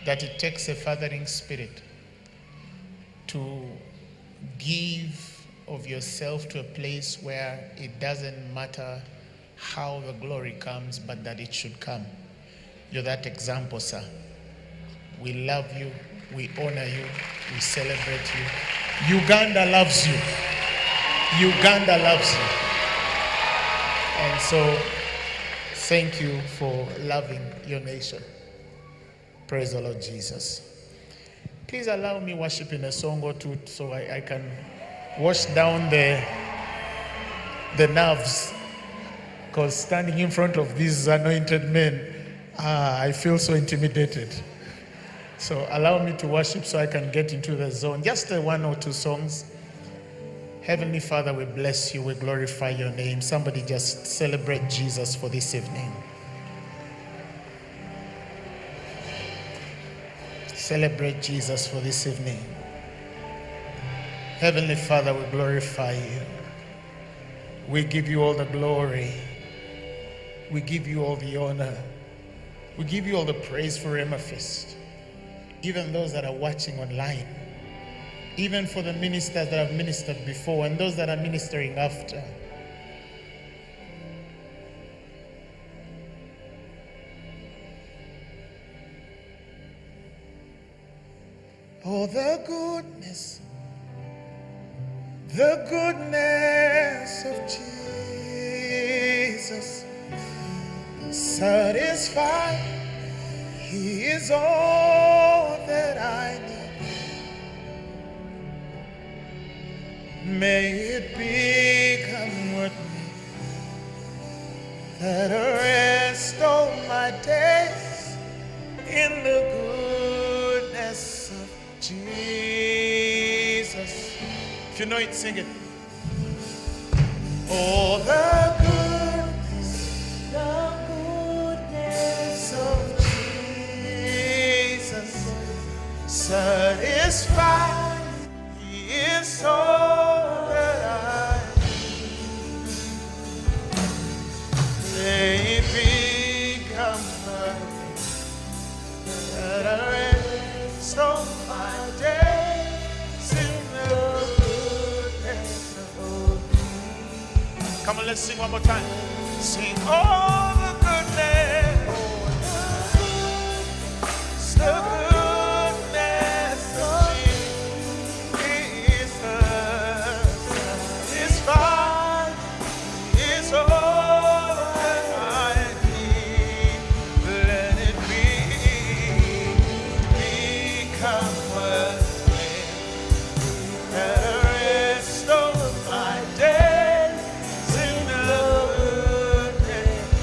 that it takes a fathering spirit to give of yourself to a place where it doesn't matter how the glory comes, but that it should come. You're that example, sir. We love you, we honor you, we celebrate you. Uganda loves you. Uganda loves you. And so, thank you for loving your nation. Praise the Lord Jesus. Please allow me worship in a song or two so I can wash down the nerves. Because standing in front of these anointed men, I feel so intimidated. So allow me to worship so I can get into the zone. Just one or two songs. Heavenly Father, we bless you, we glorify your name. Somebody just celebrate Jesus for this evening. Celebrate Jesus for this evening. Heavenly Father, we glorify you. We give you all the glory. We give you all the honor. We give you all the praise for Rhema Feast. Even those that are watching online. Even for the ministers that have ministered before and those that are ministering after. Oh, the goodness of Jesus. Satisfied, he is all that I need. May it become what me, that I rest all my days in the goodness of Jesus. If you know it, sing it. Oh, the goodness of Jesus. Satisfied, he is all that I need. May it become mine, that I rest all my days in the goodness of Jesus. Come on, let's sing one more time. Sing all the goodness, the goodness of Jesus. Satisfied is all that I need. Let it become what that I rest all of my days in the goodness.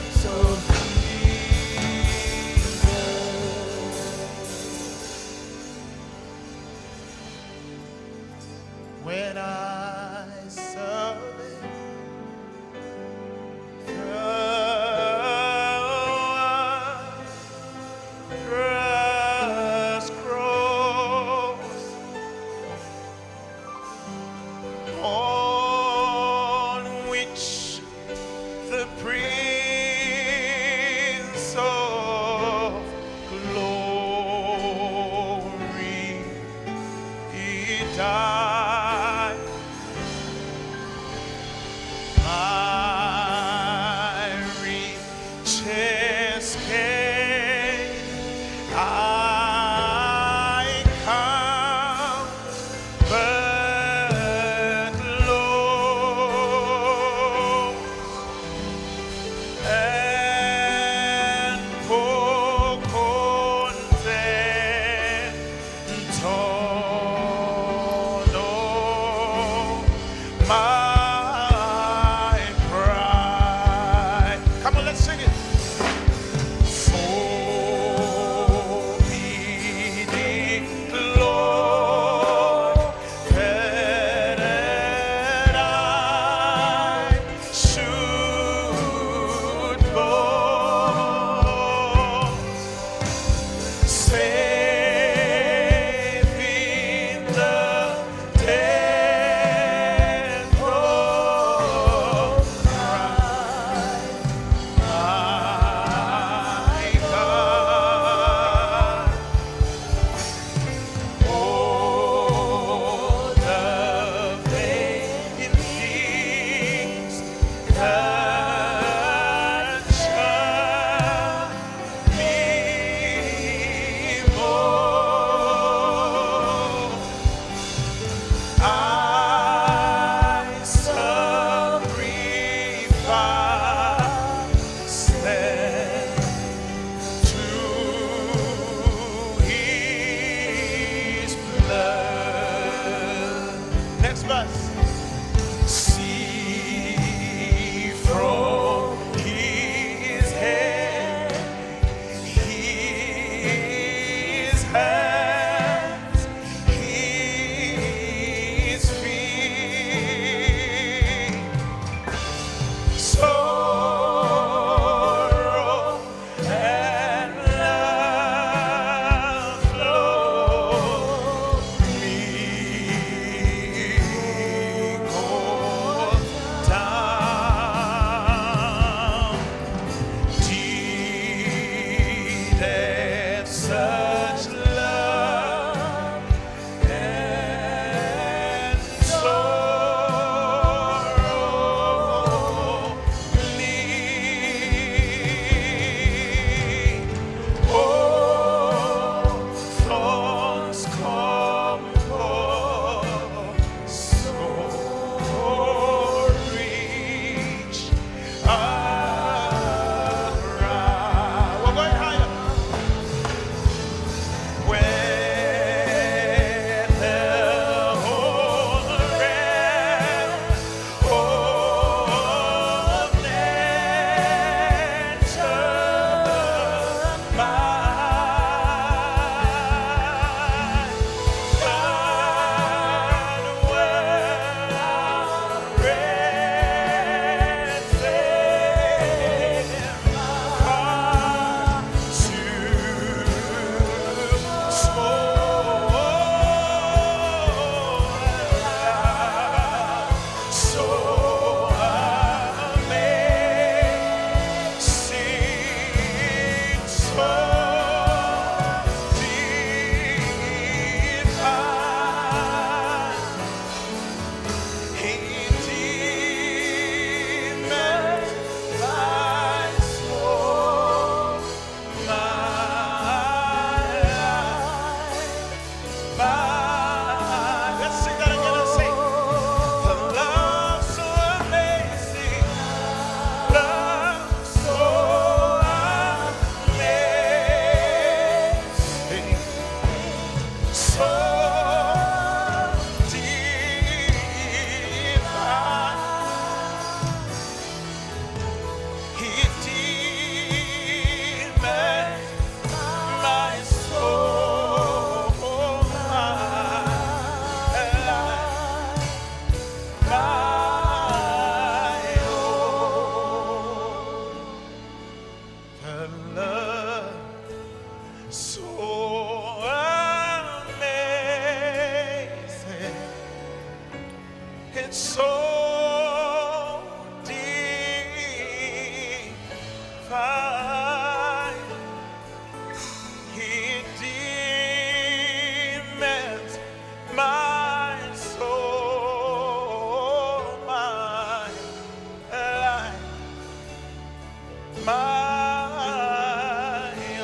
my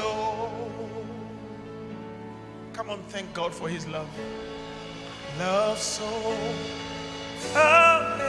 own. Come on, thank God for his love. Love so amazing.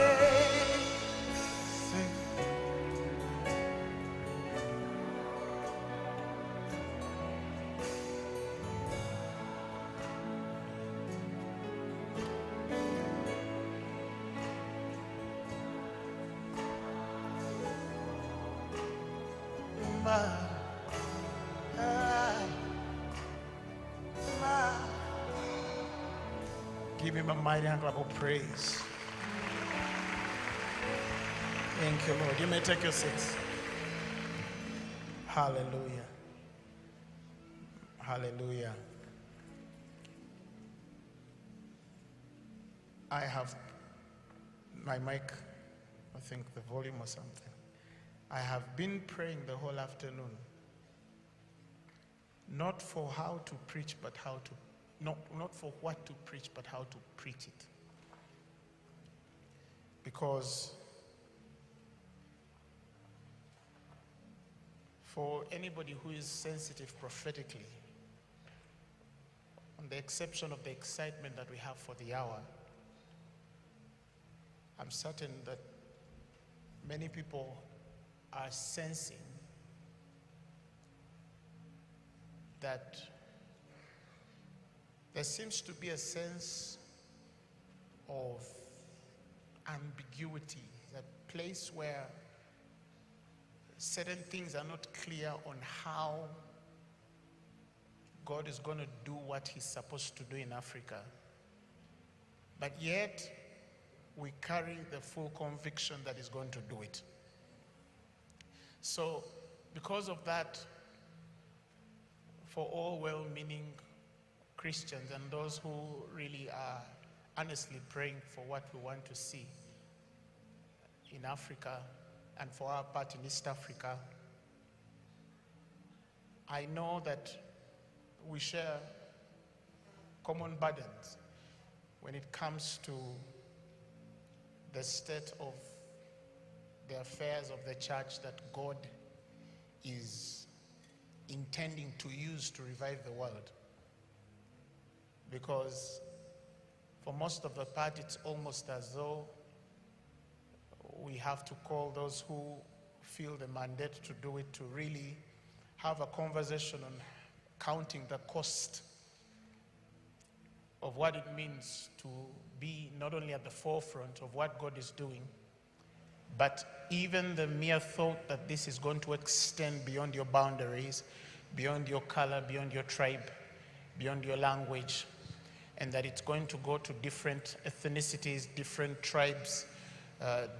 Give him a mighty hand clap of praise. Thank you, Lord. You may take your seats. Hallelujah. Hallelujah. I have my mic, I think the volume or something. I have been praying the whole afternoon, not for how to preach, but how to, not for what to preach, but how to preach it. Because for anybody who is sensitive prophetically, on the exception of the excitement that we have for the hour, I'm certain that many people are sensing that there seems to be a sense of ambiguity, a place where certain things are not clear on how God is going to do what he's supposed to do in Africa. But yet, we carry the full conviction that he's going to do it. So, because of that, for all well-meaning Christians and those who really are honestly praying for what we want to see in Africa and for our part in East Africa, I know that we share common burdens when it comes to the state of the affairs of the church that God is intending to use to revive the world. Because for most of the part, it's almost as though we have to call those who feel the mandate to do it to really have a conversation on counting the cost of what it means to be not only at the forefront of what God is doing, but even the mere thought that this is going to extend beyond your boundaries, beyond your color, beyond your tribe, beyond your language, and that it's going to go to different ethnicities, different tribes,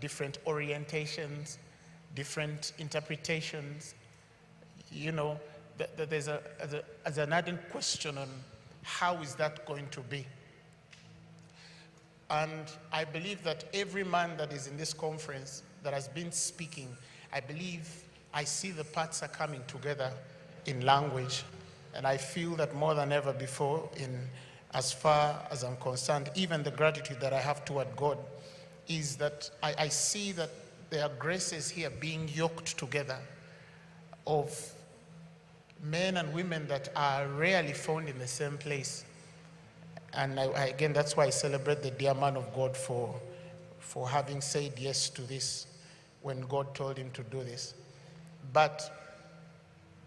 different orientations, different interpretations. You know, there's an ardent question on how is that going to be. And I believe that every man that is in this conference that has been speaking, I believe I see the parts are coming together in language. And I feel that more than ever before, in as far as I'm concerned, even the gratitude that I have toward God is that I see that there are graces here being yoked together of men and women that are rarely found in the same place. And again, that's why I celebrate the dear man of God for having said yes to this when God told him to do this. But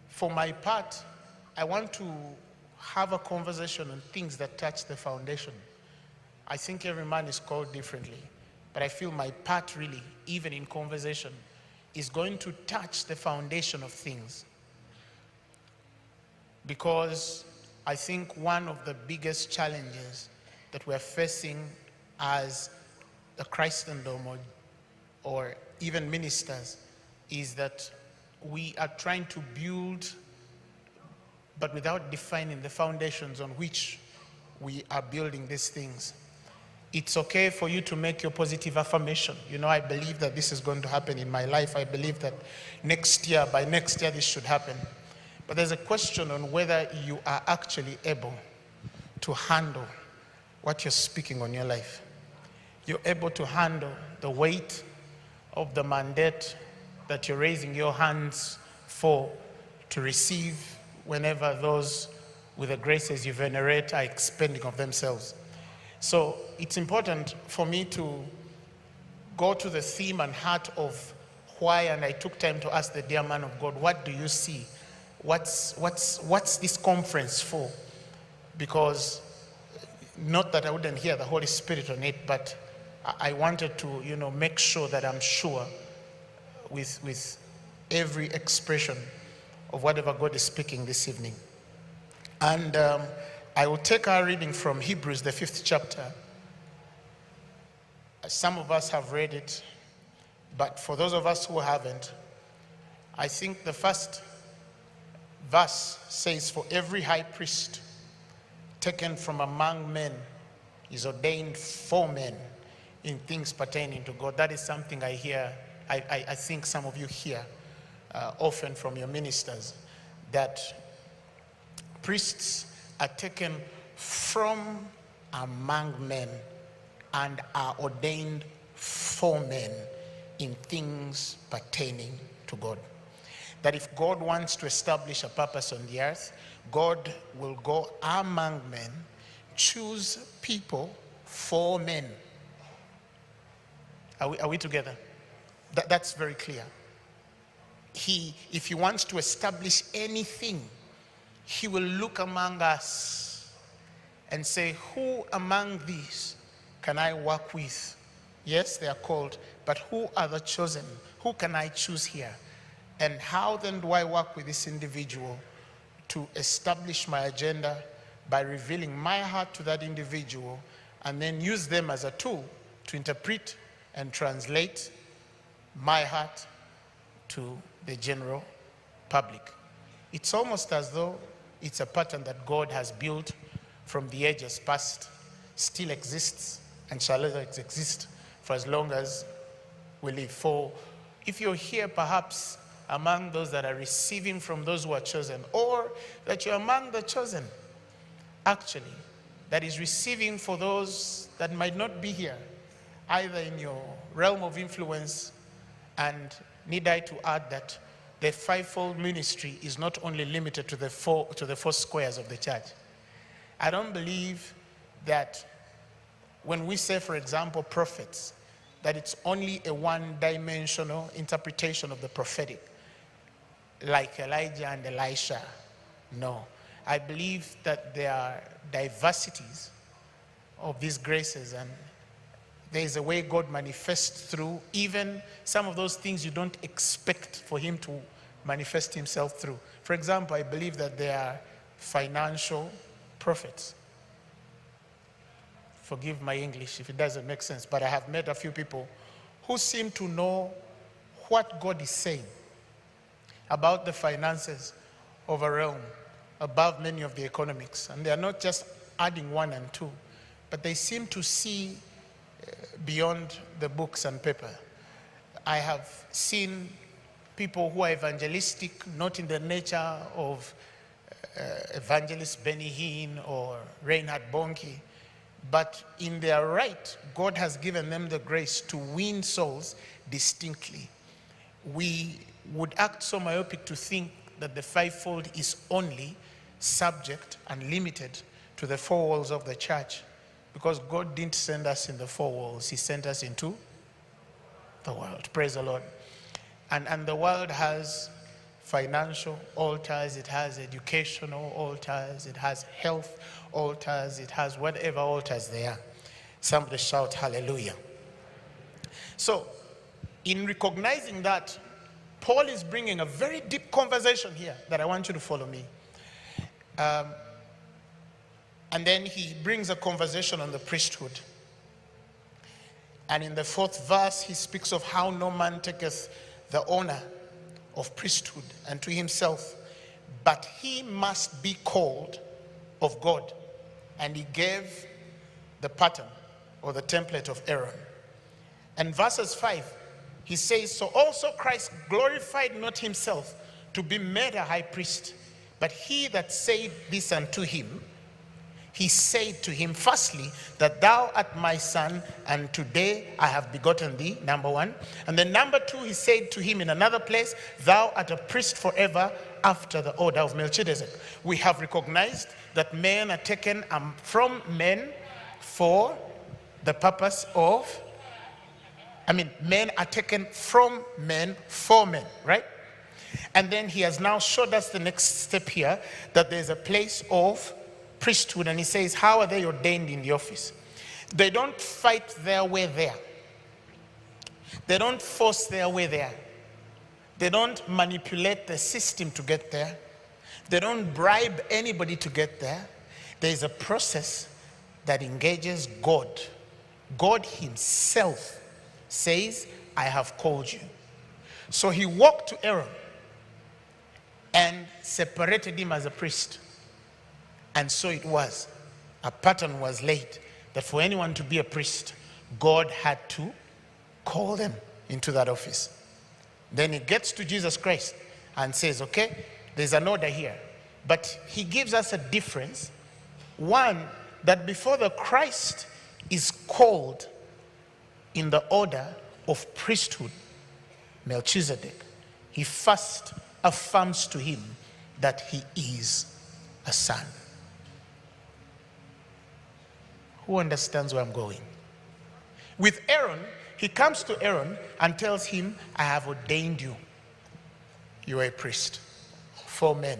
for my part, I want to have a conversation on things that touch the foundation. I think every man is called differently, but I feel my part really, even in conversation, is going to touch the foundation of things. Because I think one of the biggest challenges that we're facing as a Christendom or even ministers is that we are trying to build, but without defining the foundations on which we are building these things. It's okay for you to make your positive affirmation. You know, I believe that this is going to happen in my life. I believe that by next year, this should happen. But there's a question on whether you are actually able to handle what you're speaking on your life. You're able to handle the weight of the mandate that you're raising your hands for to receive whenever those with the graces you venerate are expending of themselves. So it's important for me to go to the theme and heart of why, and I took time to ask the dear man of God, what do you see? What's this conference for? Because not that I wouldn't hear the Holy Spirit on it, but I wanted to, make sure that I'm sure with every expression of whatever God is speaking this evening. And I will take our reading from Hebrews, the 5th chapter. Some of us have read it, but for those of us who haven't, I think the first verse says, "For every high priest taken from among men is ordained for men in things pertaining to God." That is something I hear, I think some of you hear often from your ministers, that priests are taken from among men and are ordained for men in things pertaining to God. That if God wants to establish a purpose on the earth, God will go among men, choose people for men. Are we together? That's very clear. If he wants to establish anything, he will look among us and say, who among these can I work with? Yes, they are called, but who are the chosen? Who can I choose here? And how then do I work with this individual to establish my agenda by revealing my heart to that individual and then use them as a tool to interpret and translate my heart to the general public? It's almost as though it's a pattern that God has built from the ages past, still exists, and shall always exist for as long as we live. For if you're here perhaps among those that are receiving from those who are chosen, or that you're among the chosen, actually, that is receiving for those that might not be here, either in your realm of influence, and need I to add that the fivefold ministry is not only limited to the four squares of the church. I don't believe that when we say, for example, prophets, that it's only a one-dimensional interpretation of the prophetic, like Elijah and Elisha. No. I believe that there are diversities of these graces, and there is a way God manifests through even some of those things you don't expect for him to manifest himself through. For example, I believe that there are financial prophets. Forgive my English if it doesn't make sense, but I have met a few people who seem to know what God is saying about the finances of a realm above many of the economics. And they are not just adding one and two, but they seem to see beyond the books and paper. I have seen people who are evangelistic, not in the nature of evangelist Benny Hinn or Reinhard Bonnke, but in their right, God has given them the grace to win souls distinctly. We would act so myopic to think that the fivefold is only subject and limited to the four walls of the church, because God didn't send us in the four walls. He sent us into the world. Praise the Lord. And the world has financial altars, it has educational altars, it has health altars, it has whatever altars there are. Somebody shout hallelujah. So, in recognizing that, Paul is bringing a very deep conversation here that I want you to follow me. And then he brings a conversation on the priesthood. And in the 4th verse, he speaks of how no man taketh the honor of priesthood unto himself, but he must be called of God. And he gave the pattern or the template of Aaron. And verses 5, he says, so also Christ glorified not himself to be made a high priest, but he that said this unto him, he said to him, firstly, that thou art my son, and today I have begotten thee, number one. And then number two, he said to him in another place, thou art a priest forever after the order of Melchizedek. We have recognized that men are taken from men for the purpose of, men are taken from men for men, right? And then he has now showed us the next step here, that there's a place of priesthood, and he says, how are they ordained in the office? They don't fight their way there. They don't force their way there. They don't manipulate the system to get there. They don't bribe anybody to get there. There's a process that engages God. God himself says, I have called you. So he walked to Aaron and separated him as a priest. And so it was. A pattern was laid that for anyone to be a priest, God had to call them into that office. Then he gets to Jesus Christ and says, okay, there's an order here. But he gives us a difference. One, that before the Christ is called in the order of priesthood, Melchizedek, he first affirms to him that he is a son. Who understands where I'm going? With Aaron, he comes to Aaron and tells him, I have ordained you. You are a priest for men.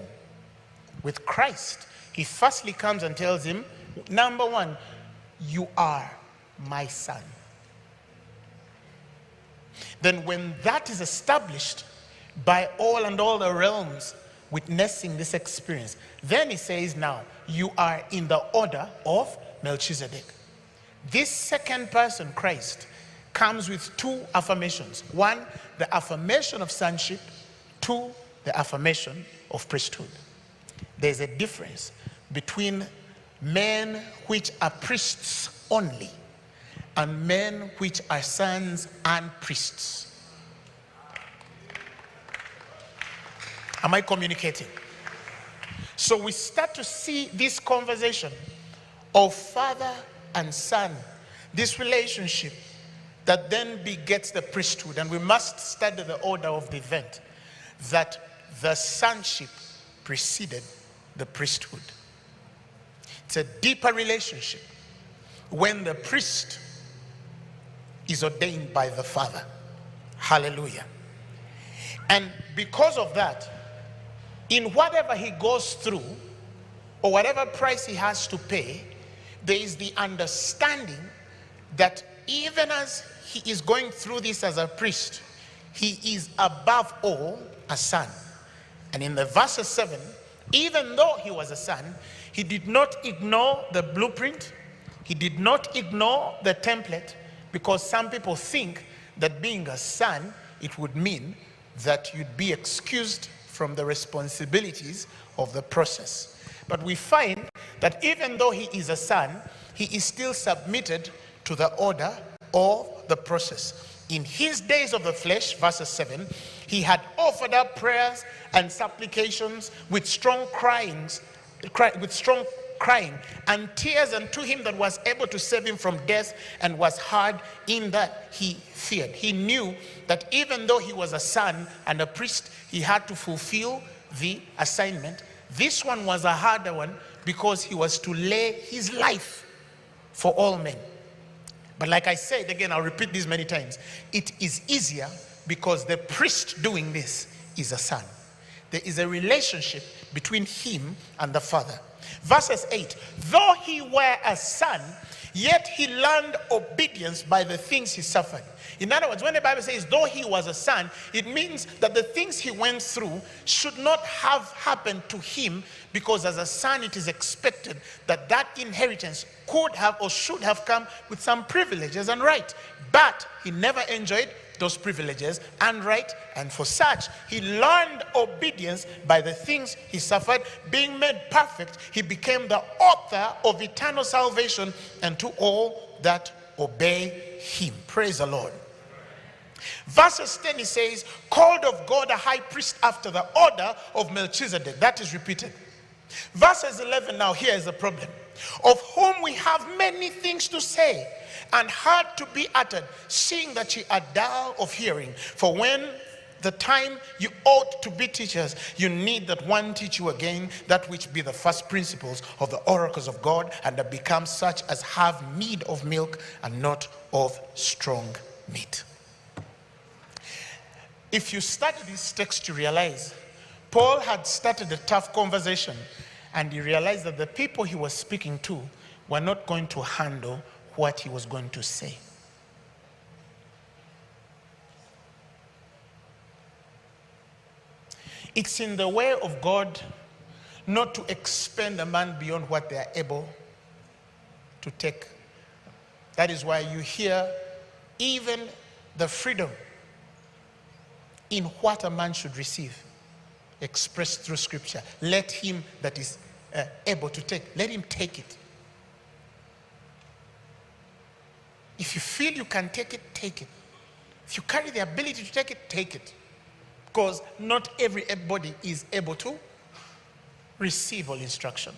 With Christ, he firstly comes and tells him, number one, you are my son. Then when that is established by all and all the realms witnessing this experience, then he says, now you are in the order of Melchizedek. This second person, Christ, comes with two affirmations. One, the affirmation of sonship. Two, the affirmation of priesthood. There's a difference between men which are priests only and men which are sons and priests. Am I communicating? So we start to see this conversation of father and son, this relationship that then begets the priesthood. And we must study the order of the event, that the sonship preceded the priesthood. It's a deeper relationship when the priest is ordained by the Father. Hallelujah. And because of that, in whatever he goes through, or whatever price he has to pay, there is the understanding that even as he is going through this as a priest, he is above all a son. And in the verse 7, even though he was a son, he did not ignore the blueprint. He did not ignore the template, because some people think that being a son, it would mean that you'd be excused from the responsibilities of the process. But we find that even though he is a son, he is still submitted to the order of the process. In his days of the flesh, verse 7, he had offered up prayers and supplications with strong crying and tears unto him that was able to save him from death, and was hard in that he feared. He knew that even though he was a son and a priest, he had to fulfill the assignment. This one was a harder one because he was to lay his life for all men. But like I said, again, I'll repeat this many times, it is easier because the priest doing this is a son. There is a relationship between him and the Father. Verses 8, though he were a son, yet he learned obedience by the things he suffered. In other words, when the Bible says, though he was a son, it means that the things he went through should not have happened to him, because as a son, it is expected that that inheritance could have or should have come with some privileges and right. But he never enjoyed those privileges and right, and for such, he learned obedience by the things he suffered. Being made perfect, he became the author of eternal salvation unto all that obey him. Praise the Lord. Verses 10, he says, called of God a high priest after the order of Melchizedek. That is repeated. Verses 11, now here is the problem. of whom we have many things to say and hard to be uttered, seeing that ye are dull of hearing. For when the time you ought to be teachers, you need that one teach you again that which be the first principles of the oracles of God, and that become such as have need of milk and not of strong meat. If you study this text, you realize Paul had started a tough conversation, and he realized that the people he was speaking to were not going to handle what he was going to say. It's in the way of God not to expend a man beyond what they are able to take. That is why you hear even the freedom in what a man should receive expressed through scripture. Let him that is able to take, let him take it. If you feel you can take it, take it. If you carry the ability to take it, take it. Because not everybody is able to receive all instruction.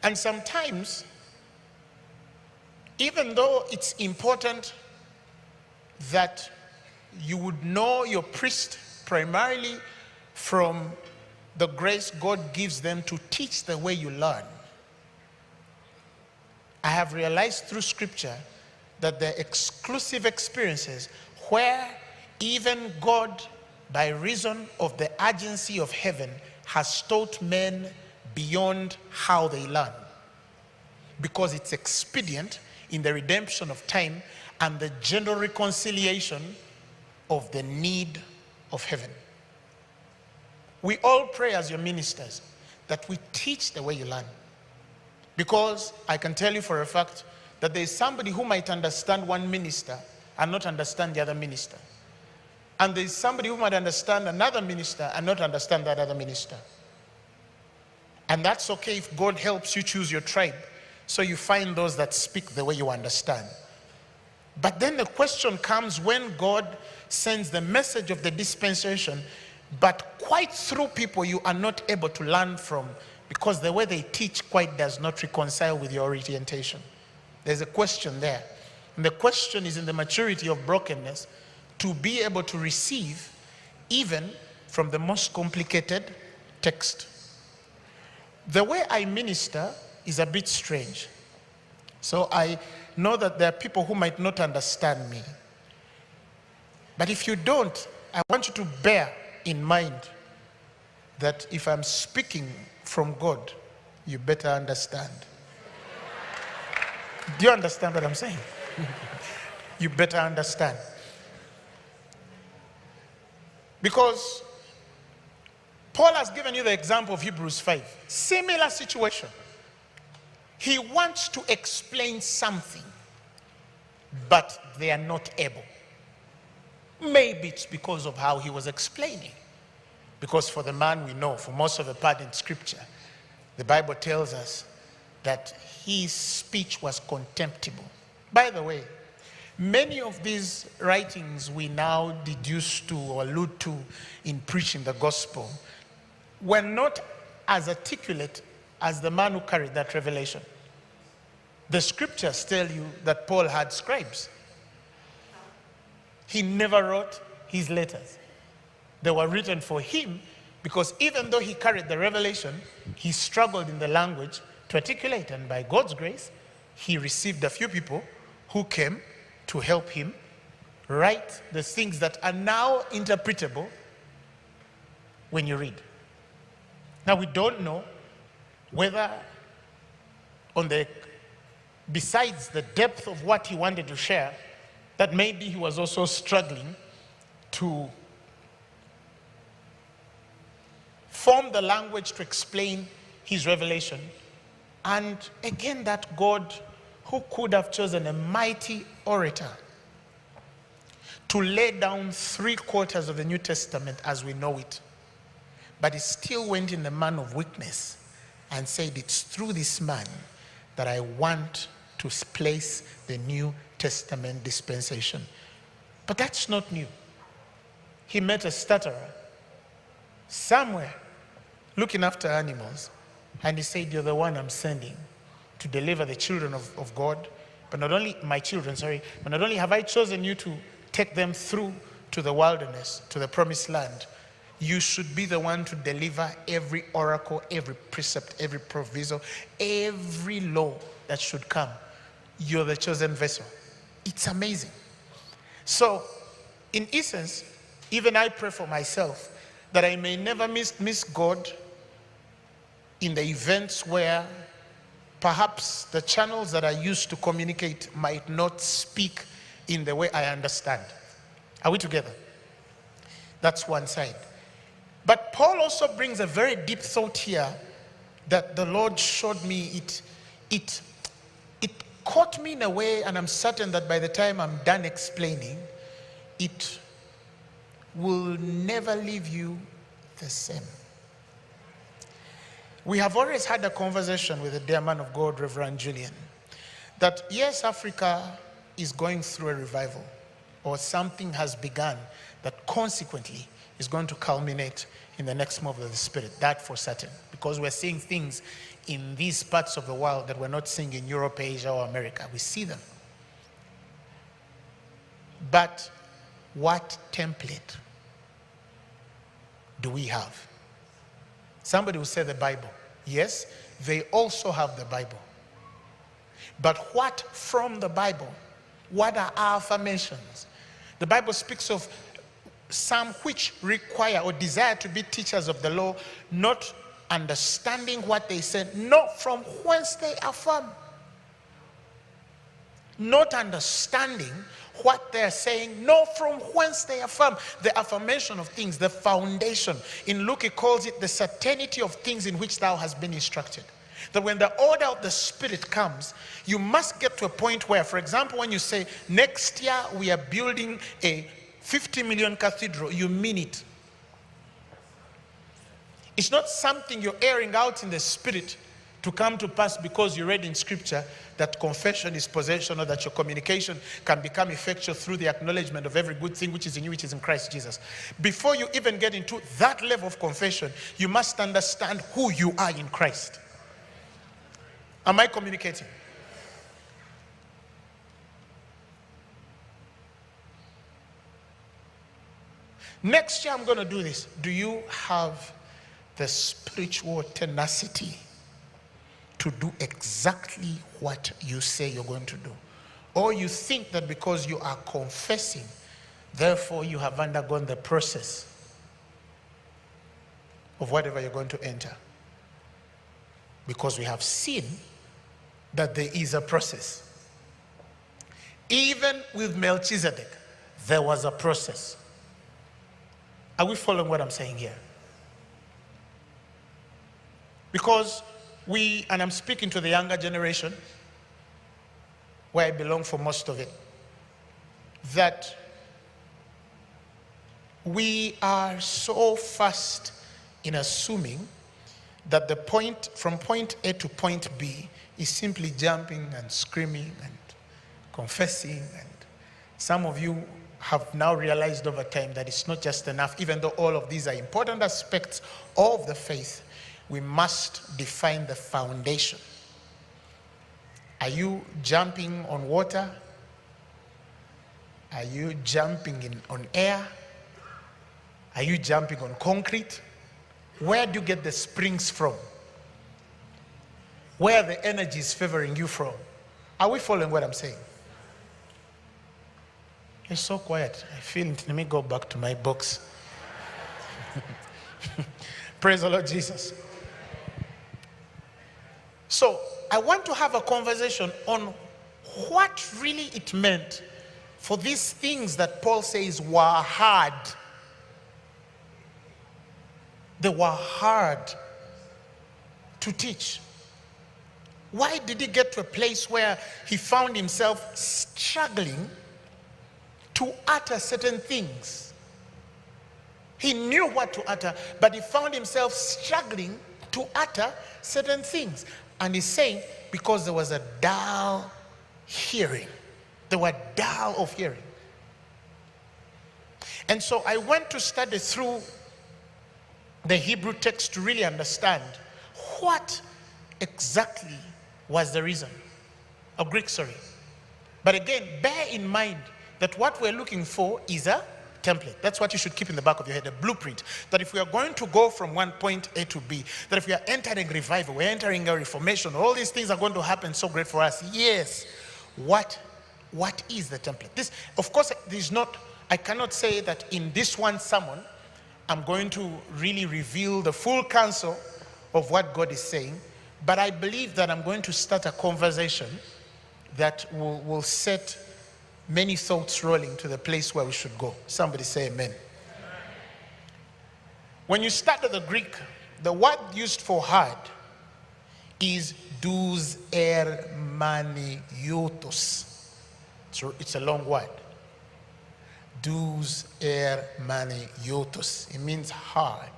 And sometimes, even though it's important that you would know your priest primarily from the grace God gives them to teach the way you learn, I have realized through scripture that there are exclusive experiences where even God, by reason of the urgency of heaven, has taught men beyond how they learn, because it's expedient in the redemption of time and the general reconciliation of the need of heaven. We all pray as your ministers that we teach the way you learn, because I can tell you for a fact that there is somebody who might understand one minister and not understand the other minister. And there is somebody who might understand another minister and not understand that other minister. And that's okay if God helps you choose your tribe, so you find those that speak the way you understand. But then the question comes when God sends the message of the dispensation, but quite through people you are not able to learn from, because the way they teach quite does not reconcile with your orientation. There's a question there. And the question is in the maturity of brokenness, to be able to receive even from the most complicated text. The way I minister is a bit strange. So I know that there are people who might not understand me. But if you don't, I want you to bear in mind that if I'm speaking from God, you better understand. Do you understand what I'm saying? You better understand. Because Paul has given you the example of Hebrews 5. Similar situation. He wants to explain something, but they are not able. Maybe it's because of how he was explaining. Because for the man we know, for most of the part in scripture, the Bible tells us that his speech was contemptible. By the way, many of these writings we now deduce to or allude to in preaching the gospel were not as articulate as the man who carried that revelation. The scriptures tell you that Paul had scribes. He never wrote his letters. They were written for him because even though he carried the revelation, he struggled in the language to articulate, and by God's grace, he received a few people who came to help him write the things that are now interpretable when you read. Now we don't know whether besides the depth of what he wanted to share, that maybe he was also struggling to form the language to explain his revelation. And again, that God who could have chosen a mighty orator to lay down 3/4 of the New Testament as we know it, but he still went in the man of weakness and said, it's through this man that I want to place the New Testament dispensation. But that's not new. He met a stutterer somewhere looking after animals, And he said, you're the one I'm sending to deliver the children of God. But not only my children, but not only have I chosen you to take them through to the wilderness, to the promised land, you should be the one to deliver every oracle, every precept, every proviso, every law that should come. You're the chosen vessel. It's amazing. So, in essence, even I pray for myself that I may never miss God in the events where perhaps the channels that I use to communicate might not speak in the way I understand. Are we together? That's one side. But Paul also brings a very deep thought here that the Lord showed me. It caught me in a way, and I'm certain that by the time I'm done explaining, it will never leave you the same. We have always had a conversation with the dear man of God, Reverend Julian, that yes, Africa is going through a revival, or something has begun that consequently is going to culminate in the next move of the Spirit. That for certain, because we're seeing things in these parts of the world that we're not seeing in Europe, Asia, or America. We see them. But what template do we have? Somebody will say the Bible. Yes, they also have the Bible. But what from the Bible? What are our affirmations? The Bible speaks of some which require or desire to be teachers of the law, not understanding what they say, not from whence they affirm. Not understanding what they're saying, not from whence they affirm. The affirmation of things, the foundation. In Luke, he calls it the certainty of things in which thou hast been instructed. That when the order of the Spirit comes, you must get to a point where, for example, when you say, next year we are building a 50 million cathedral, you mean it. It's not something you're airing out in the Spirit to come to pass because you read in Scripture that confession is possession, or that your communication can become effectual through the acknowledgement of every good thing which is in you, which is in Christ Jesus. Before you even get into that level of confession, you must understand who you are in Christ. Am I communicating? Next year I'm going to do this. Do you have the spiritual tenacity to do exactly what you say you're going to do? Or you think that because you are confessing, therefore you have undergone the process of whatever you're going to enter? Because we have seen that there is a process. Even with Melchizedek, there was a process. Are we following what I'm saying here? Because and I'm speaking to the younger generation, where I belong for most of it, that we are so fast in assuming that the point, from point A to point B, is simply jumping and screaming and confessing. And some of you have now realized over time that it's not just enough. Even though all of these are important aspects of the faith, we must define the foundation. Are you jumping on water? Are you jumping on air? Are you jumping on concrete? Where do you get the springs from? Where the energy is favoring you from? Are we following what I'm saying? It's so quiet. I feel it. Let me go back to my box. Praise the Lord Jesus. So, I want to have a conversation on what really it meant for these things that Paul says were hard. They were hard to teach. Why did he get to a place where he found himself struggling to utter certain things? He knew what to utter, but he found himself struggling to utter certain things. And he's saying, because there was a dull hearing. They were dull of hearing. And so I went to study through the Hebrew text to really understand what exactly was the reason? Greek, sorry. But again, bear in mind that what we're looking for is a template. That's what you should keep in the back of your head, a blueprint. That if we are going to go from one point A to B, that if we are entering revival, we're entering a reformation, all these things are going to happen so great for us. Yes. What is the template? This, of course, I cannot say that in this one sermon, I'm going to really reveal the full counsel of what God is saying, but I believe that I'm going to start a conversation that will set many thoughts rolling to the place where we should go. Somebody say amen. When you start with the Greek, the word used for hard is douze manioutos. So it's a long word. Douze manioutos. It means hard,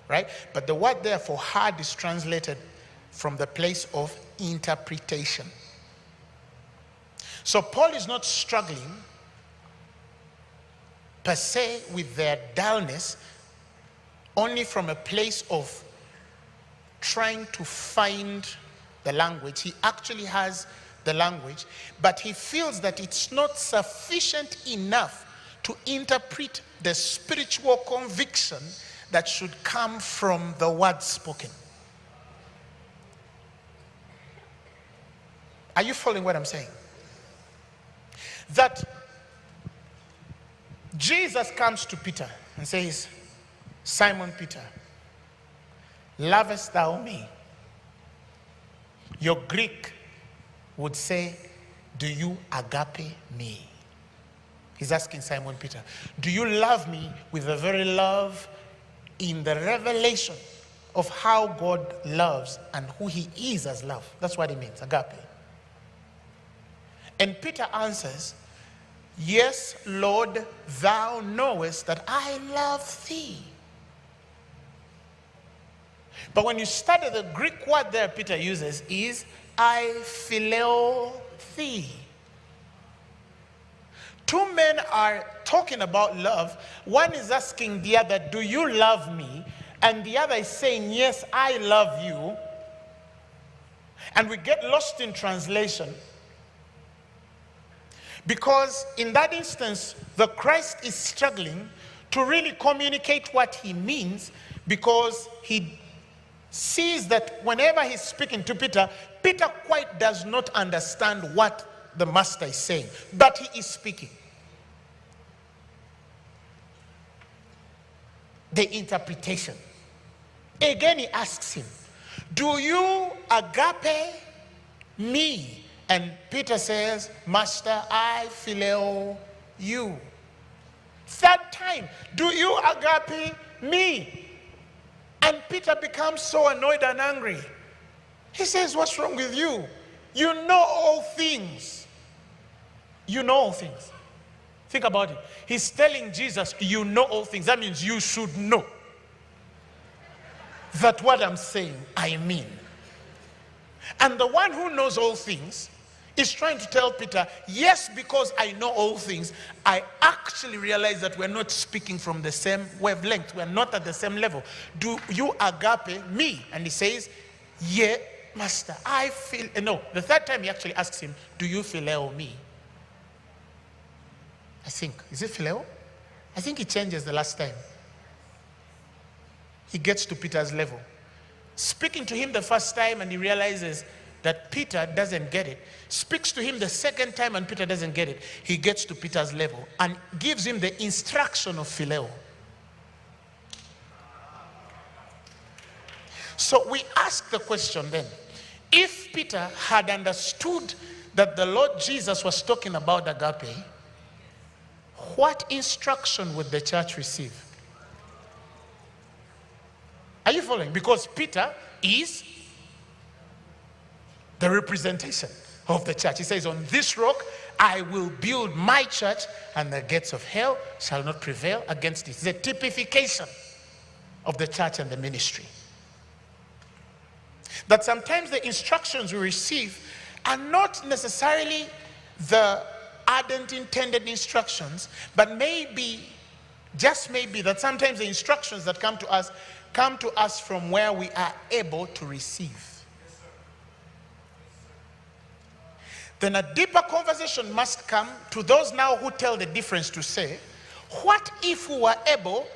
right? But the word there for hard is translated from the place of interpretation. So Paul is not struggling per se with their dullness only from a place of trying to find the language. He actually has the language, but he feels that it's not sufficient enough to interpret the spiritual conviction that should come from the word spoken. Are you following what I'm saying? That Jesus comes to Peter and says, Simon Peter, lovest thou me? Your Greek would say, do you agape me? He's asking Simon Peter, do you love me with the very love in the revelation of how God loves and who he is as love? That's what it means, agape. And Peter answers, yes, Lord, thou knowest that I love thee. But when you study the Greek word there Peter uses is I phileo thee. Two men are talking about love. One is asking the other, do you love me? And the other is saying, yes, I love you. And we get lost in translation. Because in that instance, the Christ is struggling to really communicate what he means, because he sees that whenever he's speaking to Peter, Peter quite does not understand what the master is saying, but he is speaking. The interpretation. Again, he asks him, do you agape me? And Peter says, Master, I phileo you. Third time, do you agape me? And Peter becomes so annoyed and angry. He says, what's wrong with you? You know all things. You know all things. Think about it. He's telling Jesus, you know all things. That means you should know that what I'm saying, I mean. And the one who knows all things is trying to tell Peter, yes, because I know all things, I actually realize that we're not speaking from the same wavelength. We're not at the same level. Do you agape me? And he says, yeah, Master, I feel, no, the third time he actually asks him, do you phileo me? I think, is it phileo? I think he changes the last time. He gets to Peter's level. Speaking to him the first time and he realizes that Peter doesn't get it. Speaks to him the second time and Peter doesn't get it. He gets to Peter's level and gives him the instruction of phileo. So we ask the question then, if Peter had understood that the Lord Jesus was talking about agape, what instruction would the church receive? Are you following? Because Peter is the representation of the church. He says, on this rock I will build my church, and the gates of hell shall not prevail against it. It's a typification of the church and the ministry. That sometimes the instructions we receive are not necessarily the ardent intended instructions, but maybe Just maybe that sometimes the instructions that come to us from where we are able to receive. Then a deeper conversation must come to those now who tell the difference to say, what if we were able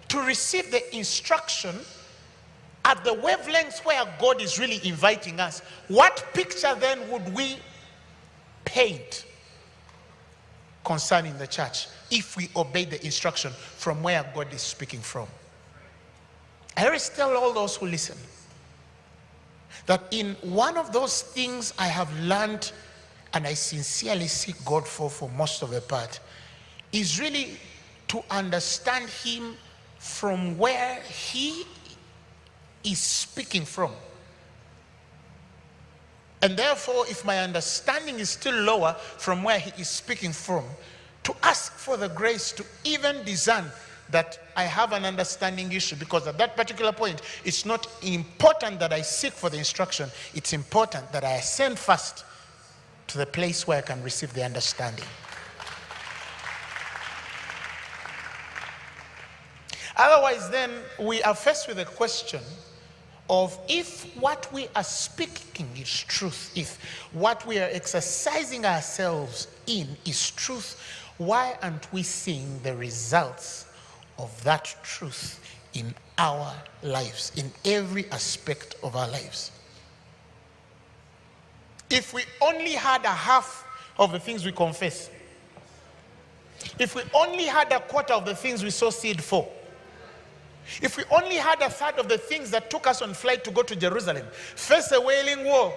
to receive the instruction at the wavelengths where God is really inviting us? What picture then would we paint concerning the church if we obey the instruction from where God is speaking from? I always tell all those who listen that in one of those things I have learned, and I sincerely seek God for most of the part, is really to understand him from where he is speaking from. And therefore, if my understanding is still lower from where he is speaking from, to ask for the grace to even discern that I have an understanding issue, because at that particular point, it's not important that I seek for the instruction. It's important that I ascend first to the place where I can receive the understanding. Otherwise, then we are faced with a question of, if what we are speaking is truth, if what we are exercising ourselves in is truth, why aren't we seeing the results of that truth in our lives, in every aspect of our lives? If we only had a half of the things we confess, if we only had a quarter of the things we sow seed for, if we only had a third of the things that took us on flight to go to Jerusalem, face a wailing war,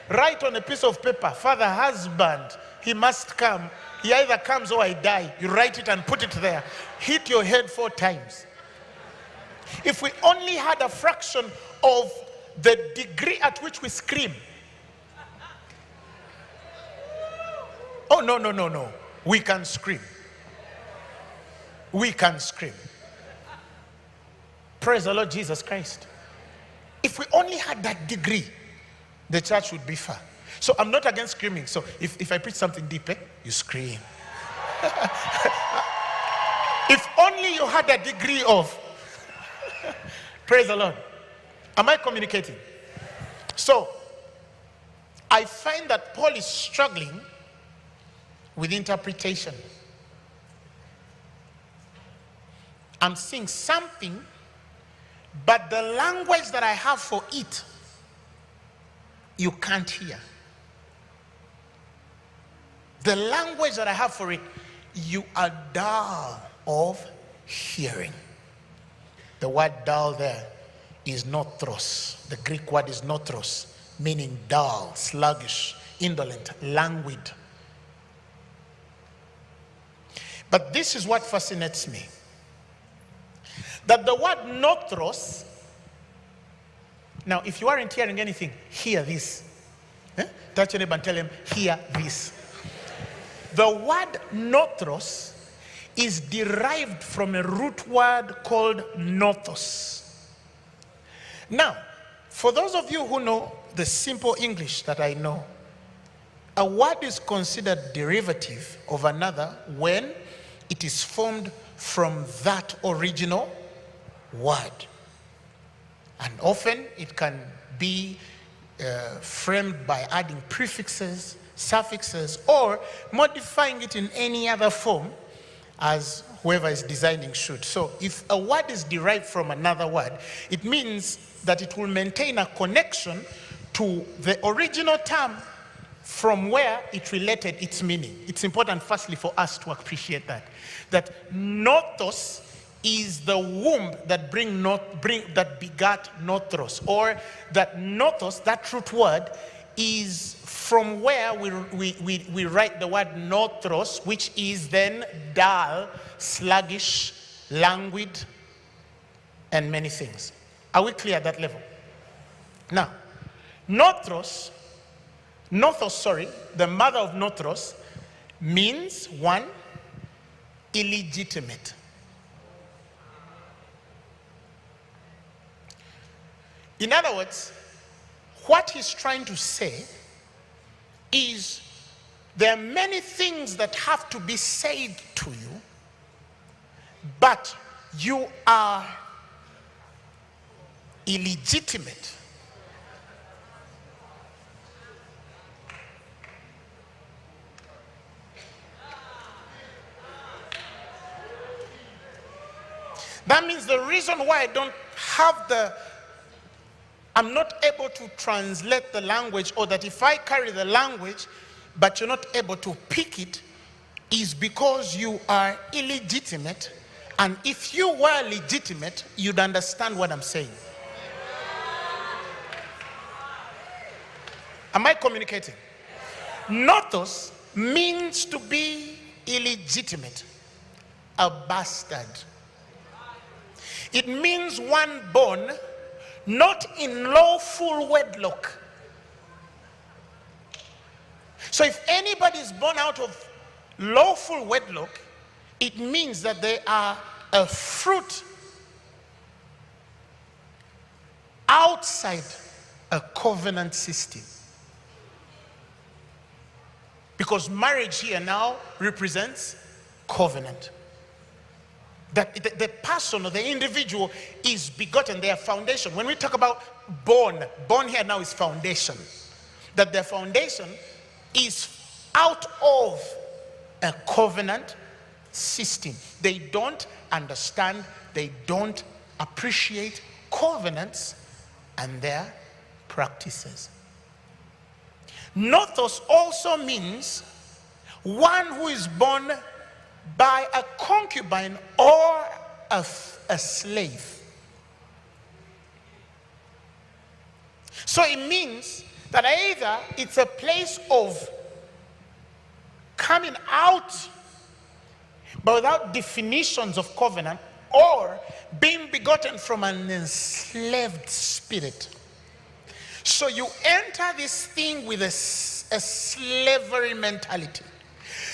write on a piece of paper, Father, husband, he must come. He either comes or I die. You write it and put it there. Hit your head 4 times. If we only had a fraction of the degree at which we scream. Oh, no. We can scream. We can scream. Praise the Lord Jesus Christ. If we only had that degree, the church would be far. So I'm not against screaming. So if I preach something deep, you scream. If only you had a degree of. Praise the Lord. Am I communicating? So I find that Paul is struggling with interpretation. I'm seeing something, but the language that I have for it, you can't hear. The language that I have for it, you are dull of hearing. The word dull there is nothros. The Greek word is nothros, meaning dull, sluggish, indolent, languid. But this is what fascinates me. That the word nothros, now if you aren't hearing anything, hear this. Touch your neighbor and tell him, hear this. The word nothros is derived from a root word called nothos. Now, for those of you who know the simple English that I know, a word is considered derivative of another when it is formed from that original word. And often it can be framed by adding prefixes, suffixes, or modifying it in any other form as whoever is designing should. So if a word is derived from another word, it means that it will maintain a connection to the original term from where it related its meaning. It's important firstly for us to appreciate that nothos is the womb that that begat nothros, or that nothos, that root word, is from where we write the word nothros, which is then dull, sluggish, languid, and many things. Are we clear at that level? Now, nothos, the mother of nothros, means one, illegitimate. In other words, what he's trying to say is there are many things that have to be said to you, but but you are illegitimate, that means the reason why I don't have I'm not able to translate the language, or that if I carry the language but you're not able to pick it, is because you are illegitimate. And if you were legitimate, you'd understand what I'm saying. Am I communicating? Notos means to be illegitimate, a bastard. It means one born not in lawful wedlock. So if anybody is born out of lawful wedlock, it means that they are a fruit outside a covenant system. Because marriage here now represents covenant. That the person or the individual is begotten, their foundation. When we talk about born here now is foundation. That their foundation is out of a covenant system. They don't understand, they don't appreciate covenants and their practices. Notos also means one who is born by a concubine or a slave. So it means that either it's a place of coming out but without definitions of covenant, or being begotten from an enslaved spirit. So you enter this thing with a slavery mentality,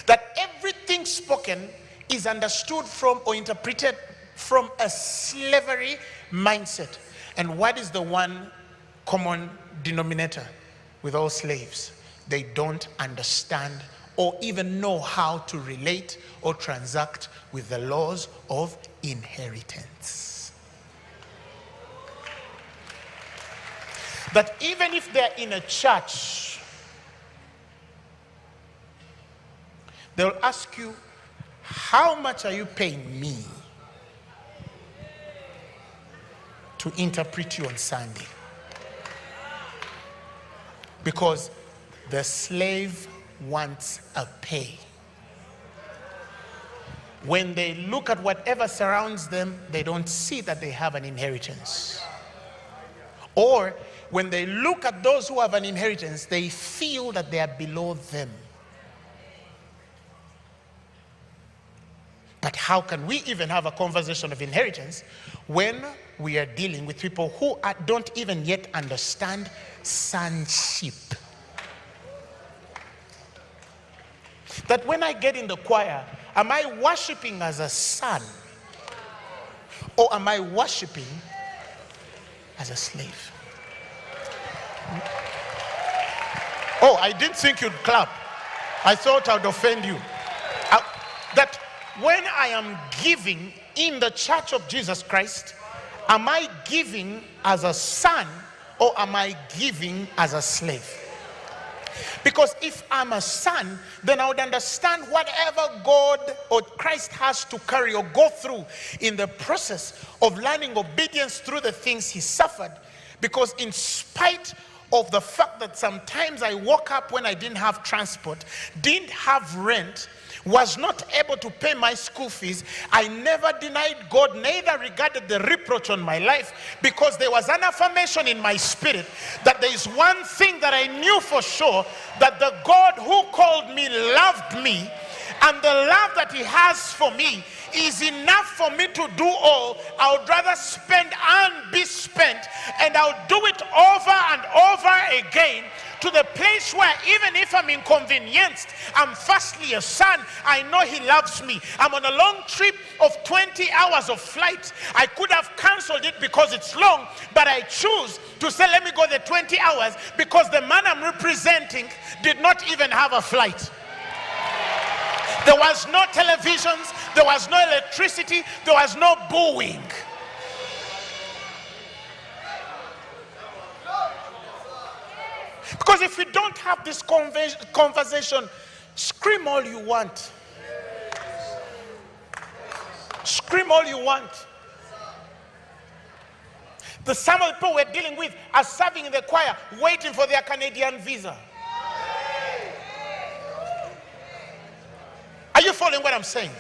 that everything spoken is understood from or interpreted from a slavery mindset. And what is the one common denominator with all slaves? They don't understand or even know how to relate or transact with the laws of inheritance. That even if they're in a church, they'll ask you, how much are you paying me to interpret you on Sunday? Because the slave wants a pay. When they look at whatever surrounds them, they don't see that they have an inheritance. Or when they look at those who have an inheritance, they feel that they are below them. But how can we even have a conversation of inheritance when we are dealing with people who don't even yet understand sonship? That when I get in the choir, am I worshiping as a son? Or am I worshiping as a slave? Oh, I didn't think you'd clap. I thought I'd offend you. That when I am giving in the church of Jesus Christ, am I giving as a son or am I giving as a slave? Because if I'm a son, then I would understand whatever God or Christ has to carry or go through in the process of learning obedience through the things he suffered. Because in spite of the fact that sometimes I woke up when I didn't have transport, didn't have rent, was not able to pay my school fees, I never denied God, neither regarded the reproach on my life, because there was an affirmation in my spirit that there is one thing that I knew for sure, that the God who called me loved me, and the love that he has for me is enough for me to do all. I would rather spend and be spent, and I'll do it over and over again, to the place where even if I'm inconvenienced, I'm firstly a son. I know he loves me. I'm on a long trip of 20 hours of flight. I could have cancelled it because it's long, but I choose to say, let me go the 20 hours because the man I'm representing did not even have a flight. There was no televisions, There was no electricity. There was no booing. Because if we don't have this conversation, scream all you want. Scream all you want. Some of the people we're dealing with are serving in the choir, waiting for their Canadian visa. Are you following what I'm saying?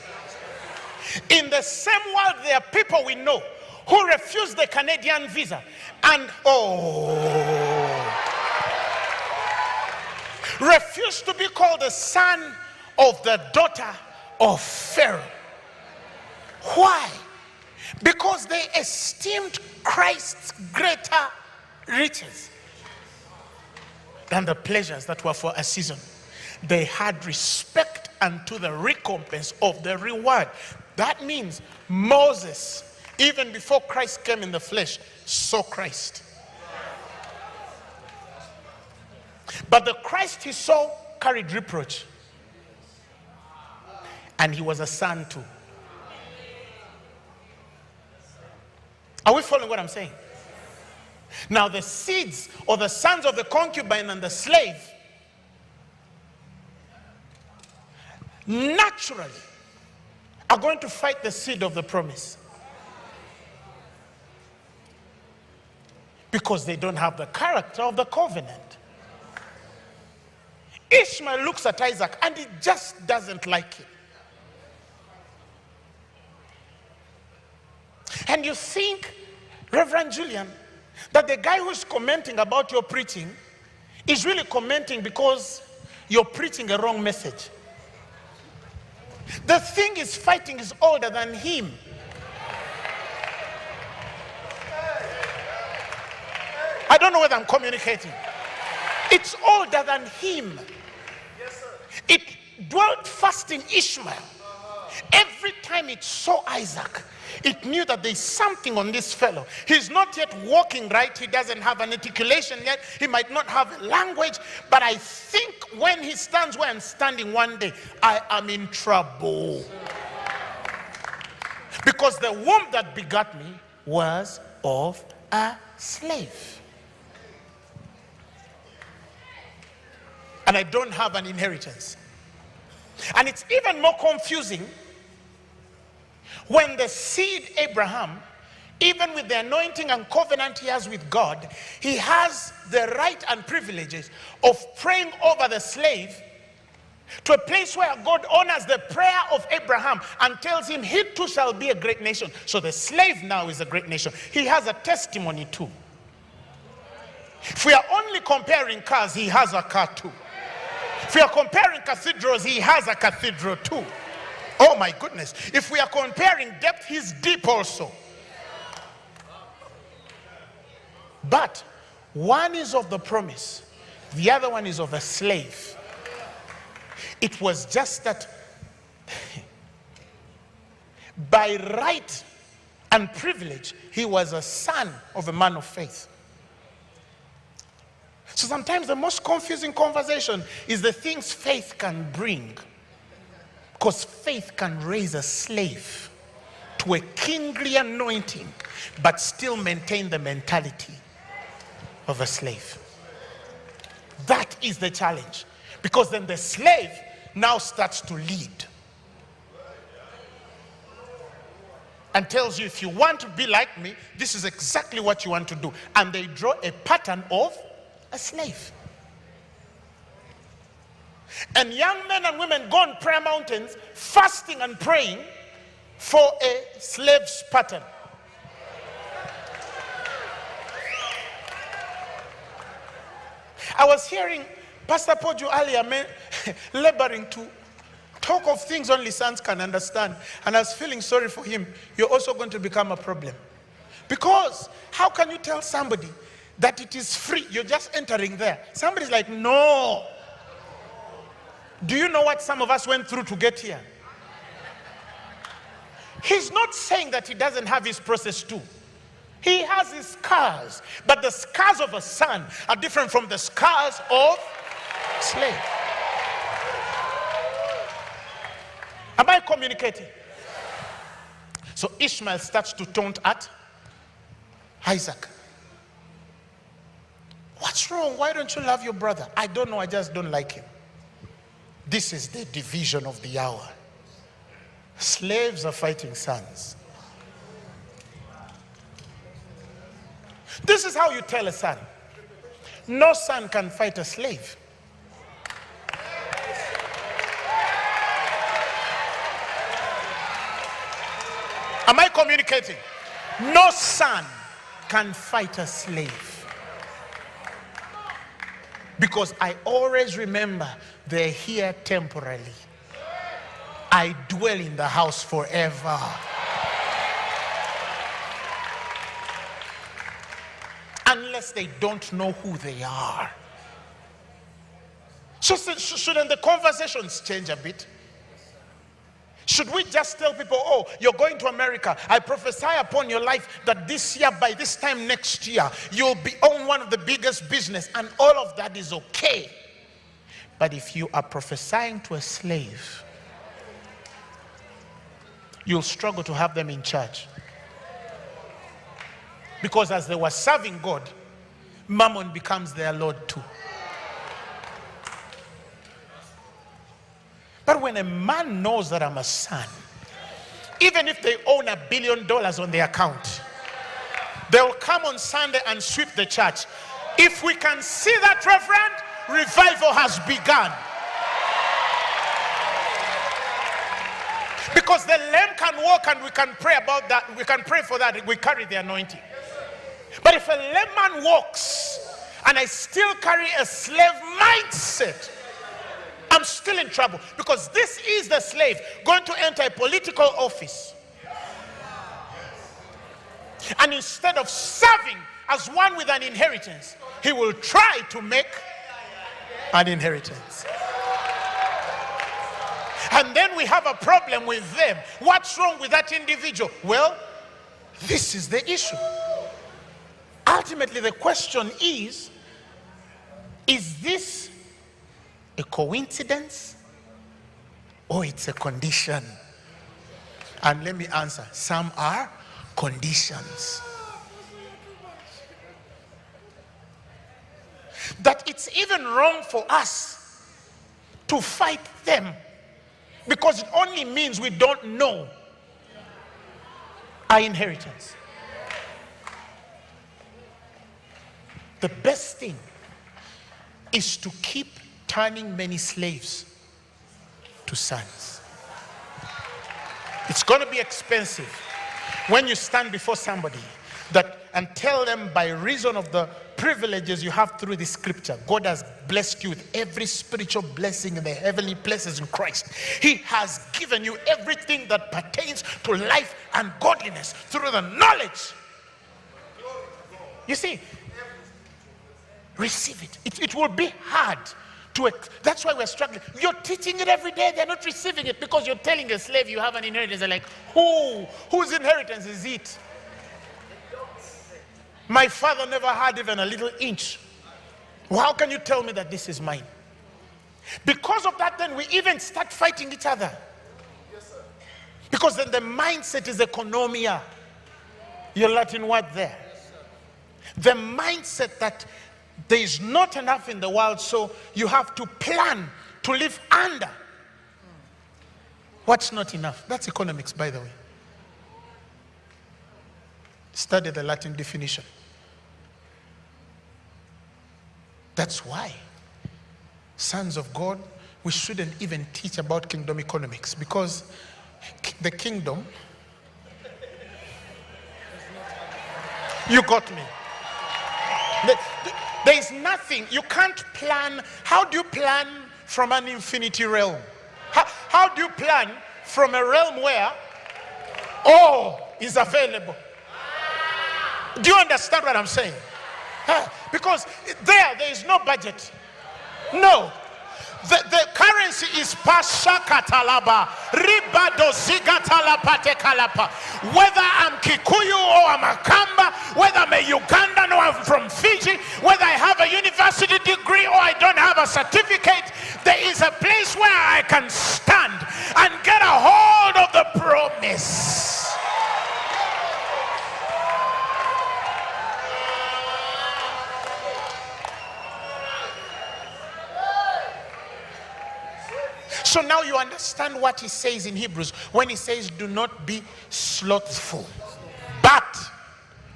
In the same world, there are people we know who refuse the Canadian visa and refuse to be called the son of the daughter of Pharaoh. Why? Because they esteemed Christ's greater riches than the pleasures that were for a season. They had respect unto the recompense of the reward. That means Moses, even before Christ came in the flesh, saw Christ. But the Christ he saw carried reproach. And he was a son too. Are we following what I'm saying? Now the seeds or the sons of the concubine and the slave naturally are going to fight the seed of the promise. Because they don't have the character of the covenant. Ishmael looks at Isaac and he just doesn't like it. And you think, Reverend Julian, that the guy who's commenting about your preaching is really commenting because you're preaching a wrong message. The thing is fighting is older than him. I don't know whether I'm communicating. It's older than him. It dwelt fast in Ishmael. Every time it saw Isaac, it knew that there's something on this fellow. He's not yet walking right. He doesn't have an articulation yet. He might not have a language. But I think when he stands where I'm standing one day, I am in trouble. Because the womb that begot me was of a slave. And I don't have an inheritance. And it's even more confusing when the seed Abraham, even with the anointing and covenant he has with God, he has the right and privileges of praying over the slave to a place where God honors the prayer of Abraham and tells him he too shall be a great nation. So the slave now is a great nation. He has a testimony too. If we are only comparing cars, he has a car too. If we are comparing cathedrals, he has a cathedral too. Oh my goodness. If we are comparing depth, he's deep also. But one is of the promise, the other one is of a slave. It was just that by right and privilege, he was a son of a man of faith. So sometimes the most confusing conversation is the things faith can bring. Because faith can raise a slave to a kingly anointing, but still maintain the mentality of a slave. That is the challenge. Because then the slave now starts to lead. And tells you, if you want to be like me, this is exactly what you want to do. And they draw a pattern of a slave. And young men and women go on prayer mountains, fasting and praying for a slave's pattern. I was hearing Pastor Poju earlier laboring to talk of things only sons can understand. And I was feeling sorry for him. You're also going to become a problem. Because how can you tell somebody that it is free? You're just entering there. Somebody's like, no. Do you know what some of us went through to get here? He's not saying that he doesn't have his process too. He has his scars. But the scars of a son are different from the scars of a slave. Am I communicating? So Ishmael starts to taunt at Isaac. What's wrong? Why don't you love your brother? I don't know, I just don't like him. This is the division of the hour. Slaves are fighting sons. This is how you tell a son. No son can fight a slave. Am I communicating? No son can fight a slave. Because I always remember they're here temporarily. I dwell in the house forever. Unless they don't know who they are. So shouldn't the conversations change a bit? Should we just tell people, oh, you're going to America. I prophesy upon your life that this year, by this time next year, you'll be on one of the biggest business, and all of that is okay. But if you are prophesying to a slave, you'll struggle to have them in church. Because as they were serving God, Mammon becomes their Lord too. But when a man knows that I'm a son, even if they own $1 billion on their account, they'll come on Sunday and sweep the church. If we can see that, Reverend, revival has begun. Because the lamb can walk and we can pray about that. We can pray for that. We carry the anointing. But if a lame man walks and I still carry a slave mindset, I'm still in trouble, because this is the slave going to enter a political office. And instead of serving as one with an inheritance, he will try to make an inheritance. And then we have a problem with them. What's wrong with that individual? Well, this is the issue. Ultimately, the question is this a coincidence or it's a condition? And let me answer, some are conditions. That it's even wrong for us to fight them, because it only means we don't know our inheritance. The best thing is to keep turning many slaves to sons. It's going to be expensive when you stand before somebody and tell them, by reason of the privileges you have through the scripture, God has blessed you with every spiritual blessing in the heavenly places in Christ. He has given you everything that pertains to life and godliness through the knowledge. You see, receive it. It will be hard. That's why we're struggling. You're teaching it every day. They're not receiving it because you're telling a slave you have an inheritance. They're like, whose inheritance is it? My father never had even a little inch. Well, how can you tell me that this is mine? Because of that, then we even start fighting each other. Because then the mindset is economia. Your Latin word there. The mindset that there is not enough in the world, so you have to plan to live under what's not enough. That's economics, by the way. Study the Latin definition. That's why, sons of God, we shouldn't even teach about kingdom economics, because the kingdom, you got me. There is nothing, you can't plan. How do you plan from an infinity realm? How do you plan from a realm where all is available? Do you understand what I'm saying? Because there is no budget. No. The currency is Pashakatalaba, Ribado Zigatalapate Kalapa. Whether I'm Kikuyu or I'm a Kamba, whether I'm a Ugandan or I'm from Fiji, whether I have a university degree or I don't have a certificate, there is a place where I can stand and get a hold of the promise. So now you understand what he says in Hebrews when he says, do not be slothful, but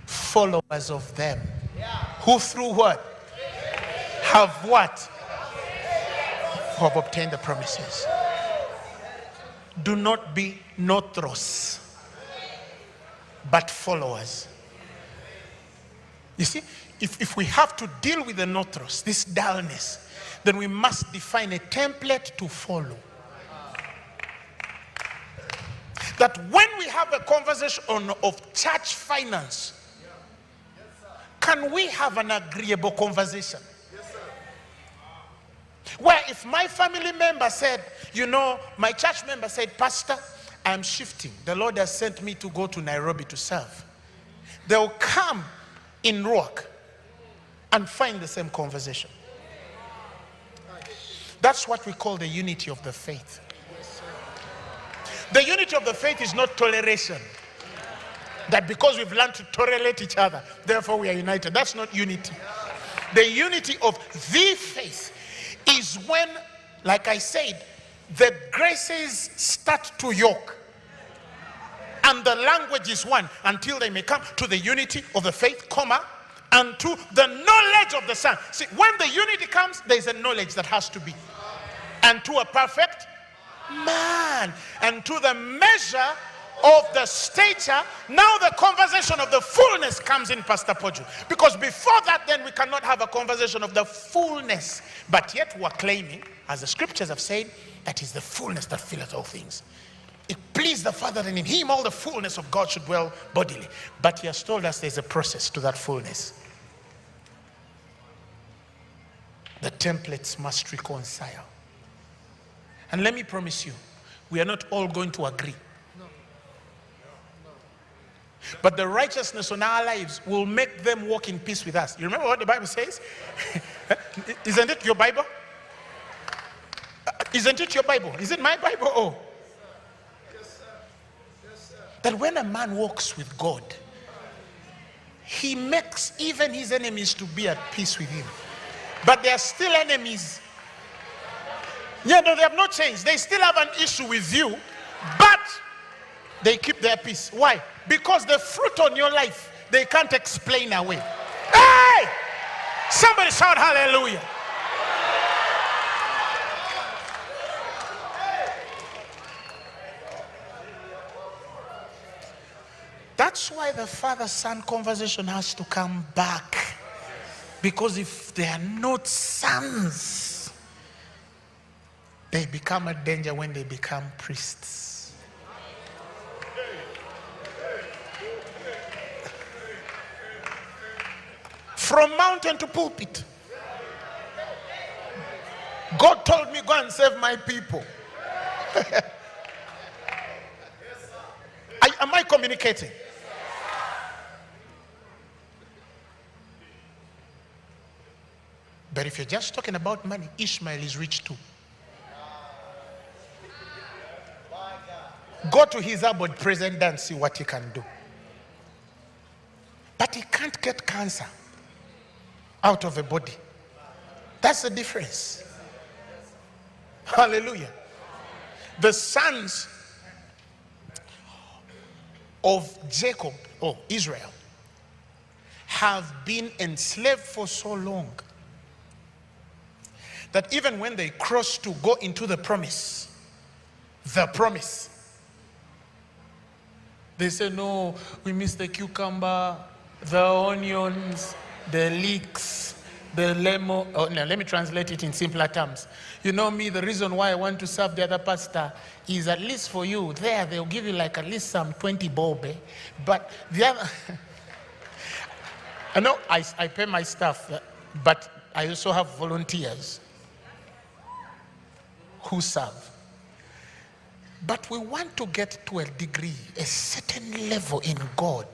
followers of them. Who through what? Have what? Who have obtained the promises. Do not be nothros, but followers. You see, if we have to deal with the nothros, this dullness, then we must define a template to follow. That when we have a conversation of church finance, can we have an agreeable conversation? Where if my family member said, you know, my church member said, Pastor, I'm shifting. The Lord has sent me to go to Nairobi to serve. They'll come in Ruach and find the same conversation. That's what we call the unity of the faith. The unity of the faith is not toleration. That because we've learned to tolerate each other, therefore we are united. That's not unity. The unity of the faith is when, like I said, the graces start to yoke. And the language is one until they may come to the unity of the faith, comma, and to the knowledge of the Son. See, when the unity comes, there's a knowledge that has to be. And to a perfect man. And to the measure of the stature, now the conversation of the fullness comes in, Pastor Poju. Because before that, then we cannot have a conversation of the fullness. But yet we are claiming, as the scriptures have said, that is the fullness that filleth all things. It pleased the Father, and in him all the fullness of God should dwell bodily. But he has told us there's a process to that fullness. The templates must reconcile. And let me promise you, we are not all going to agree. But the righteousness on our lives will make them walk in peace with us. You remember what the Bible says? Isn't it your Bible? Isn't it your Bible? Is it my Bible? Oh. That when a man walks with God, he makes even his enemies to be at peace with him. But they are still enemies. Yeah, no, they have not changed. They still have an issue with you, but they keep their peace. Why? Because the fruit on your life, they can't explain away. Hey! Somebody shout hallelujah. That's why the father-son conversation has to come back. Because if they are not sons, they become a danger when they become priests. From mountain to pulpit. God told me, go and save my people. Am I communicating? But if you're just talking about money, Ishmael is rich too. Go to his abode present and see what he can do. But he can't get cancer out of a body. That's the difference. Hallelujah. The sons of Jacob, or Israel, have been enslaved for so long that even when they cross to go into the promise, they say, no, we miss the cucumber, the onions, the leeks, the lemon. Oh, no, let me translate it in simpler terms. You know me, the reason why I want to serve the other pastor is at least for you. There, they'll give you like at least some 20 bob. But the other, I know I pay my staff, but I also have volunteers who serve. But we want to get to a degree, a certain level in God,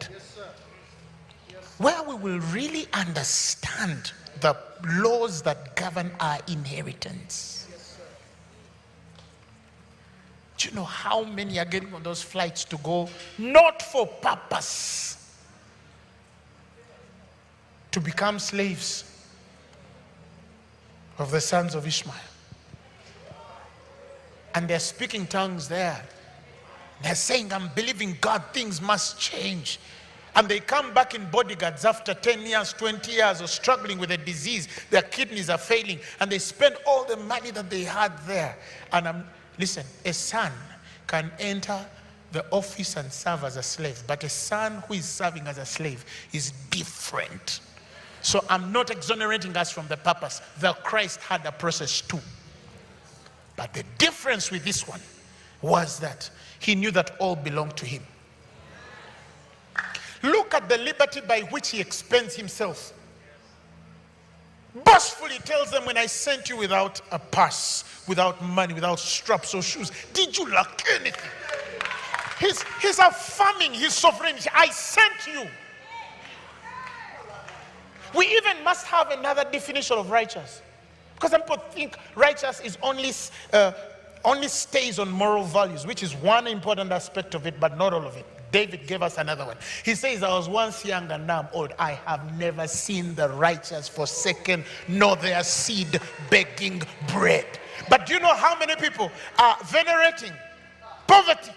where we will really understand the laws that govern our inheritance. Do you know how many are getting on those flights to go not for purpose, to become slaves of the sons of Ishmael? and they're speaking tongues there. They're saying, I'm believing God, things must change. And they come back in bodyguards after 10 years, 20 years of struggling with a disease. Their kidneys are failing. And they spend all the money that they had there. And listen, a son can enter the office and serve as a slave. But a son who is serving as a slave is different. So I'm not exonerating us from the purpose. The Christ had a process too. But the difference with this one was that he knew that all belonged to him. Look at the liberty by which he expends himself. Boastfully tells them, when I sent you without a purse, without money, without straps or shoes, did you lack anything? He's affirming his sovereignty. I sent you. We even must have another definition of righteous. Because some people think righteous is only stays on moral values, which is one important aspect of it, but not all of it. David gave us another one. He says, I was once young and now I'm old. I have never seen the righteous forsaken, nor their seed begging bread. But do you know how many people are venerating poverty?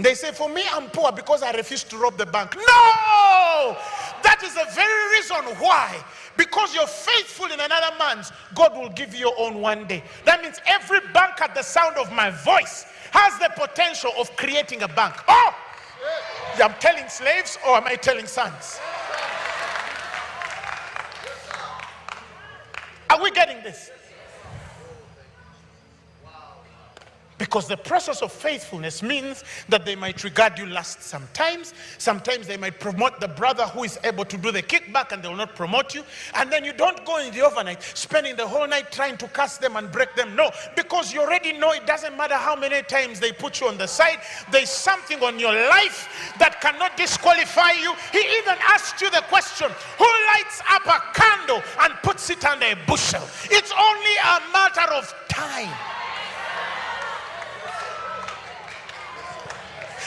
They say, for me, I'm poor because I refuse to rob the bank. No! That is the very reason why. Because you're faithful in another man's, God will give you your own one day. That means every bank at the sound of my voice has the potential of creating a bank. Oh! I'm telling slaves, or am I telling sons? Are we getting this? Because the process of faithfulness means that they might regard you last sometimes. Sometimes they might promote the brother who is able to do the kickback and they will not promote you. And then you don't go in the overnight, spending the whole night trying to curse them and break them. No, because you already know it doesn't matter how many times they put you on the side. There's something on your life that cannot disqualify you. He even asked you the question, who lights up a candle and puts it under a bushel? It's only a matter of time.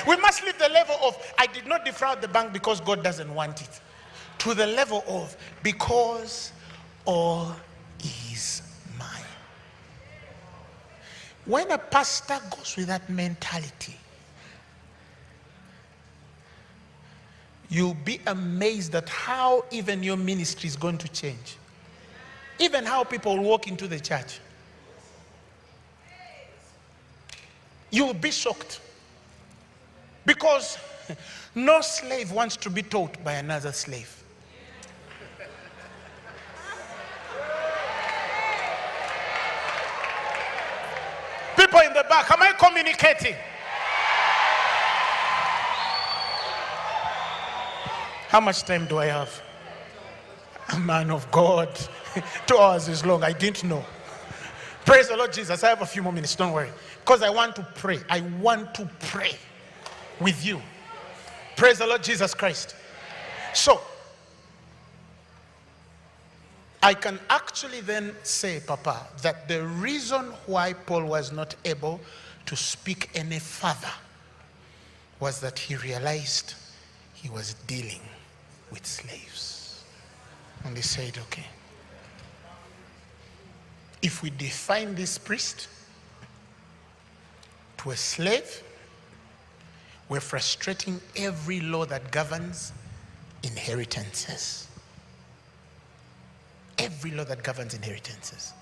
We must leave the level of, I did not defraud the bank because God doesn't want it, to the level of, because all is mine. When a pastor goes with that mentality, you'll be amazed at how even your ministry is going to change. Even how people walk into the church. You'll be shocked. Because no slave wants to be taught by another slave. People in the back, am I communicating? How much time do I have? A man of God. 2 hours is long. I didn't know. Praise the Lord Jesus. I have a few more minutes. Don't worry. Because I want to pray. I want to pray with you. Praise the Lord Jesus Christ. So, I can actually then say, Papa, that the reason why Paul was not able to speak any further was that he realized he was dealing with slaves. And he said, okay, if we define this priest to a slave, we're frustrating every law that governs inheritances. Every law that governs inheritances.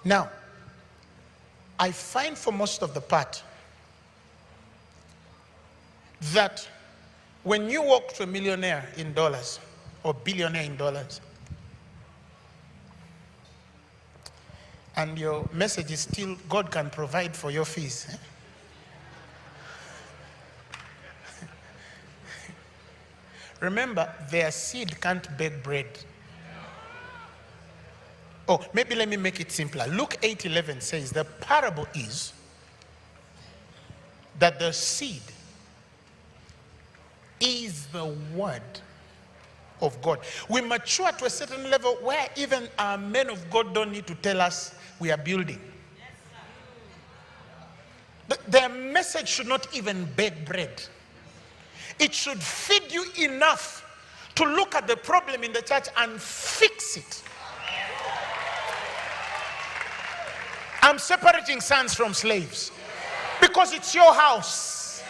Now, I find for most of the part that when you walk to a millionaire in dollars or billionaire in dollars, and your message is still, God can provide for your fees. Remember, their seed can't beg bread. Oh, maybe let me make it simpler. Luke 8:11 says the parable is that the seed is the word of God. We mature to a certain level where even our men of God don't need to tell us we are building. Their message should not even beg bread. It should feed you enough to look at the problem in the church and fix it. I'm separating sons from slaves because it's your house.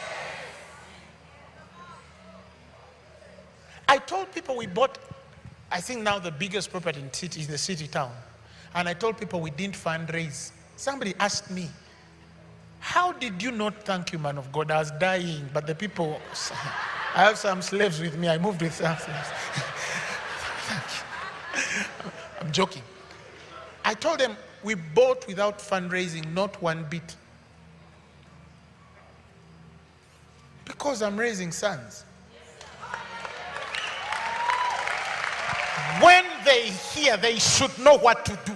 I told people we bought, I think now the biggest property in city is the city town. And I told people we didn't fundraise. Somebody asked me, how did you not thank you, man of God? I was dying, but the people, I have some slaves with me. I moved with some slaves. I'm joking. I told them we bought without fundraising, not one bit. Because I'm raising sons. When they hear, they should know what to do.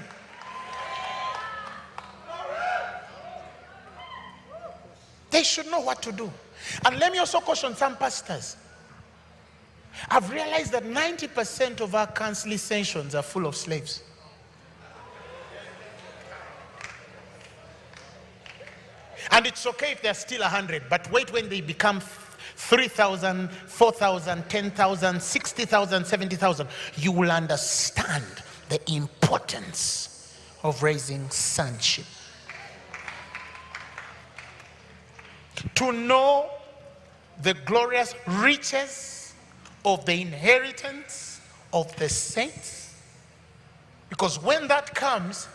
They should know what to do. And let me also caution some pastors. I've realized that 90% of our counseling sessions are full of slaves. And it's okay if they're still 100, but wait when they become 3,000, 4,000, 10,000, 60,000, 70,000. You will understand the importance of raising sonship. To know the glorious riches of the inheritance of the saints. Because when that comes,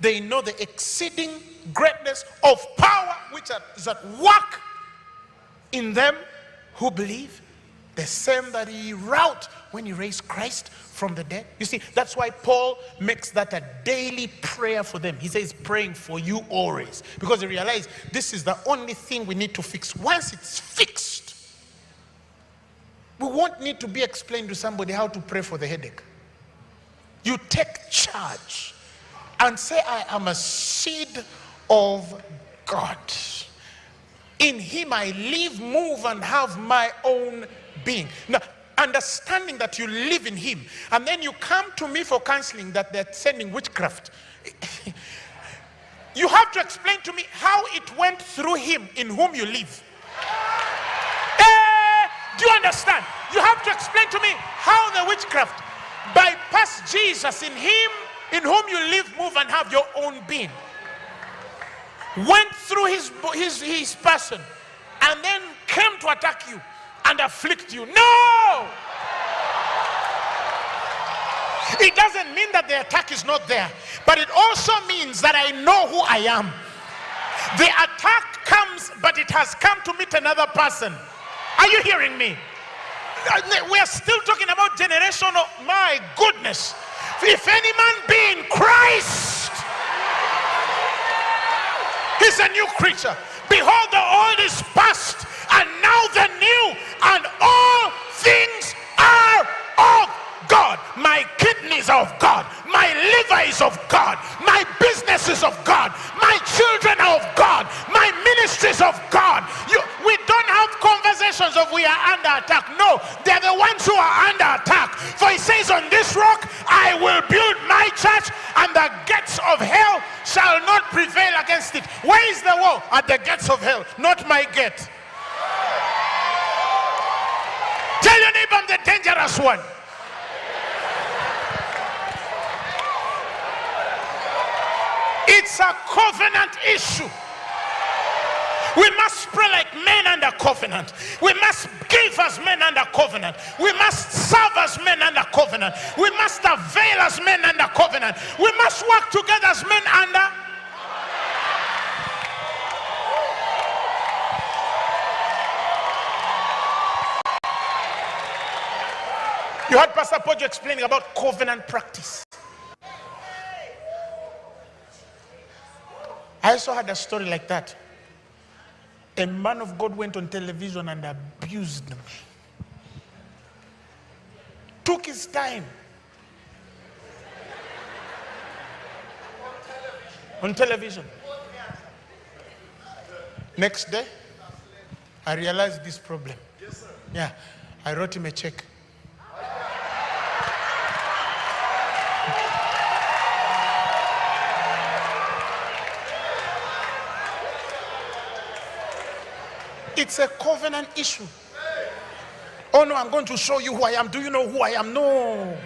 they know the exceeding greatness of power which is at work in them who believe. The same that he wrought when he raised Christ from the dead. You see, that's why Paul makes that a daily prayer for them. He says praying for you always. Because he realized this is the only thing we need to fix. Once it's fixed, we won't need to be explained to somebody how to pray for the headache. You take charge and say, I am a seed of God. In him I live, move, and have my own being. Now, understanding that you live in him, and then you come to me for counseling that they're sending witchcraft. You have to explain to me how it went through him in whom you live. Do you understand? You have to explain to me how the witchcraft bypassed Jesus in him in whom you live, move, and have your own being. Went through his person and then came to attack you and afflict you. No! It doesn't mean that the attack is not there, but it also means that I know who I am. The attack comes, but it has come to meet another person. Are you hearing me? We are still talking about generational. My goodness. If any man be in Christ, he's a new creature. Behold, the old is past, and now the new, and all things are of God. My kidneys are of God. My liver is of God. My business is of God. My children are of God. My ministry is of God. We don't have conversations of we are under attack. No, they're the ones who are under attack. For he says, on this rock I will build my church, and the gates of hell shall not prevail against it. Where is the wall? At the gates of hell, not my gate. Tell your neighbor, I'm the dangerous one. It's a covenant issue. We must pray like men under covenant. We must give as men under covenant. We must serve as men under covenant. We must avail as men under covenant. We must work together as men under. You heard Pastor Pojo explaining about covenant practice. I also had a story like that. A man of God went on television and abused me. Took his time. On television. Next day, I realized this problem. Yeah, I wrote him a check. It's a covenant issue. Oh no, I'm going to show you who I am. Do you know who I am? No.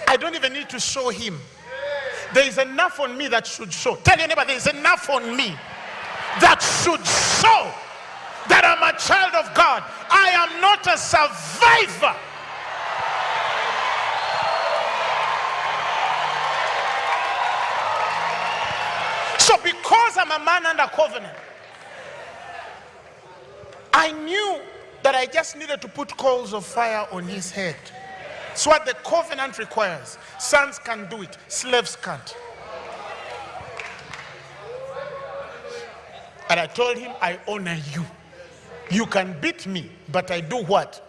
I don't even need to show him. There is enough on me that should show. Tell your neighbor, there is enough on me that should show that I'm a child of God. I am not a survivor. So because I'm a man under covenant, I knew that I just needed to put coals of fire on his head. It's what the covenant requires. Sons can do it, slaves can't. And I told him, I honor you. You can beat me, but I do what?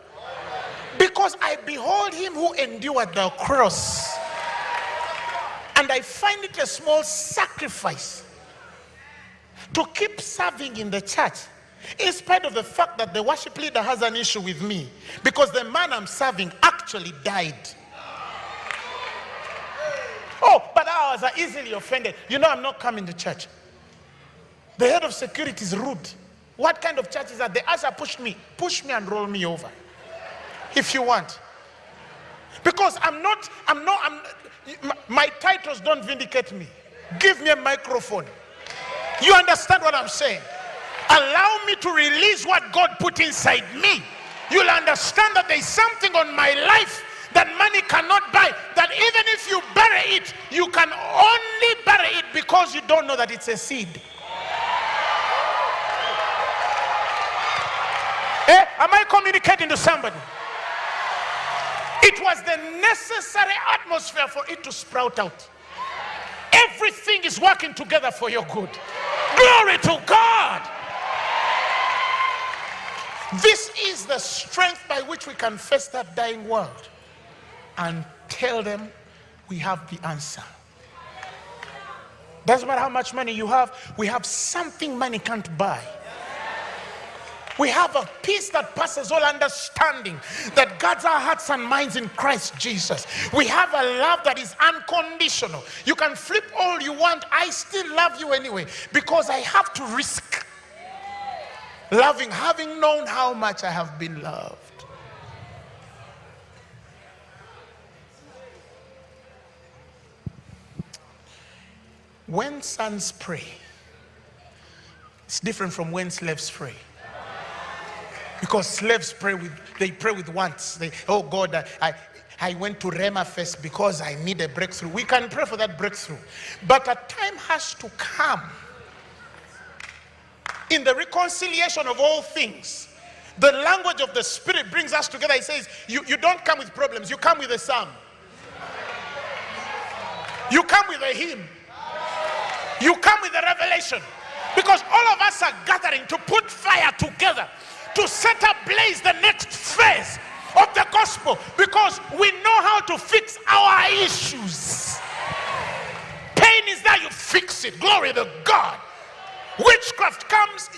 Because I behold him who endured the cross. And I find it a small sacrifice to keep serving in the church, in spite of the fact that the worship leader has an issue with me, because the man I'm serving actually died. Oh, but I was easily offended. You know, I'm not coming to church. The head of security is rude. What kind of church is that? The usher pushed me. Push me and roll me over, if you want. Because my titles don't vindicate me. Give me a microphone. You understand what I'm saying? Allow me to release what God put inside me. You'll understand that there's something on my life that money cannot buy. That even if you bury it, you can only bury it because you don't know that it's a seed. Am I communicating to somebody? It was the necessary atmosphere for it to sprout out. Everything is working together for your good. Glory to God. This is the strength by which we can face that dying world and tell them we have the answer. Doesn't matter how much money you have, we have something money can't buy. We have a peace that passes all understanding, that guards our hearts and minds in Christ Jesus. We have a love that is unconditional. You can flip all you want. I still love you anyway, because I have to risk loving, having known how much I have been loved. When sons pray, it's different from when slaves pray. Because slaves pray with wants. Oh God, I went to Rhema Feast because I need a breakthrough. We can pray for that breakthrough. But a time has to come in the reconciliation of all things. The language of the Spirit brings us together. He says, you don't come with problems. You come with a psalm. You come with a hymn. You come with a revelation. Because all of us are gathering to put fire together, to set ablaze the next phase of the gospel, because we know how to fix our issues. Pain is there, you fix it. Glory to God. Witchcraft comes.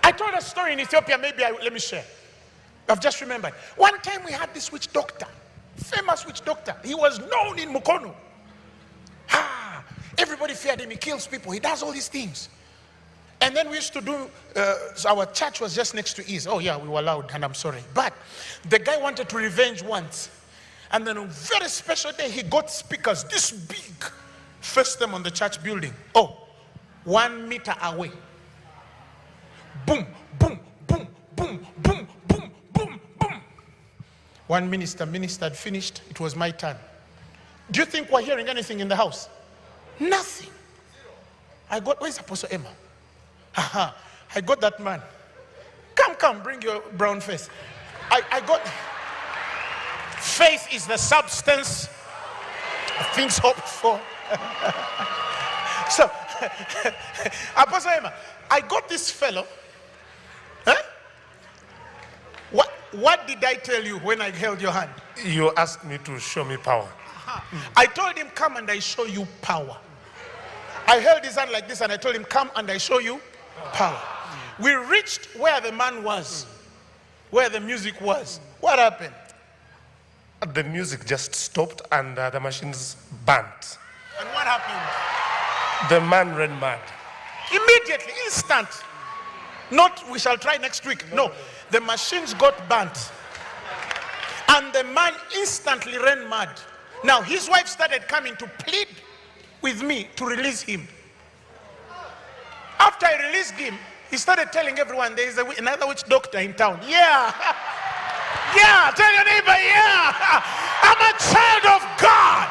I told a story in Ethiopia, let me share. I've just remembered. One time we had this witch doctor, famous witch doctor. He was known in Mukono. Everybody feared him. He kills people. He does all these things. And then we used to do, so our church was just next to his. Oh yeah, we were loud, and I'm sorry. But the guy wanted to revenge once. And then on a very special day, he got speakers this big, faced them on the church building. 1 meter away. Boom, boom, boom, boom, boom, boom, boom, boom. One minister ministered, finished. It was my turn. Do you think we're hearing anything in the house? Nothing. Where's Apostle Emma? I got that man. Come, bring your brown face. I got, faith is the substance of things hoped for. So, Apostle Emma, I got this fellow. What did I tell you when I held your hand? You asked me to show me power. I told him, come and I show you power. I held his hand like this and I told him, come and I show you power. We reached where the man was, where the music was. What happened? The music just stopped and the machines burnt. And what happened? The man ran mad. Immediately, instant. Not, we shall try next week. No, the machines got burnt. And the man instantly ran mad. Now his wife started coming to plead with me to release him. After I released him, he started telling everyone there is another witch doctor in town. Yeah. Yeah, tell your neighbor, yeah. I'm a child of God.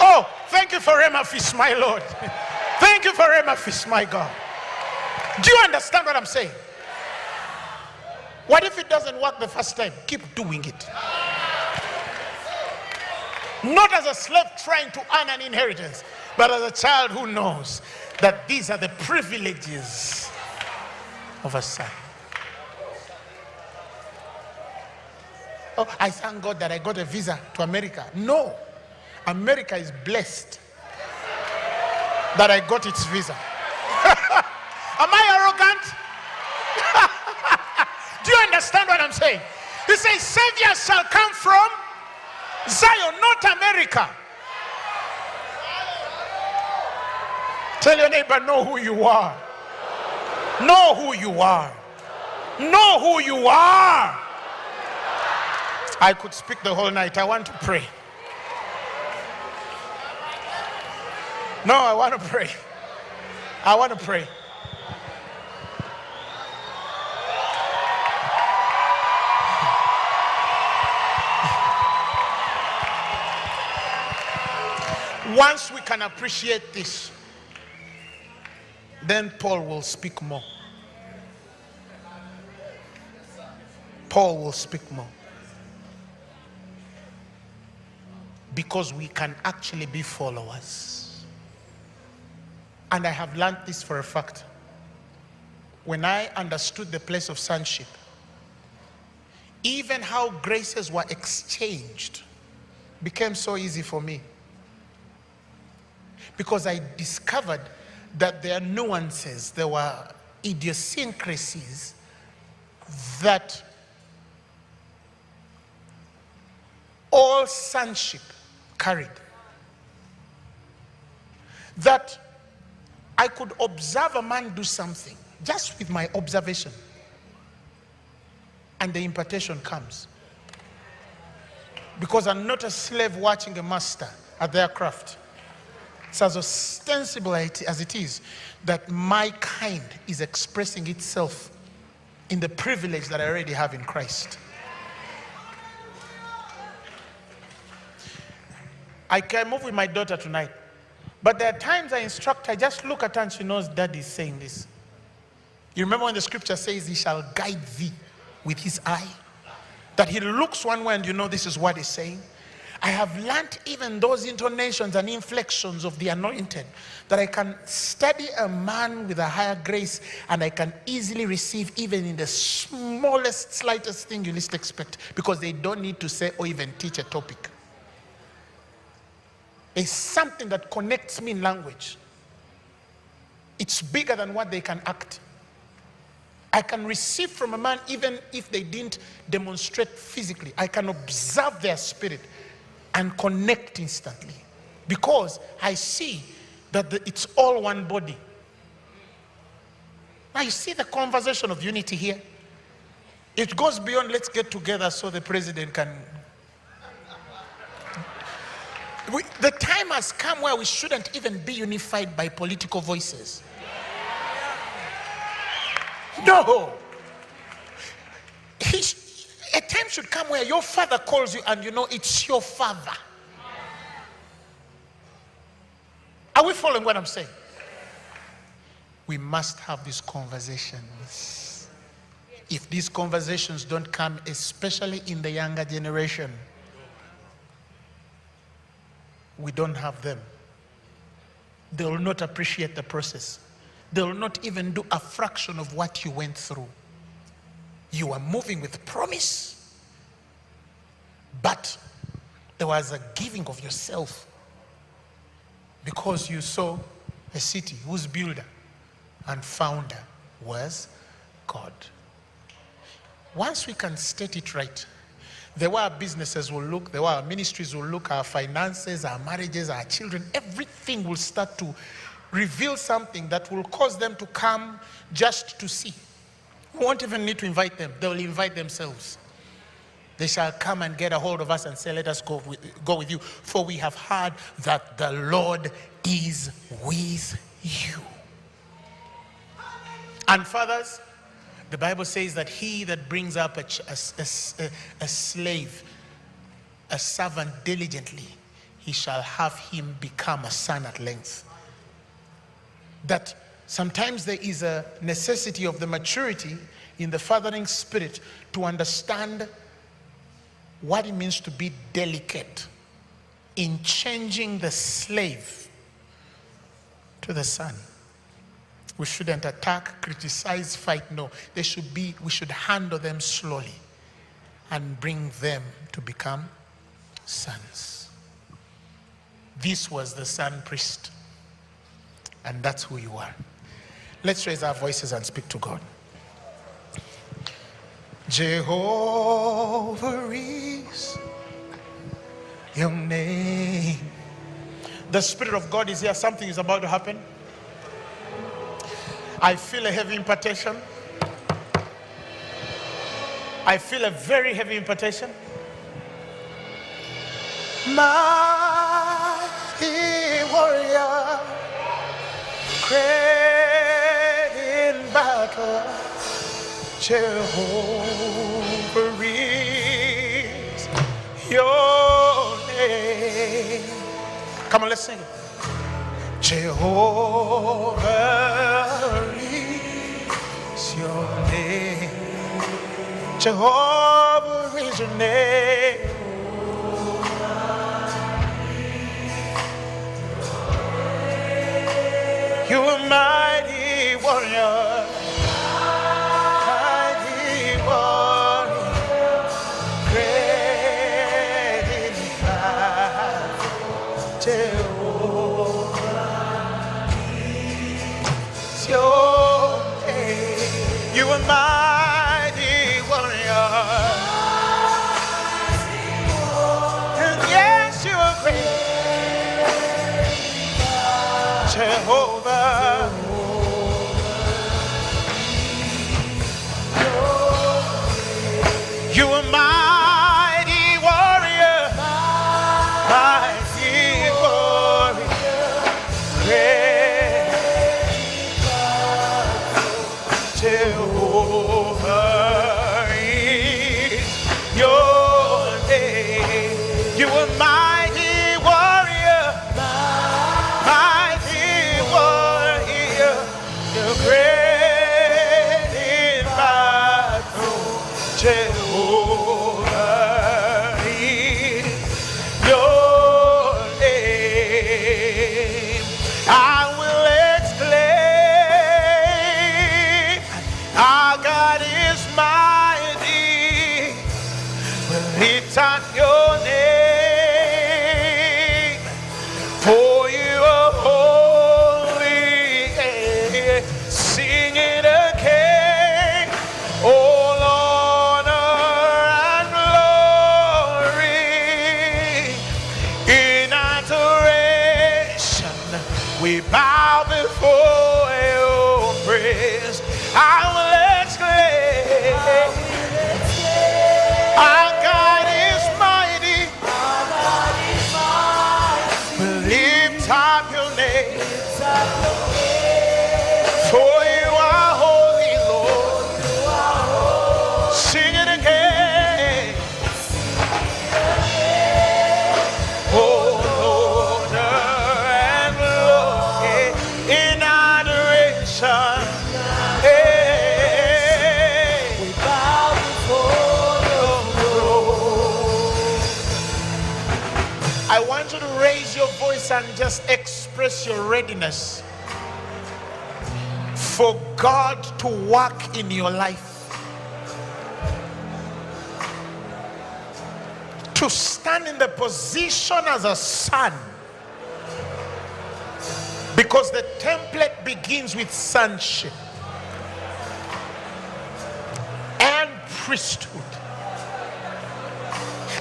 Oh, thank you for Rhema Feast, my Lord. Thank you for Rhema Feast, my God. Do you understand what I'm saying? What if it doesn't work the first time? Keep doing it. Not as a slave trying to earn an inheritance, but as a child who knows that these are the privileges of a son. Oh, I thank God that I got a visa to America. No, America is blessed that I got its visa. Am I arrogant? Do you understand what I'm saying? He says, Savior shall come from Zion, not America. Tell your neighbor, know who you are. Know who you are. Know who you are. I could speak the whole night. I want to pray. No, I want to pray. I want to pray. Once we can appreciate this, then Paul will speak more. Paul will speak more. Because we can actually be followers. And I have learned this for a fact. When I understood the place of sonship, even how graces were exchanged became so easy for me. Because I discovered that there are nuances, there were idiosyncrasies that all sonship carried. That I could observe a man do something just with my observation, and the impartation comes. Because I'm not a slave watching a master at their craft. It's as ostensible as it is that my kind is expressing itself in the privilege that I already have in Christ. I can move with my daughter tonight, but there are times I instruct her, just look at her and she knows Daddy is saying this. You remember when the scripture says he shall guide thee with his eye? That he looks one way and you know this is what he's saying. I have learned even those intonations and inflections of the anointed, that I can study a man with a higher grace and I can easily receive even in the smallest, slightest thing you least expect, because they don't need to say or even teach a topic. It's something that connects me in language. It's bigger than what they can act. I can receive from a man even if they didn't demonstrate physically. I can observe their spirit and connect instantly, because I see that it's all one body. Now you see the conversation of unity here. It goes beyond let's get together so the president can. The time has come where we shouldn't even be unified by political voices. No. A time should come where your father calls you and you know it's your father. Are we following what I'm saying? We must have these conversations. If these conversations don't come, especially in the younger generation, we don't have them. They will not appreciate the process. They will not even do a fraction of what you went through. You are moving with promise, but there was a giving of yourself because you saw a city whose builder and founder was God. Once we can state it right, the way our businesses will look, the way our ministries will look, our finances, our marriages, our children, everything will start to reveal something that will cause them to come just to see. We won't even need to invite them. They will invite themselves. They shall come and get a hold of us and say, let us go with you. For we have heard that the Lord is with you. And fathers, the Bible says that he that brings up a slave, a servant diligently, he shall have him become a son at length. That sometimes there is a necessity of the maturity in the fathering spirit to understand what it means to be delicate in changing the slave to the son. We shouldn't attack, criticize, fight. No, we should handle them slowly and bring them to become sons. This was the son priest, and that's who you are. Let's raise our voices and speak to God. Jehovah is your name. The Spirit of God is here. Something is about to happen. I feel a heavy impartation. I feel a very heavy impartation. Mighty warrior, great in battle, Jehovah is your name. Come on, let's sing it. Jehovah is your name. Jehovah is your name. You are mighty warrior. Mighty warrior. Great in battle. Jehovah is your name. You are mighty warrior. And yes, you are great. Jehovah, you are mighty warrior, mighty warrior, great Jehovah is your name. You are mighty warrior, great in battle, Jehovah is your name. I will exclaim, our God is mighty. We'll lift up your name, for you are holy. Sing it again, all honor and glory. In adoration, we bow before your praise. I will exclaim, our God is mighty. We lift up your name. For you are holy, Lord. Sing it again. Oh, Lord, and Lord, in adoration. Hey, we bow before your throne. I want you to raise your voice and just express your readiness for God to work in your life, to stand in the position as a son, because the template begins with sonship and priesthood.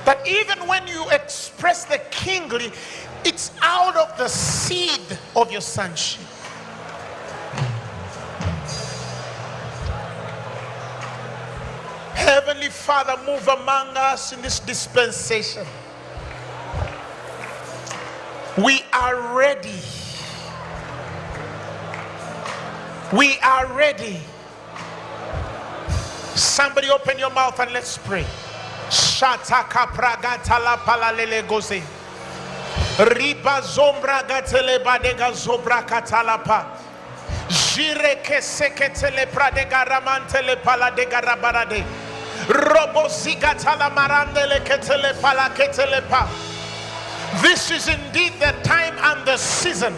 That even when you express the kingly, it's out of the seed of your sonship. Heavenly Father, move among us in this dispensation. We are ready. We are ready. Somebody open your mouth and let's pray. Shataka pragatala palalele goze. Riba zombra gatele badega zobra katalapa. Jire keseketele pradega ramantele paladega rabarade. Robo zigatala marandele ketele palaketele pa. This is indeed the time and the season.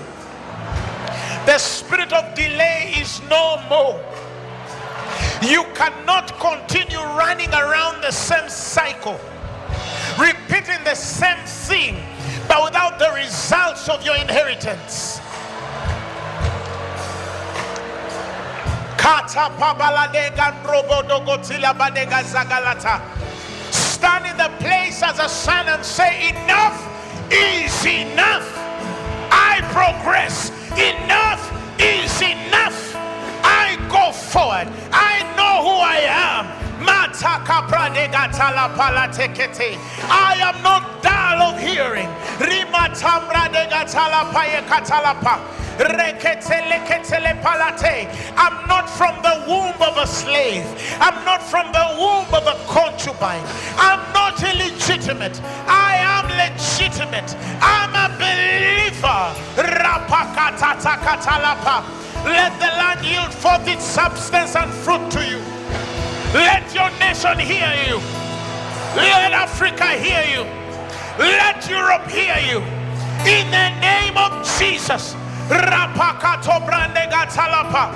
The spirit of delay is no more. You cannot continue running around the same cycle, repeating the same thing, but without the results of your inheritance. Stand in the place as a son and say, enough is enough. I progress. Enough is enough. I go forward. I know who I am. I am not dull of hearing. I'm not from the womb of a slave. I'm not from the womb of a concubine. I'm not illegitimate. I am legitimate. I'm a believer. Let the land yield forth its substance and fruit to you. Let your nation hear you. Let Africa hear you. Let Europe hear you. In the name of Jesus. Rapakato brande gatalapa.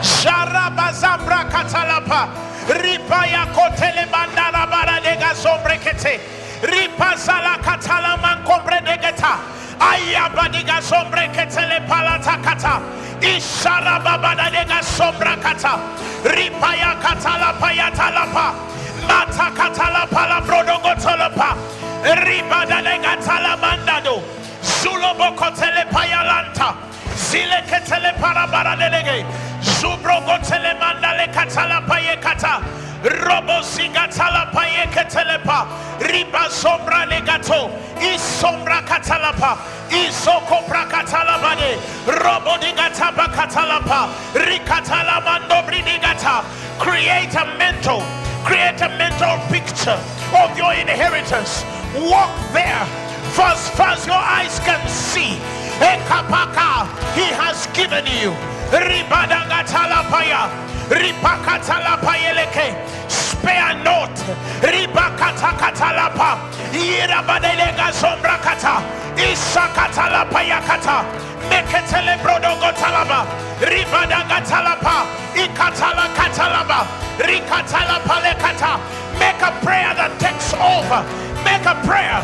Jarabazambra katalapa. Ripaya kotele bandara baradega sombrekete. Ripazala katalaman kompredegeta. Ayabadiga sombreketele palatakata. Ishara babadega sombrakata. Ripaya katalapa yatalapa. Mata katalapa la brodogotolapa. Ribadalega talamandado. Zulobokotele payalanta. Zileketele parabaradege. Zubrogotele mandale katalapa yekata. Robo sigatala paye ketelepa. Riba sombra legato. Isombra katalapa. Isoko prakatalabade. Robo digataba katalapa. Rikatala mando bridigata. Create a mental picture of your inheritance. Walk there. First your eyes can see. Ekapaka, he has given you. Ribadaгаtalapaya, ripakatalapayeleke, spare not. Ribakatakatalapa, irabadelega sombrakata, isakatalapayakata, meketele brodogotalaba, ribadagatalapa, ikatalakatalaba, rikatalapalekata. Make a prayer that takes over. Make a prayer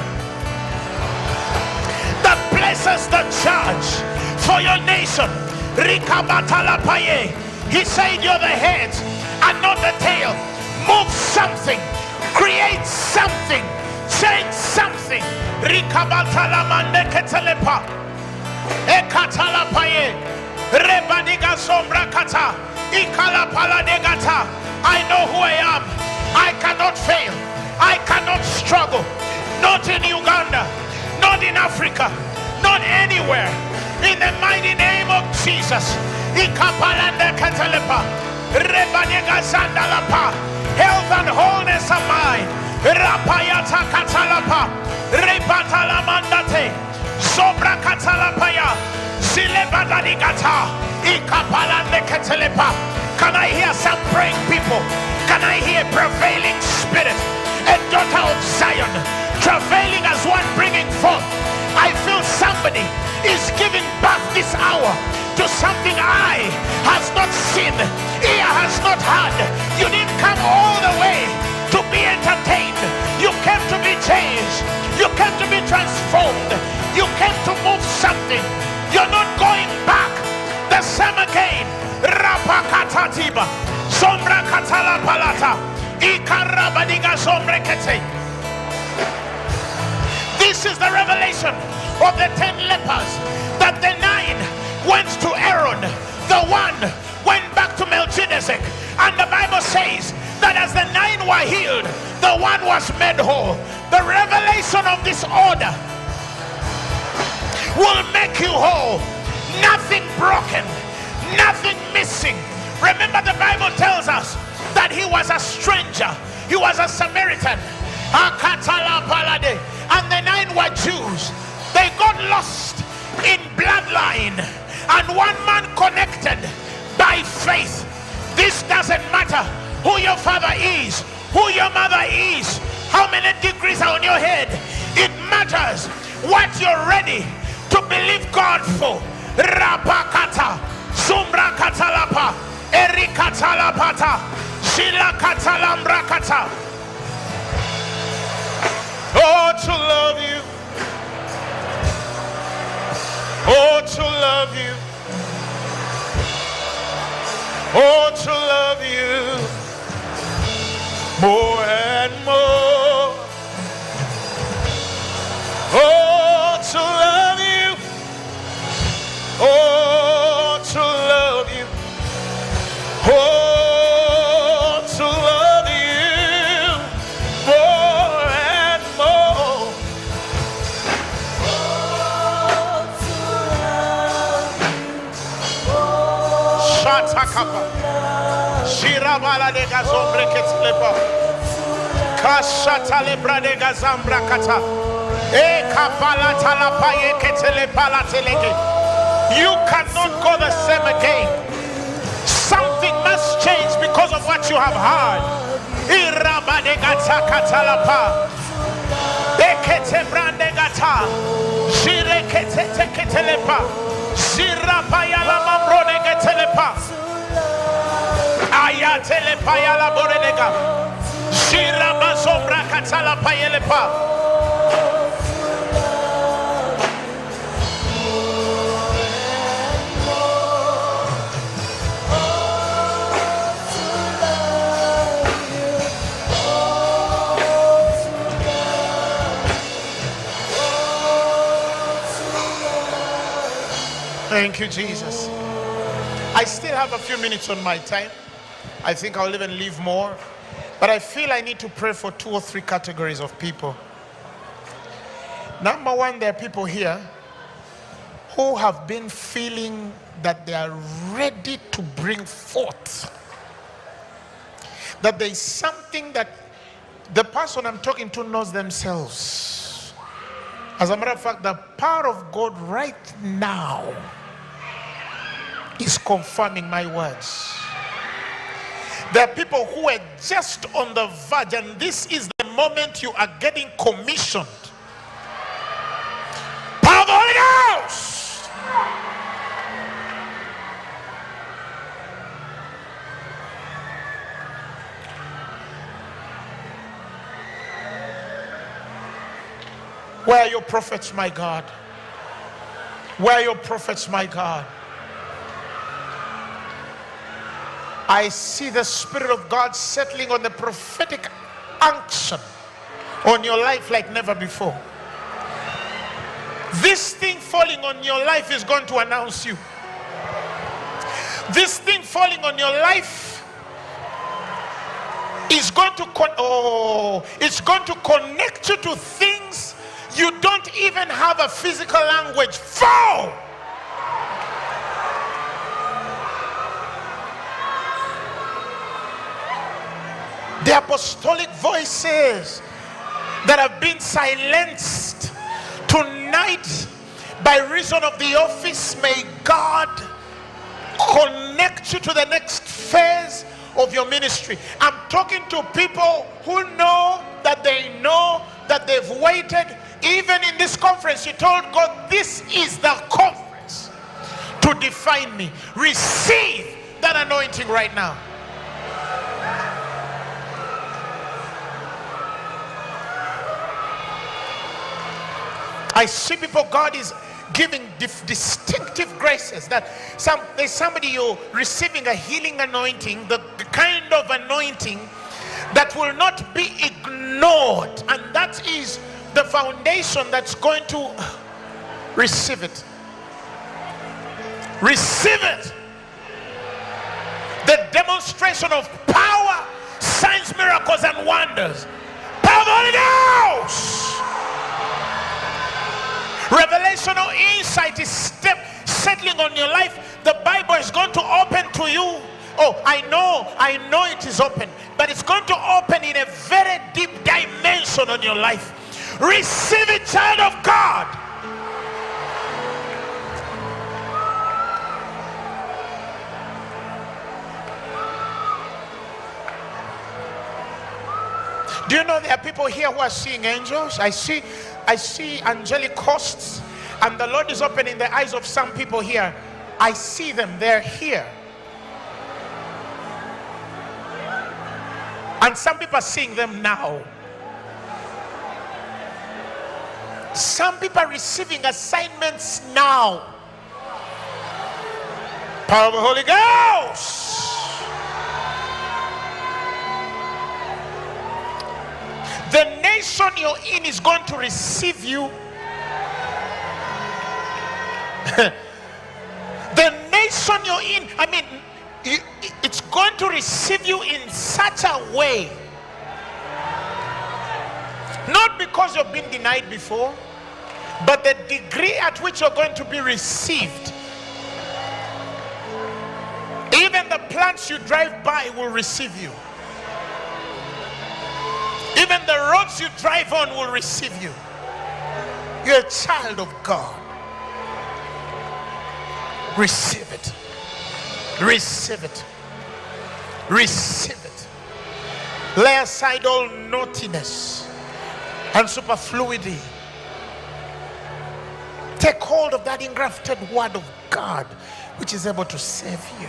that places the charge for your nation. Rikabatalapaye. He said you're the head and not the tail. Move something. Create something. Change something. Rikabatalamande ketelepa. Ekatalapaye. Rebadiga sombrakata. Ikalapaladegata. I know who I am. I cannot fail. I cannot struggle. Not in Uganda. Not in Africa. Not anywhere. In the mighty name of Jesus. Ikapalanda katalepa. Rebadega sandalapa. Health and wholeness of mind. Rapayata katalapa. Repatalamandate. Sobra katalapaya. Zilebadadigata. Ikapalanda katalepa. Can I hear some praying people? Can I hear prevailing spirit? A daughter of Zion, travailing as one bringing forth. I feel somebody is giving birth this hour to something eye has not seen, ear has not heard. You didn't come all the way to be entertained. You came to be changed. You came to be transformed. You came to move something. You're not going back the same again. Rapakatatiba, sombra katala palata, ikarabadiga sombrekete. This is the revelation of the 10 lepers. That the 9 went to Aaron, the 1 went back to Melchizedek, and the Bible says one were healed, the one was made whole. The revelation of this order will make you whole. Nothing broken, nothing missing. Remember, the Bible tells us that he was a stranger, he was a Samaritan. And the 9 were Jews. They got lost in bloodline, and one man connected by faith. This doesn't matter who your father is, who your mother is, how many degrees are on your head. It matters what you're ready to believe God for. Rapakata, Sumbra Katalapa, Erikatalapata, Shila Katalambrakata. Oh, to love you. Oh, to love you. Oh, to love you more and more. Oh, to love you. Oh, to love you. Oh, to love you more and more. Shatakapa. Shirabala de gazombre ketlepa. Kashatale brade gazambra kata. E kapala talapa ye ketlepala telege. You cannot go the same again. Something must change because of what you have heard. Irabade gata katalapa. Ekete brande gata. Shire kete ketelepa. Shirapa yala mambrone ketelepa. Ayatelepa yala borenega. Shiraba sombra katalapa yelepa. Thank you, Jesus. I still have a few minutes on my time. I think I'll even leave more. But I feel I need to pray for 2 or 3 categories of people. Number one, there are people here who have been feeling that they are ready to bring forth. That there is something that the person I'm talking to knows themselves. As a matter of fact, the power of God right now is confirming my words. There are people who are just on the verge, and this is the moment you are getting commissioned. Power of the Holy Ghost! Where are your prophets, my God? Where are your prophets, my God? I see the Spirit of God settling on the prophetic unction on your life like never before. This thing falling on your life is going to announce you. This thing falling on your life is going to it's going to connect you to things you don't even have a physical language for. The apostolic voices that have been silenced tonight by reason of the office, may God connect you to the next phase of your ministry. I'm talking to people who know that they've waited. Even in this conference, you told God, this is the conference to define me. Receive that anointing right now. I see people God is giving distinctive graces. That there's somebody you're receiving a healing anointing, the kind of anointing that will not be ignored, and that is the foundation that's going to receive it. Receive it. The demonstration of power, signs, miracles, and wonders. Power of the Holy Ghost. Revelational insight is settling on your life. The Bible is going to open to you. Oh, I know it is open, but it's going to open in a very deep dimension on your life. Receive it, child of God. Do you know there are people here who are seeing angels? I see angelic hosts, and the Lord is opening the eyes of some people here. I see them, they're here. And some people are seeing them now. Some people are receiving assignments now. Power of the Holy Ghost. The nation you're in is going to receive you. The nation you're in, it's going to receive you in such a way. Not because you've been denied before, but the degree at which you're going to be received. Even the plants you drive by will receive you. Even the roads you drive on will receive you. You're a child of God. Receive it. Receive it. Receive it. Lay aside all naughtiness and superfluity. Take hold of that engrafted word of God, which is able to save you.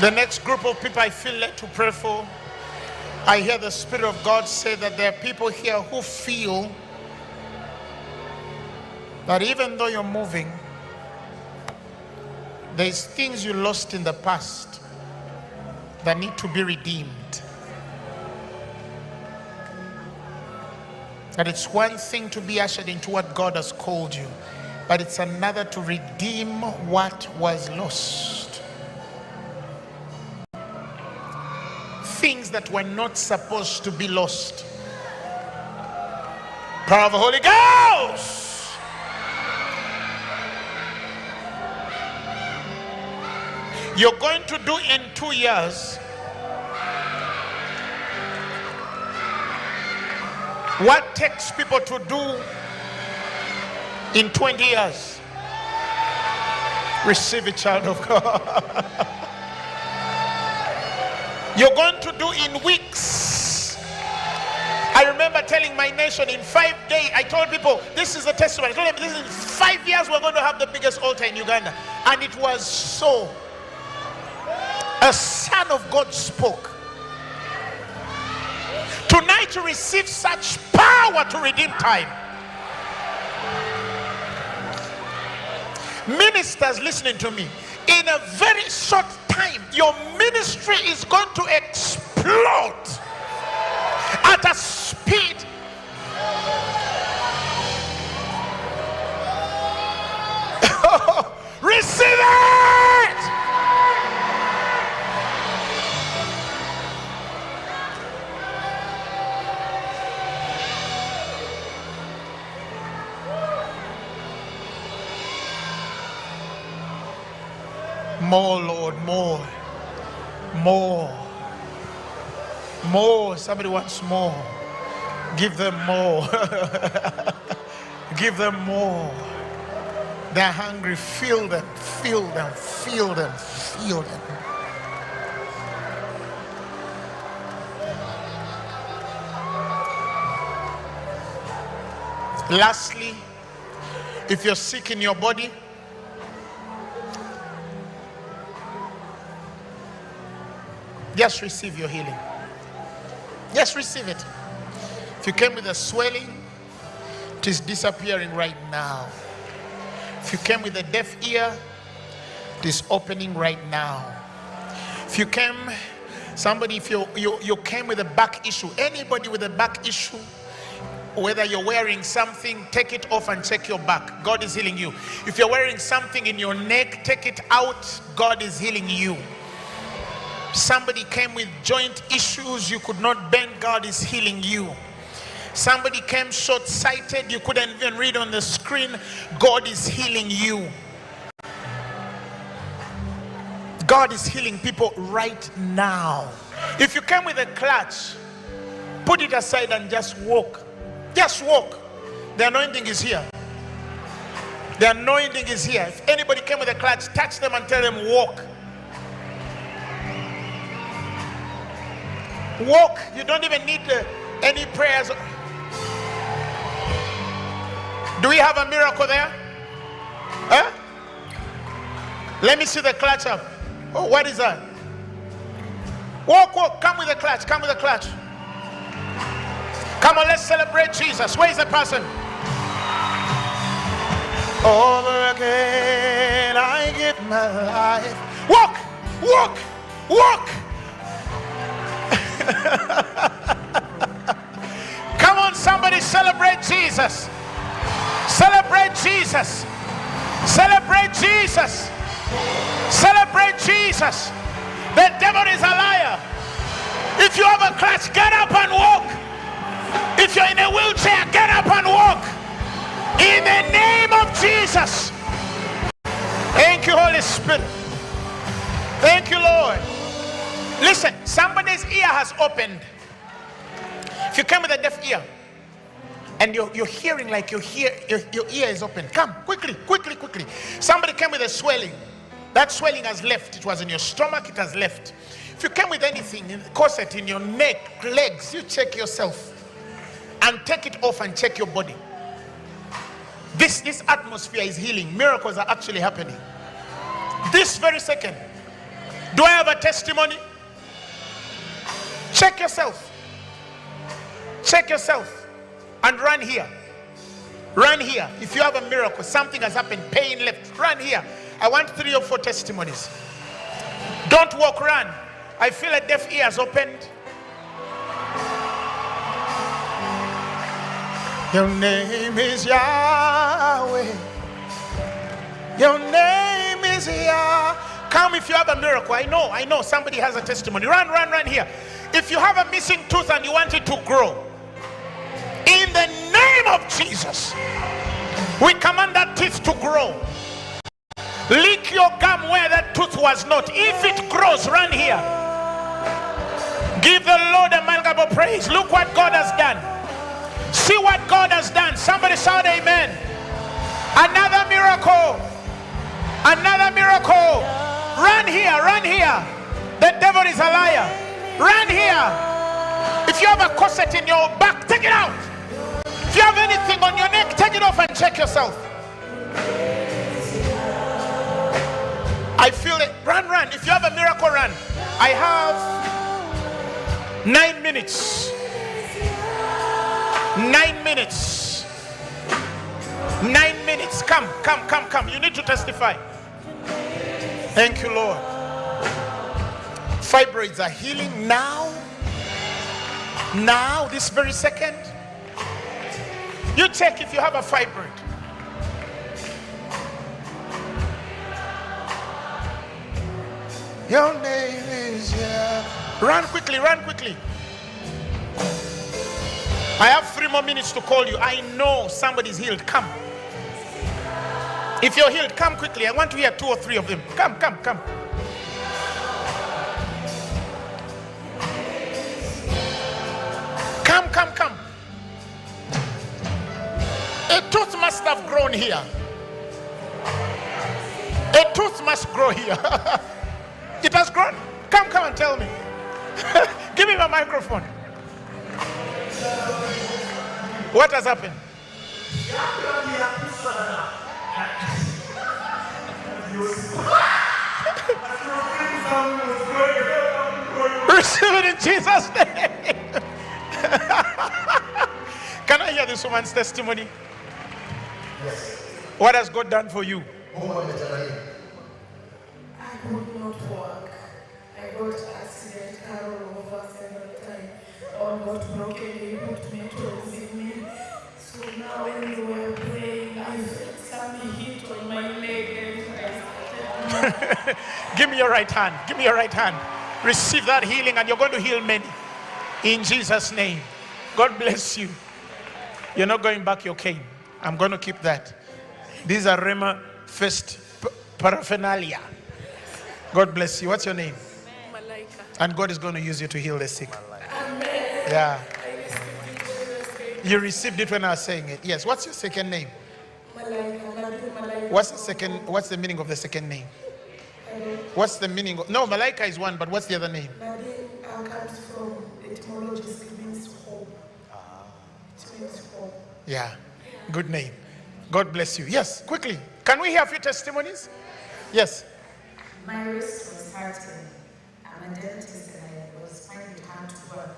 The next group of people I feel led to pray for, I hear the Spirit of God say that there are people here who feel that even though you're moving, there's things you lost in the past that need to be redeemed. That it's one thing to be ushered into what God has called you, but it's another to redeem what was lost. Things that were not supposed to be lost. Power of the Holy Ghost. You're going to do in 2 years what takes people to do in 20 years. Receive it, child of God. You're going to do in weeks. I remember telling my nation in 5 days, I told people, this is the testimony. I told them, this is 5 years we're going to have the biggest altar in Uganda. And it was so. A son of God spoke. Tonight you receive such power to redeem time. Ministers listening to me, in a very short time, your ministry is going to explode at a speed. Receive it! More, Lord, more. More. More. Somebody wants more. Give them more. Give them more. They're hungry. Fill them. Fill them. Fill them. Fill them. Lastly, if you're sick in your body, just receive your healing. Just receive it. If you came with a swelling, it is disappearing right now. If you came with a deaf ear, it is opening right now. If you came, somebody, if you came with a back issue, anybody with a back issue, whether you're wearing something, take it off and check your back. God is healing you. If you're wearing something in your neck, take it out. God is healing you. Somebody came with joint issues, you could not bend, God is healing you. Somebody came short-sighted, you couldn't even read on the screen, God is healing you. God is healing people right now. If you came with a clutch, put it aside and just walk. Just walk. The anointing is here. The anointing is here. If anybody came with a clutch, touch them and tell them walk. Walk. You don't even need any prayers. Do we have a miracle there? Huh? Let me see the clutch up. Oh, what is that? Walk, walk. Come with the clutch. Come with the clutch. Come on, let's celebrate Jesus. Where is the person? Over again, I give my life. Walk, walk, walk. Come on, somebody celebrate Jesus. Celebrate Jesus. Celebrate Jesus. Celebrate Jesus. The devil is a liar. If you have a clutch, get up and walk. If you're in a wheelchair, get up and walk. In the name of Jesus. Thank you, Holy Spirit. Thank you, Lord. Listen, somebody's ear has opened. If you come with a deaf ear and you're hearing like your ear is open, come quickly, quickly, quickly. Somebody came with a swelling. That swelling has left. It was in your stomach, it has left. If you came with anything, in the corset, in your neck, legs, you check yourself and take it off and check your body. This atmosphere is healing. Miracles are actually happening. This very second. Do I have a testimony? Check yourself. Check yourself and run here. Run here. If you have a miracle, something has happened, pain left, run here. I want 3 or 4 testimonies. Don't walk, run. I feel a deaf ear has opened. Your name is Yahweh. Your name is Yah. Come if you have a miracle. I know somebody has a testimony. Run, run, run here. If you have a missing tooth and you want it to grow, in the name of Jesus, we command that teeth to grow. Lick your gum where that tooth was not. If it grows, run here. Give the Lord a malleable praise. Look what God has done. See what God has done. Somebody shout amen. Another miracle. Another miracle. Run here, run here. The devil is a liar. Run here. If you have a corset in your back, take it out. If you have anything on your neck, take it off and check yourself. I feel it. Run, run. If you have a miracle, run. I have 9 minutes. 9 minutes. 9 minutes. Come, come, come, come. You need to testify. Thank you, Lord. Fibroids are healing now. Now, this very second. You check if you have a fibroid. Your name is here. Run quickly, run quickly. I have 3 more minutes to call you. I know somebody's healed. Come. If you're healed, come quickly. I want to hear 2 or 3 of them. Come, come, come. have grown here. A tooth must grow here. It has grown. Come and tell me. Give me my microphone. What has happened? Receive it in Jesus' name. Can I hear this woman's testimony? Yes. What has God done for you? I could not walk. I got accident, car over several times. All got broken. They put me to receive me. So now when you were praying, I felt something hit on my leg and I started. Give me your right hand. Give me your right hand. Receive that healing and you're going to heal many. In Jesus' name. God bless you. You're not going back your cane. I'm going to keep that. These are Rhema Feast paraphernalia. God bless you. What's your name? Malaika. And God is going to use you to heal the sick. Amen. Yeah. I received it. You received it when I was saying it. Yes. What's your second name? Malaika. What's the meaning of the second name? What's the meaning of, no, Malaika is one, but what's the other name? Nadine comes from etymologist, it means hope. It means hope. Yeah. Good name. God bless you. Yes, quickly. Can we hear a few testimonies? Yes. My wrist was hurting. I'm a dentist and I was finding it hard to work.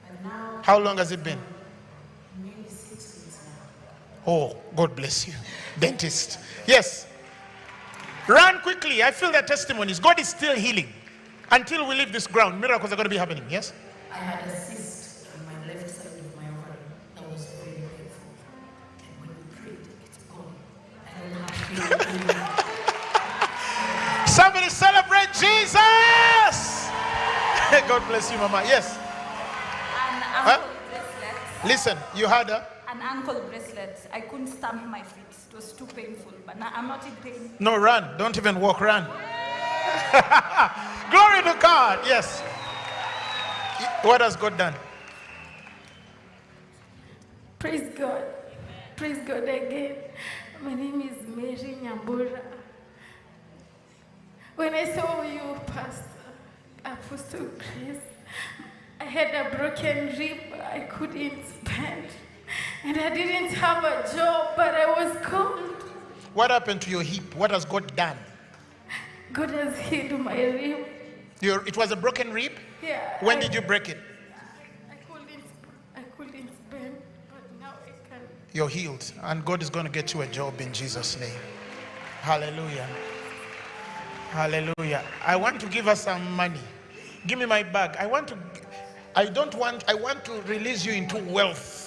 And now... How long has it been? Maybe 6 weeks now. Oh, God bless you. Dentist. Yes. Run quickly. I feel the testimonies. God is still healing. Until we leave this ground, miracles are going to be happening. Yes? I had a cyst on my left side of my ovary. That was very painful. And when we prayed, it's gone. I don't have to. Somebody celebrate Jesus! God bless you, Mama. Yes. An ankle bracelet. Listen, you had a... An ankle bracelet. I couldn't stamp my feet. It was too painful. But now I'm not in pain. No, run. Don't even walk, run. Glory to God. Yes. What has God done? Praise God. Praise God again. My name is Mary Nyambura. When I saw you, Pastor Apostle Grace, I had a broken rib. I couldn't stand. And I didn't have a job, but I was cold. What happened to your hip? What has God done? God has healed my rib. It was a broken rib? Yeah. When did you break it? I couldn't bend, but now I can. You're healed, and God is going to get you a job in Jesus' name. Hallelujah. Hallelujah. I want to give her some money. Give me my bag. I want to release you into wealth.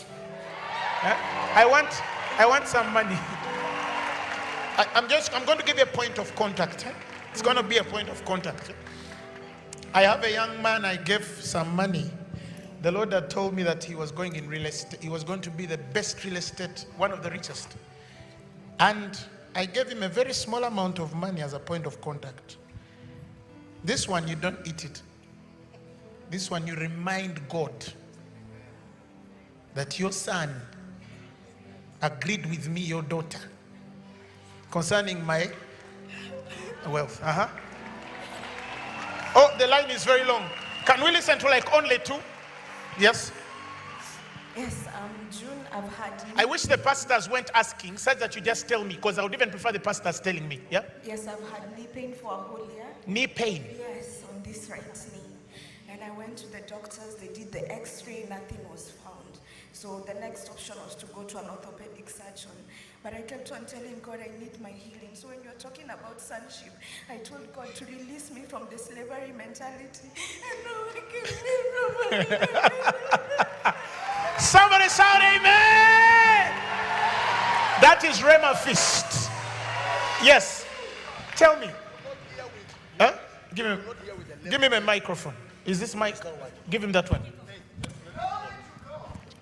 I want some money. I'm going to give you a point of contact. It's going to be a point of contact. I have a young man I gave some money. The Lord had told me that he was going in real estate. He was going to be the best real estate, one of the richest. And I gave him a very small amount of money as a point of contact. This one, you don't eat it. This one, you remind God that your son agreed with me, your daughter, concerning my wealth. Oh, the line is very long. Can we listen to like only 2? Yes. Yes, June, I've had... I wish the pastors weren't asking, such that you just tell me, because I would even prefer the pastors telling me. Yeah? Yes, I've had knee pain for a whole year. Knee pain? Yes, on this right knee. And I went to the doctors, they did the x-ray, nothing was found. So the next option was to go to an orthopedic surgeon. But I kept on telling God I need my healing. So when you're talking about sonship, I told God to release me from the slavery mentality. And no one can live from Somebody shout amen! That is Rhema Feast. Yes. Tell me. Huh? Give me my microphone. Is this mic? Give him that one.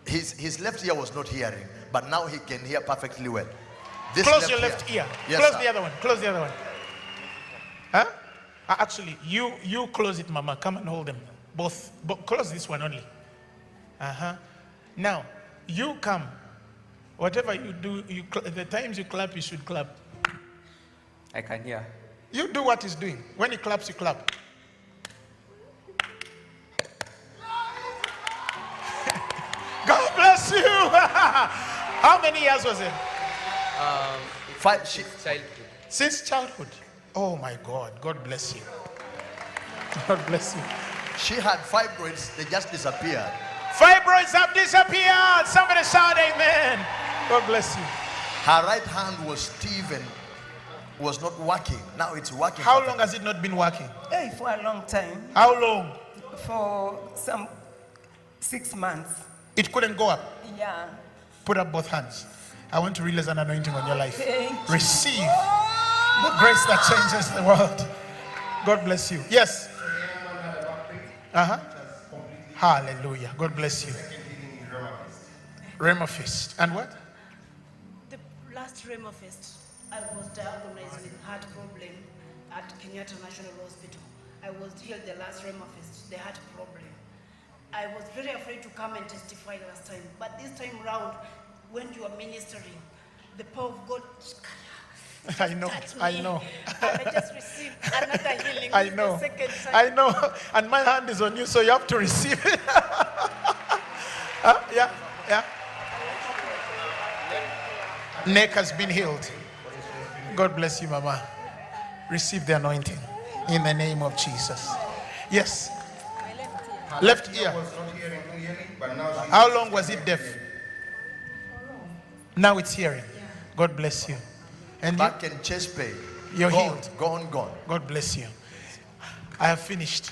His left ear was not hearing, but now he can hear perfectly well. Close your left ear. Yes, Close sir. the other one. Close the other one. Huh? Actually, you close it, Mama. Come and hold them. Both. Close this one only. Now, you come. Whatever you do, the times you clap, you should clap. I can hear. You do what he's doing. When he claps, you clap. God bless you. How many years was it? 5. Childhood. Since childhood. Oh my God. God bless you. God bless you. She had fibroids, they just disappeared. Fibroids have disappeared. Somebody shout amen. God bless you. Her right hand was stiff and was not working. Now it's working. How long has it not been working? Hey, for a long time. How long? For some 6 months. It couldn't go up. Yeah. Put up both hands. I want to release an anointing on your life. Thank you. Receive the grace that changes the world. God bless you. Yes. Hallelujah. God bless you. Rhema Feast. And what? The last Rhema Feast, I was diagnosed with heart problem at Kenyatta National Hospital. I was healed the last Rhema Feast, the heart problem. I was very afraid to come and testify last time, but this time round, when you are ministering, the power of God I know. and I just received another healing. I This is know. the second time. I know. And my hand is on you, so you have to receive it. Yeah. Neck has been healed. God bless you, Mama. Receive the anointing in the name of Jesus. Yes. Left ear. How long was it deaf? Now it's hearing. God bless you. And back and chest pain. You're gone, healed. Gone. God bless you. I have finished.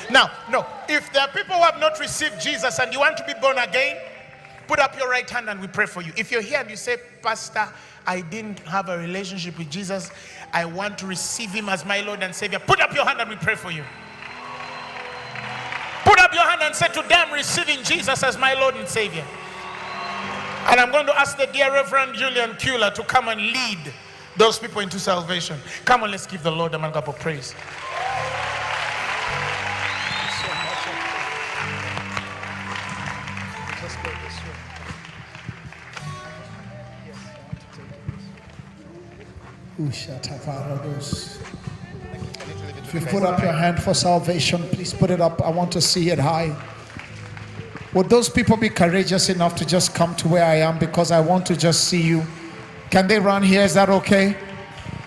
Now, no. If there are people who have not received Jesus and you want to be born again, put up your right hand and we pray for you. If you're here and you say, Pastor, I didn't have a relationship with Jesus, I want to receive him as my Lord and Savior, put up your hand and we pray for you. Put up your hand and say, today I'm receiving Jesus as my Lord and Savior. And I'm going to ask the dear Reverend Julian Kula to come and lead those people into salvation. Come on, let's give the Lord a man of praise. If you put up your hand for salvation, please put it up. I want to see it high. Would those people be courageous enough to just come to where I am, because I want to just see you? Can they run here? Is that okay?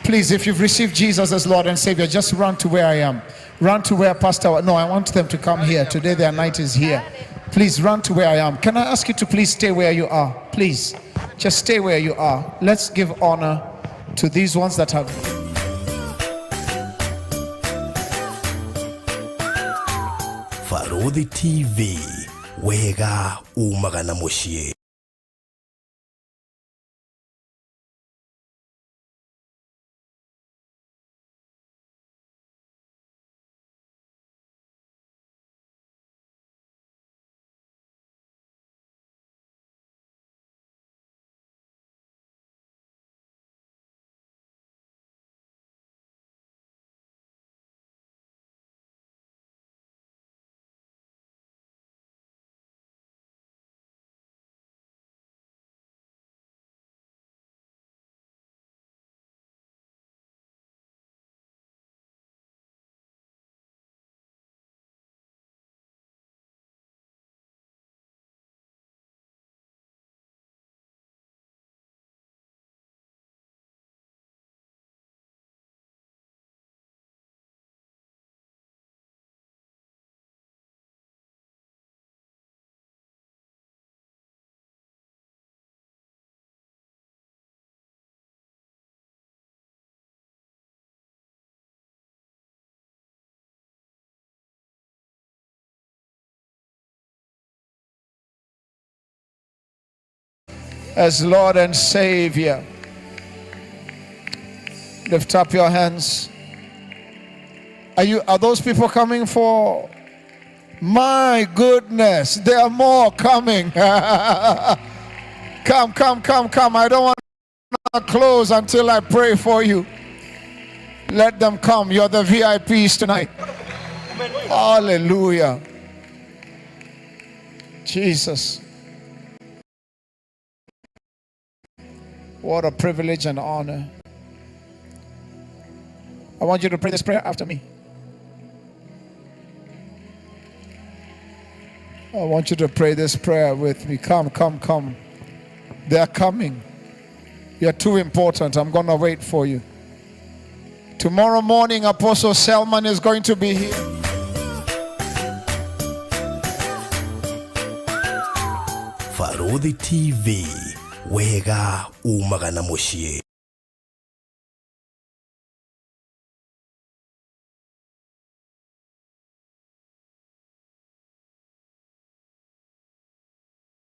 Please, if you've received Jesus as Lord and Savior, just run to where I am. Run to where Pastor... No, I want them to come here. Today their night is here. Please run to where I am. Can I ask you to please stay where you are? Please, just stay where you are. Let's give honor to these ones that have... Farodhi TV, wega umagana mushie. as Lord and Savior. Lift up your hands. Are those people coming for? My goodness, there are more coming. Come. I don't want to close until I pray for you. Let them come. You're the VIPs tonight. Hallelujah. Jesus. What a privilege and honor. I want you to pray this prayer after me. I want you to pray this prayer with me. Come, come, come. They are coming. You're too important. I'm going to wait for you. Tomorrow morning, Apostle Selman is going to be here. Farodhi TV, wega umagana mushie.